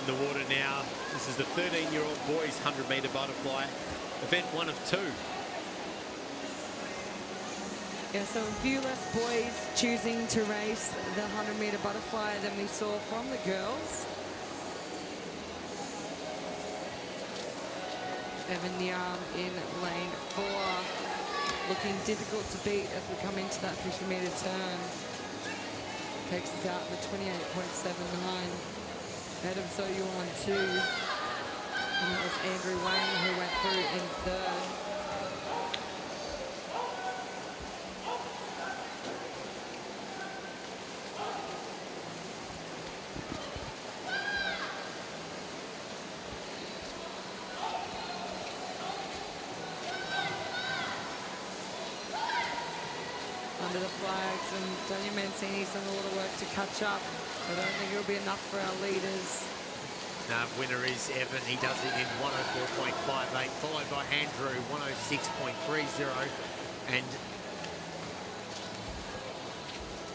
The water now. This is the 13-year-old boys 100-metre butterfly, event 1 of 2. Yeah, so a few less boys choosing to race the 100-metre butterfly than we saw from the girls. Evan Niam in lane 4, looking difficult to beat as we come into that 50-metre turn. Takes us out to 28.79. Ahead of Zoe Yuan 2. And that was Andrew Wang who went through in third. under the flags, and Daniel Mancini's done a lot of work to catch up. I don't think it'll be enough for our leaders. Winner is Evan. He does it in 104.58, followed by Andrew, 106.30.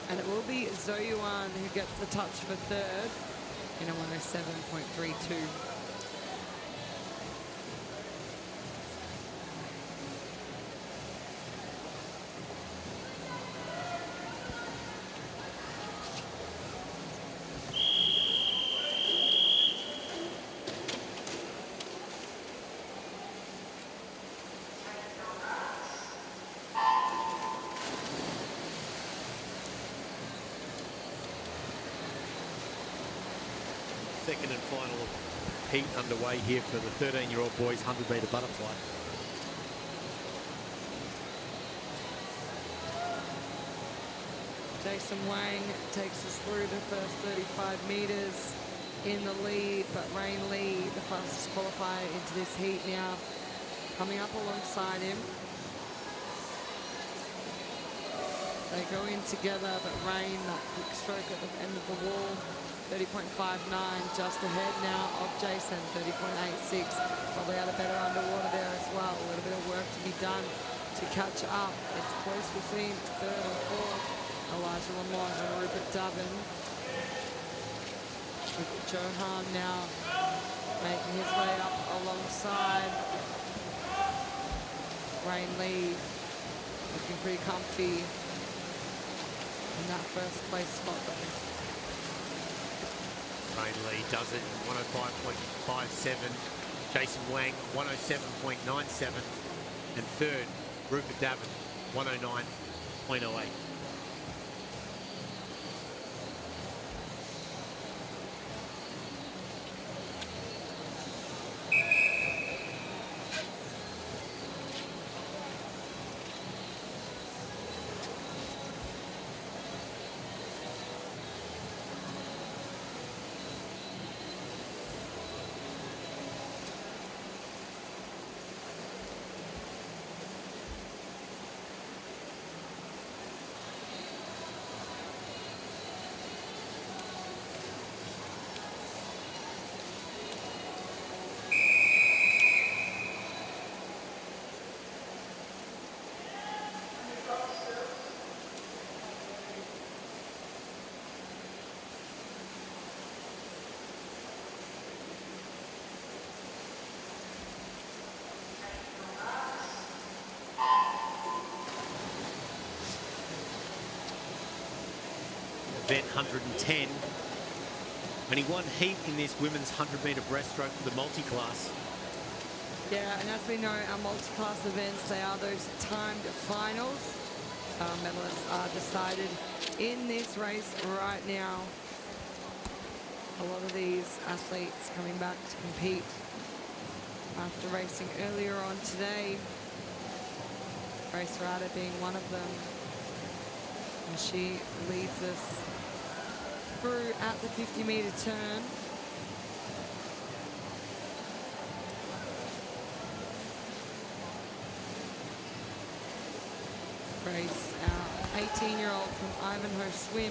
And it will be Zoyuan who gets the touch for third in a 107.32. Second and final heat underway here for the 13-year-old boys 100-metre butterfly. Jason Wang takes us through the first 35 metres in the lead, but Rain Lee, the fastest qualifier into this heat now, coming up alongside him. They go in together, but Rain, that quick stroke at the end of the wall, 30.59, just ahead now of Jason, 30.86. Probably had a better underwater there as well. A little bit of work to be done to catch up. It's close between third and fourth. Elijah Lamont and Rupert Dubin. With Johan now making his way up alongside Rain Lee, looking pretty comfy in that first place spot though. Rain Lee does it in 105.57. Jason Wang, 107.97. And third, Rupert Davin, 109.08. Event 110. Only one heat in this women's 100-metre breaststroke for the multi-class. Yeah, and as we know, our multi-class events, they are those timed finals. Our medalists are decided in this race right now. A lot of these athletes coming back to compete after racing earlier on today. Grace Rada being one of them. And she leads us through at the 50-metre turn. Grace, our 18-year-old from Ivanhoe Swim.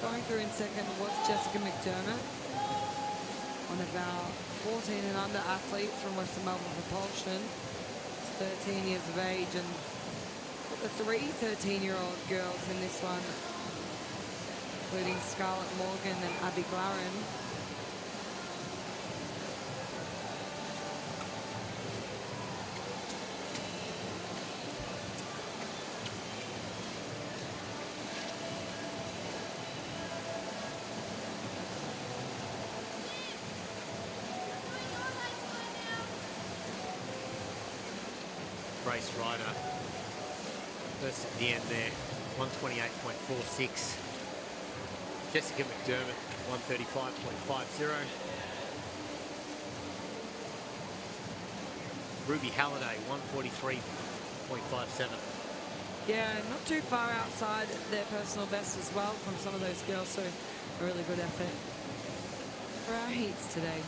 Going through in second was Jessica McDermott, one of our 14 and under athletes from Western Melbourne Propulsion. She's 13 years of age, and the three 13-year-old girls in this one, including Scarlett Morgan and Abby Glaran. Race rider. First at the end there, 128.46. Jessica McDermott, 135.50. Ruby Halliday, 143.57. Yeah, not too far outside their personal best as well from some of those girls, so a really good effort for our heats today.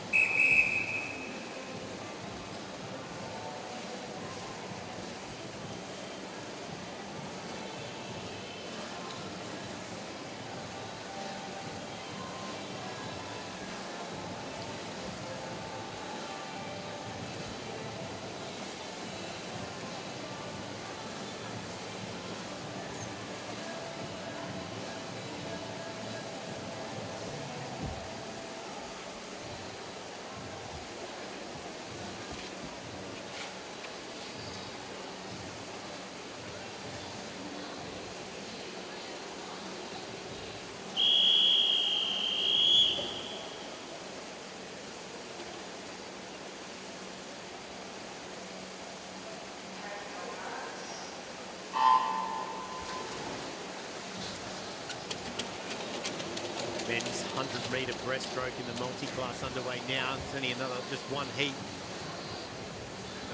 100-metre breaststroke in the multi-class underway now. It's only another, just one heat.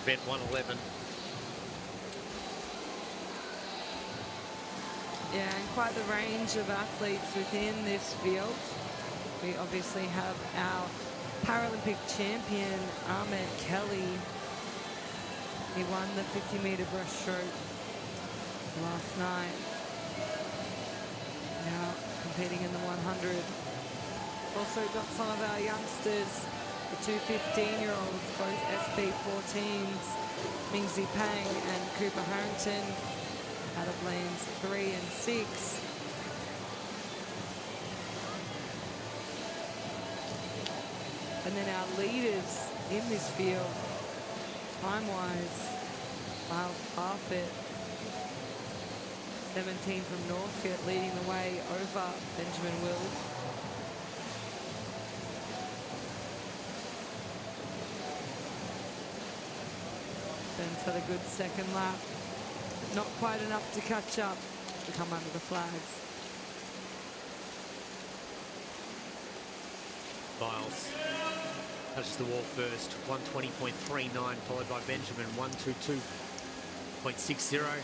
Event 111. Yeah, and quite the range of athletes within this field. We obviously have our Paralympic champion, Ahmed Kelly. He won the 50-metre breaststroke last night. Now competing in the 100. Also got some of our youngsters, the two 15-year-olds, both SB14s, Mingzi Pang and Cooper Harrington, out of lanes 3 and 6. And then our leaders in this field, time-wise, Miles Parfit, 17 from Northcote, leading the way over Benjamin Wills. Ben's had a good second lap. Not quite enough to catch up to come under the flags. Miles touches the wall first, 120.39, followed by Benjamin, 122.60.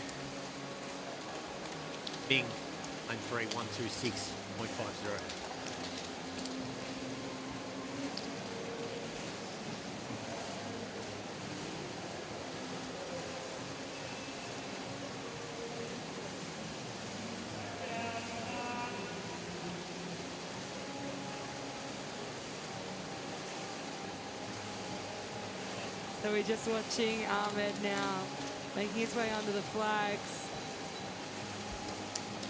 Bing, lane 3, 126.50. So we're just watching Ahmed now making his way under the flags.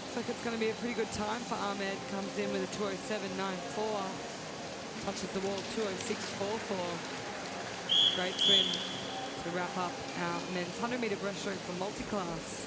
Looks like it's going to be a pretty good time for Ahmed. Comes in with a 2:07.94. Touches the wall 2:06.44. Great swim to wrap up our men's 100-metre breaststroke for multi-class.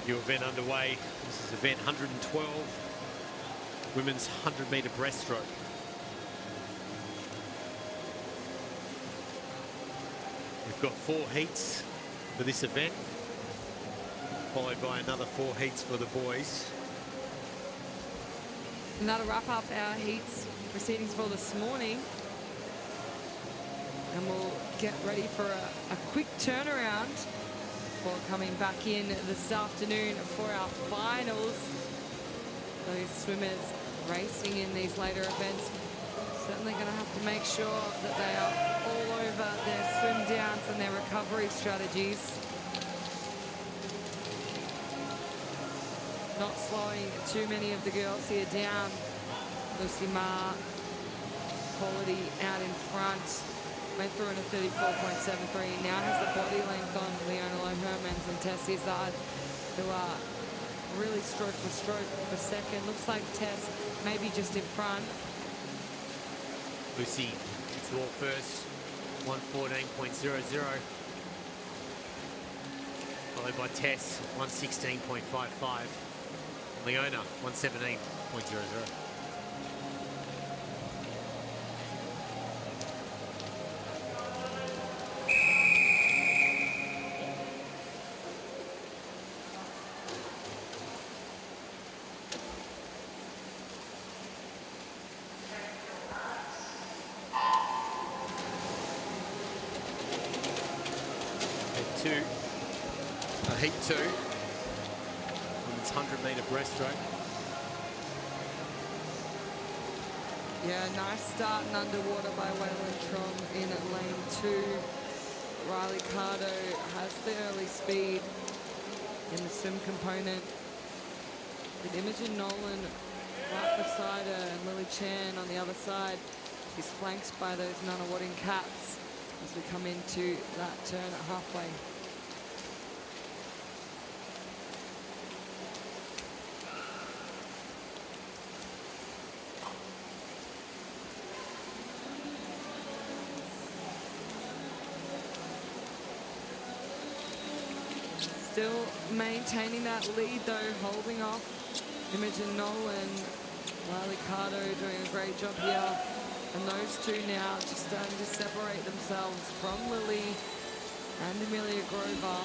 New event underway. This is event 112, women's 100-metre breaststroke. We've got 4 heats for this event, followed by another 4 heats for the boys. And that'll wrap up our heats proceedings for this morning. And we'll get ready for a quick turnaround before coming back in this afternoon for our finals. Those swimmers racing in these later events certainly going to have to make sure that they are all over their swim downs and their recovery strategies. Not slowing too many of the girls here down. Lucy Ma, quality out in front. Went through in a 34.73. Now has the body length on Leona Low-Hermans and Tess Izzard, who are really stroke for stroke for second. Looks like Tess maybe just in front. Lucy gets the wall first, 114.00. Followed by Tess, 116.55. Leona, 117.00. Heat 2, women's 100-metre breaststroke. Yeah, nice start and underwater by Waylon Trong in lane 2. Riley Cardo has the early speed in the swim component. with Imogen Nolan right beside her and Lily Chan on the other side. She's flanked by those Nunawading Cats as we come into that turn at halfway. Still maintaining that lead though, holding off Imogen Nolan. Riley Cardo doing a great job here. And those two now just starting to separate themselves from Lily and Amelia Grover.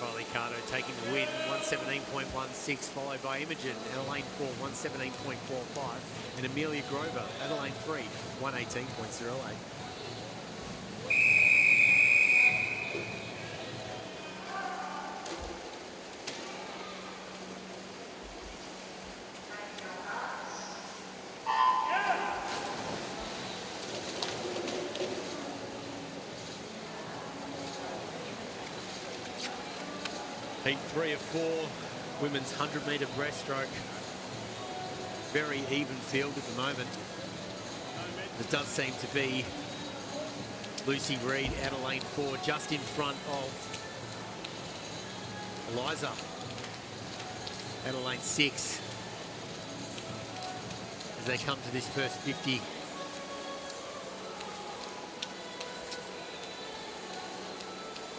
Riley Cardo taking the win, 117.16, followed by Imogen, Adelaide 4, 117.45, and Amelia Grover, Adelaide 3, 118.08. Heat 3 of 4, women's 100-metre breaststroke. Very even field at the moment. It does seem to be Lucy Reid, Adelaide 4, just in front of Eliza, Adelaide 6, as they come to this first 50.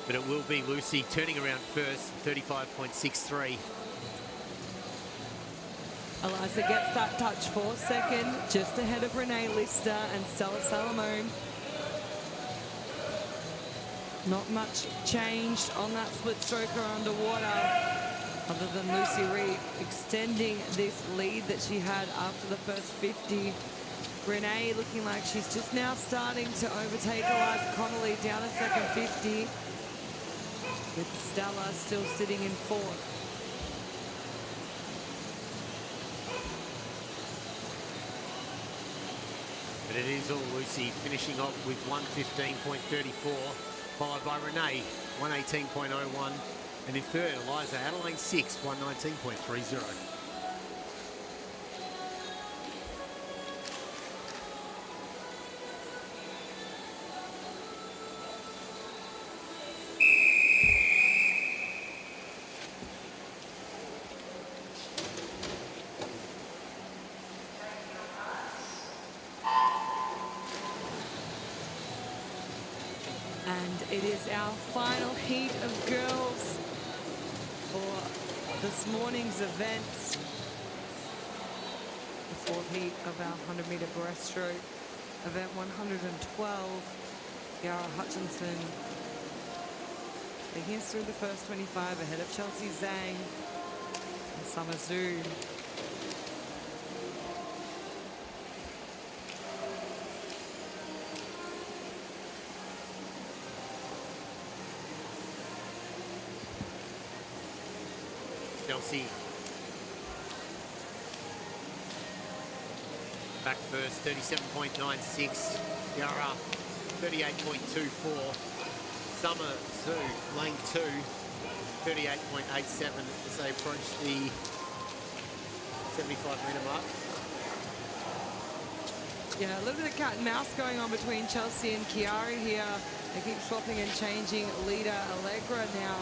But it will be Lucy turning around first, 35.63. Eliza gets that touch for second, just ahead of Renee Lister and Stella Salamone. Not much changed on that split stroker underwater, other than Lucy Reid extending this lead that she had after the first 50. Renee looking like she's just now starting to overtake Eliza Connolly down a second 50, with Stella still sitting in fourth. But it is all Lucy, finishing off with 115.34, followed by Renee, 118.01, and in third, Eliza, Adelaide 6, 119.30. And it is our final heat of girls for this morning's events. The fourth heat of our 100-metre breaststroke, event 112. Yara Hutchinson taking us through the first 25 ahead of Chelsea Zhang and Summer Zhu. Chelsea back first, 37.96. Yara, 38.24. Summer Zhu, lane 2, 38.87 as they approach the 75-metre mark. Yeah, a little bit of cat and mouse going on between Chelsea and Chiari here. They keep swapping and changing. Leader Allegra now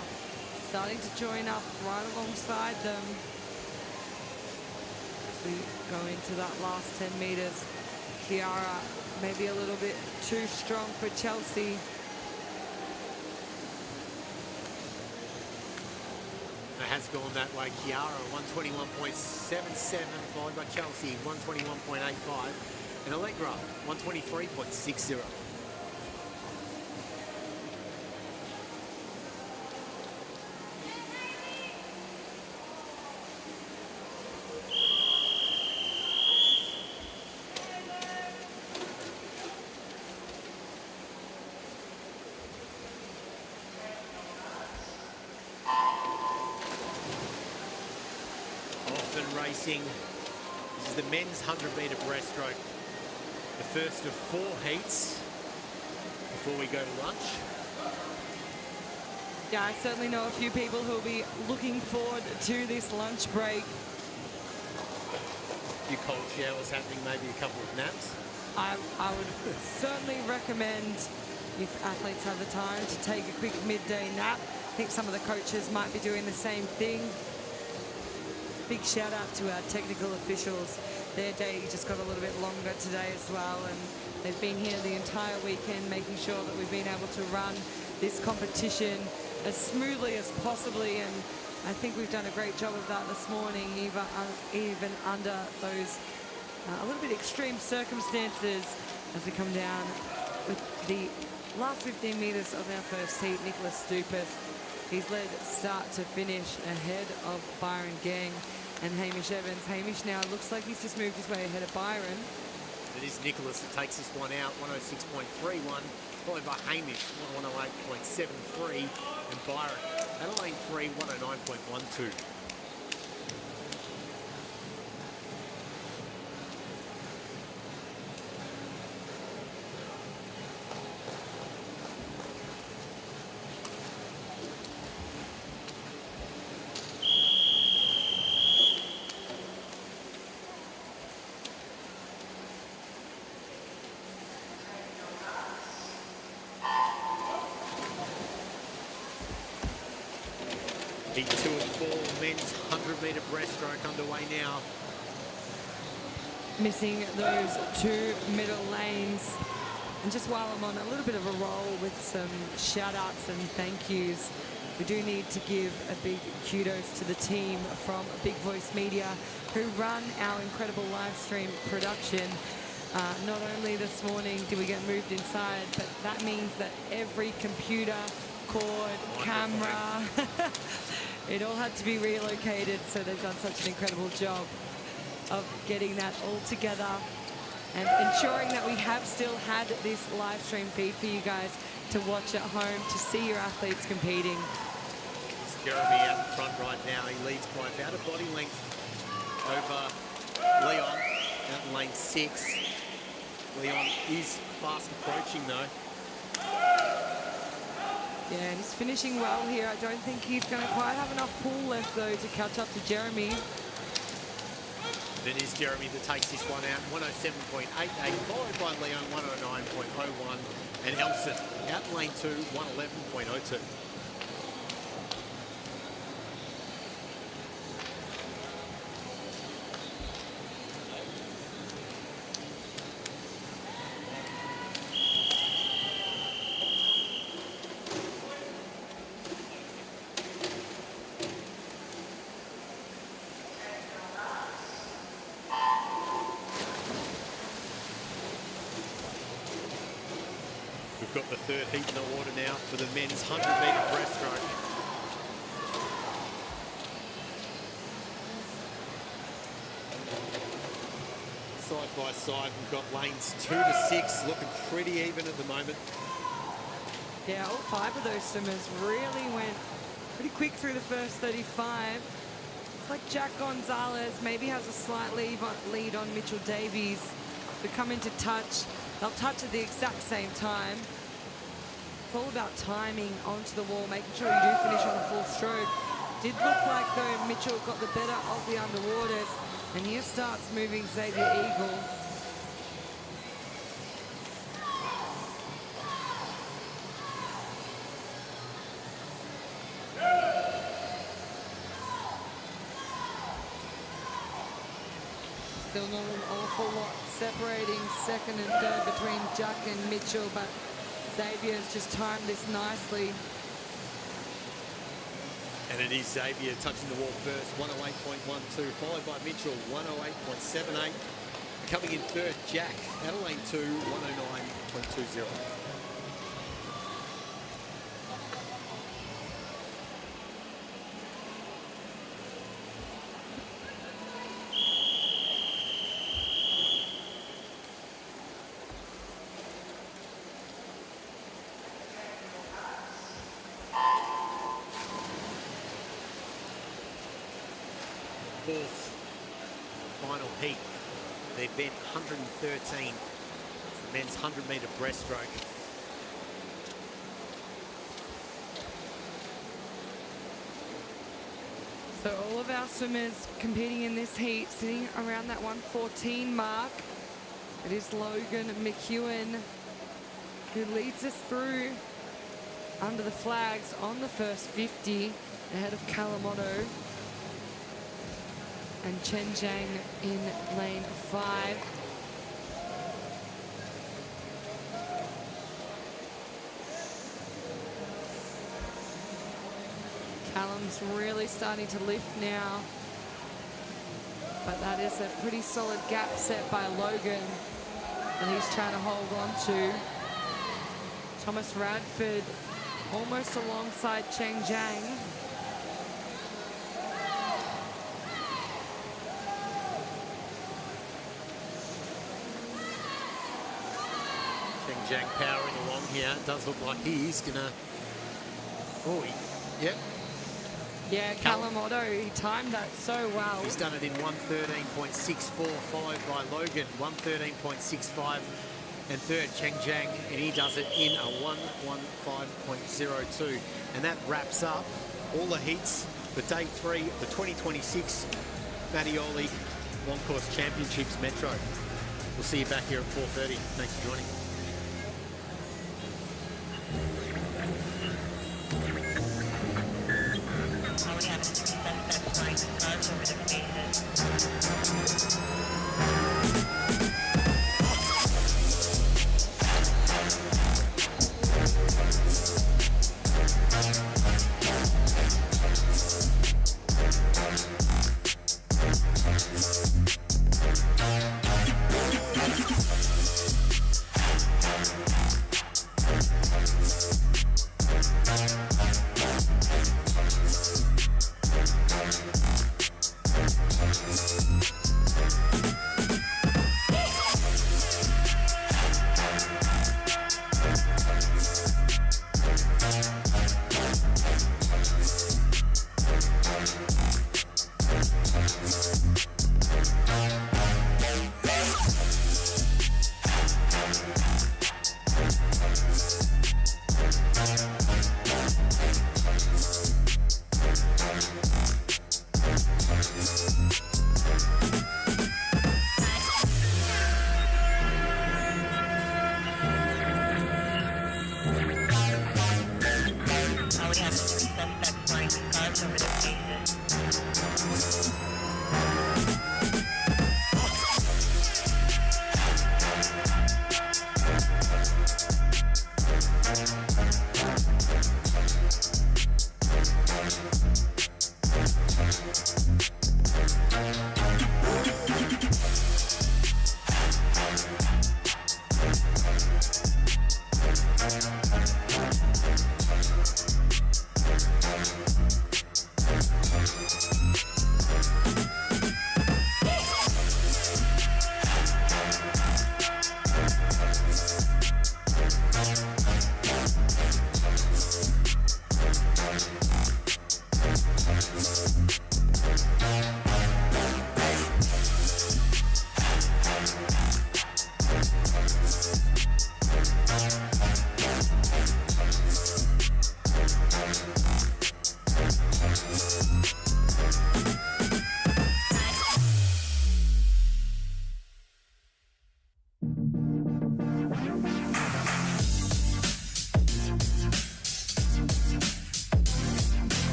starting to join up right alongside them as we go into that last 10 meters. Chiara maybe a little bit too strong for Chelsea. It has gone that way. Chiara, 121.77, followed by Chelsea, 121.85, and Allegra, 123.60. Racing. This is the men's 100-metre breaststroke. The first of 4 heats before we go to lunch. Yeah, I certainly know a few people who will be looking forward to this lunch break. A few cold showers happening, maybe a couple of naps. I would certainly recommend, if athletes have the time, to take a quick midday nap. I think some of the coaches might be doing the same thing. Big shout out to our technical officials. Their day just got a little bit longer today as well, and they've been here the entire weekend making sure that we've been able to run this competition as smoothly as possibly, and I think we've done a great job of that this morning, even under those a little bit extreme circumstances as we come down with the last 15 metres of our first heat. Nicholas Stupas, he's led start to finish ahead of Byron Gang and Hamish Evans. Hamish now looks like he's just moved his way ahead of Byron. It is Nicholas that takes this one out, 106.31, followed by Hamish, 108.73, and Byron at lane 3, 109.12. Heat 2 of 4, men's 100-metre breaststroke underway now. Missing those 2 middle lanes. And just while I'm on a little bit of a roll with some shout outs and thank yous, we do need to give a big kudos to the team from Big Voice Media who run our incredible live stream production. Not only this morning did we get moved inside, but that means that every computer, cord, camera, it all had to be relocated, so they've done such an incredible job of getting that all together and ensuring that we have still had this live stream feed for you guys to watch at home, to see your athletes competing. It's Jeremy out in front right now. He leads by about a body length over Leon out in lane 6. Leon is fast approaching though. Yeah, and he's finishing well here. I don't think he's going to quite have enough pull left, though, to catch up to Jeremy. It is Jeremy that takes this one out, 107.88, followed by Leon, 109.01, and Elson out in lane 2, 111.02. We've got the third heat in the water now for the men's 100-metre breaststroke. Side by side, we've got lanes 2 to 6 looking pretty even at the moment. Yeah, all 5 of those swimmers really went pretty quick through the first 35. It's like Jack Gonzalez maybe has a slight lead on Mitchell Davies. They come into touch. They'll touch at the exact same time. It's all about timing onto the wall, making sure you do finish on a full stroke. Did look like, though, Mitchell got the better of the underwaters. And here starts moving Xavier Eagle. Still not an awful lot separating second and third between Jack and Mitchell, but Xavier's just timed this nicely. And it is Xavier touching the wall first, 108.12, followed by Mitchell, 108.78. Coming in third, Jack, out of lane 2, 109.20. Fourth, final heat the event 113, the men's 100-metre breaststroke. So all of our swimmers competing in this heat sitting around that 114 mark. It is Logan McEwen who leads us through under the flags on the first 50 ahead of Kalamotto and Chen Zhang in lane 5. Callum's really starting to lift now, but that is a pretty solid gap set by Logan that he's trying to hold on to. Thomas Radford almost alongside Chen Zhang. Chen Zhang powering along here. It does look like he's gonna. Oh, yep. Yeah, Kalamotto, he timed that so well. He's done it in 113.64, followed by Logan, 113.65, and third, Chen Zhang, and he does it in a 115.02. And that wraps up all the heats for day 3 of the 2026 Mattioli Long Course Championships Metro. We'll see you back here at 4:30. Thanks for joining. We have to defend that flight over the pages.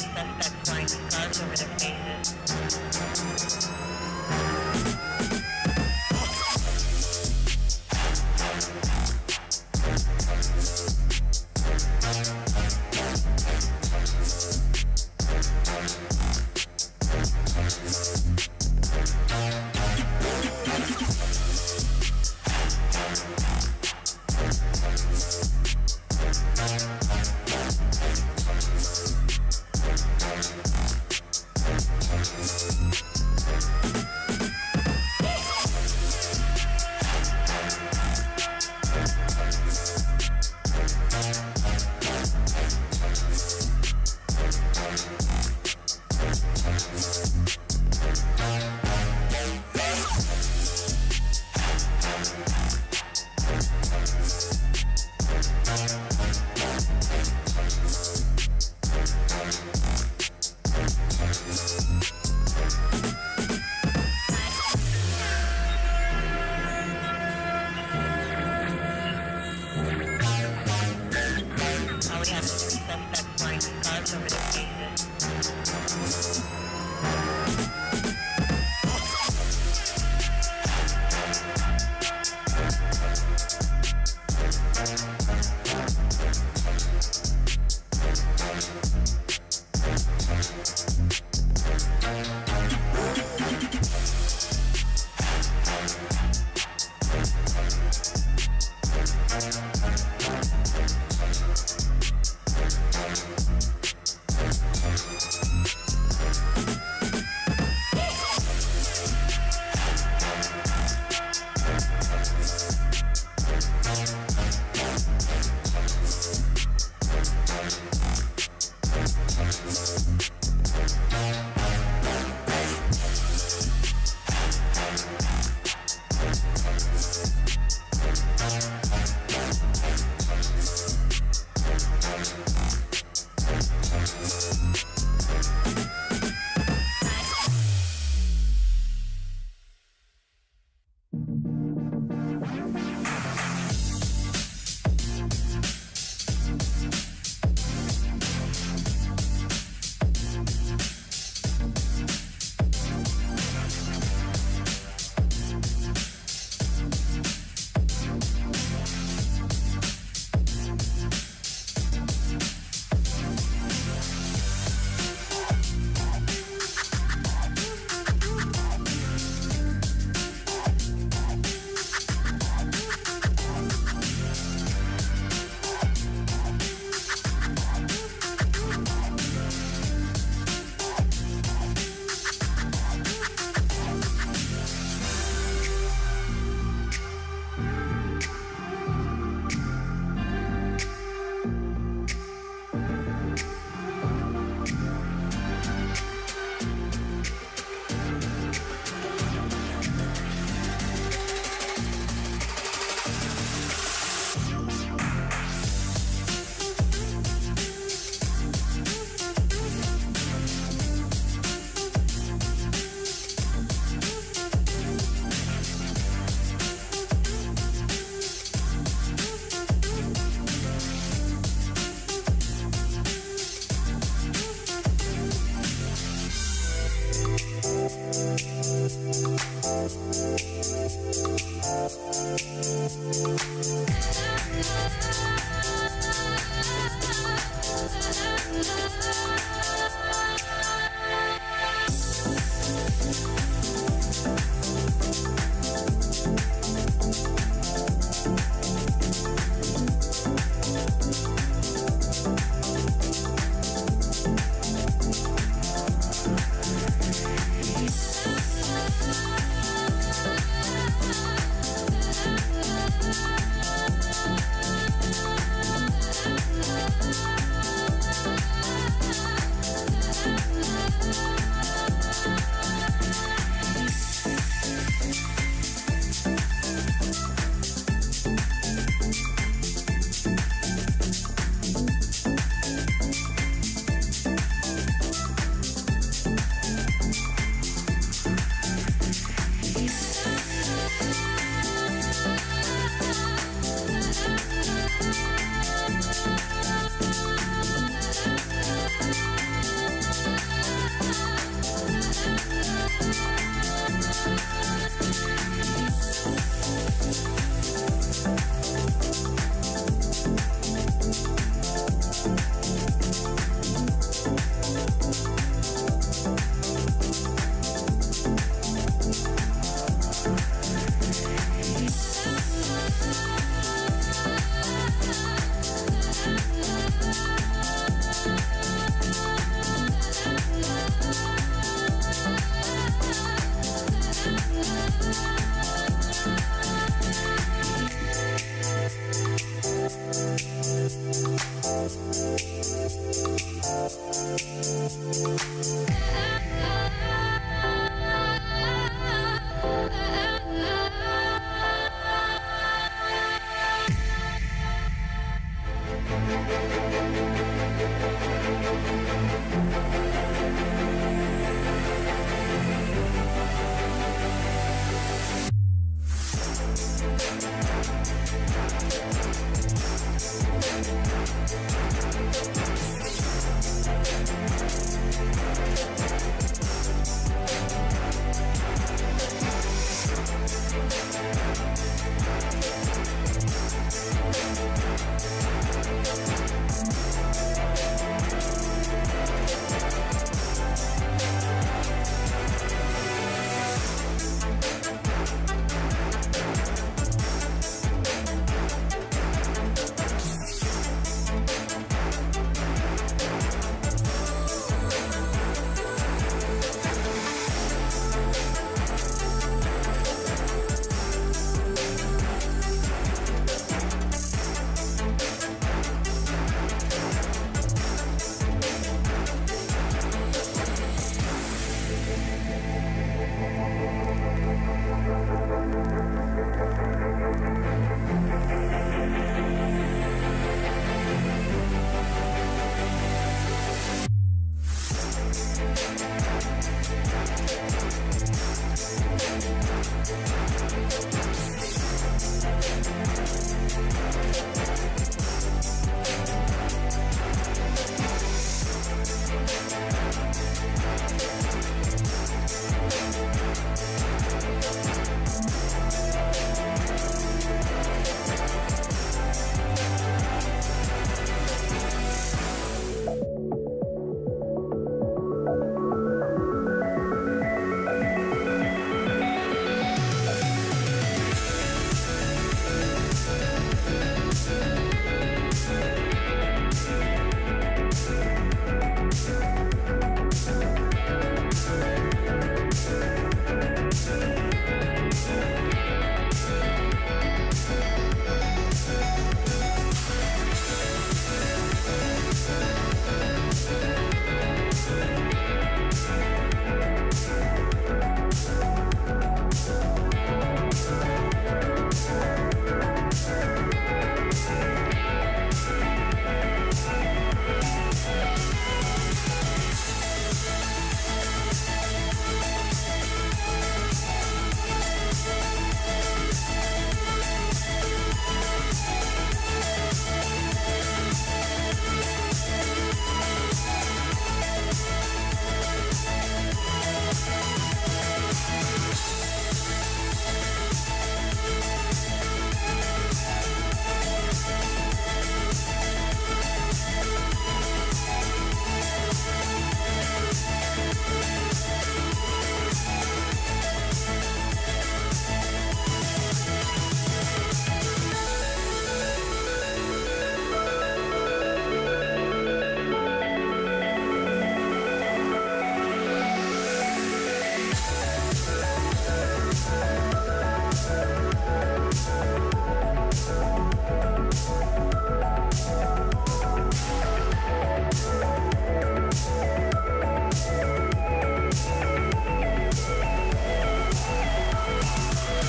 Suspect flying cars over their faces.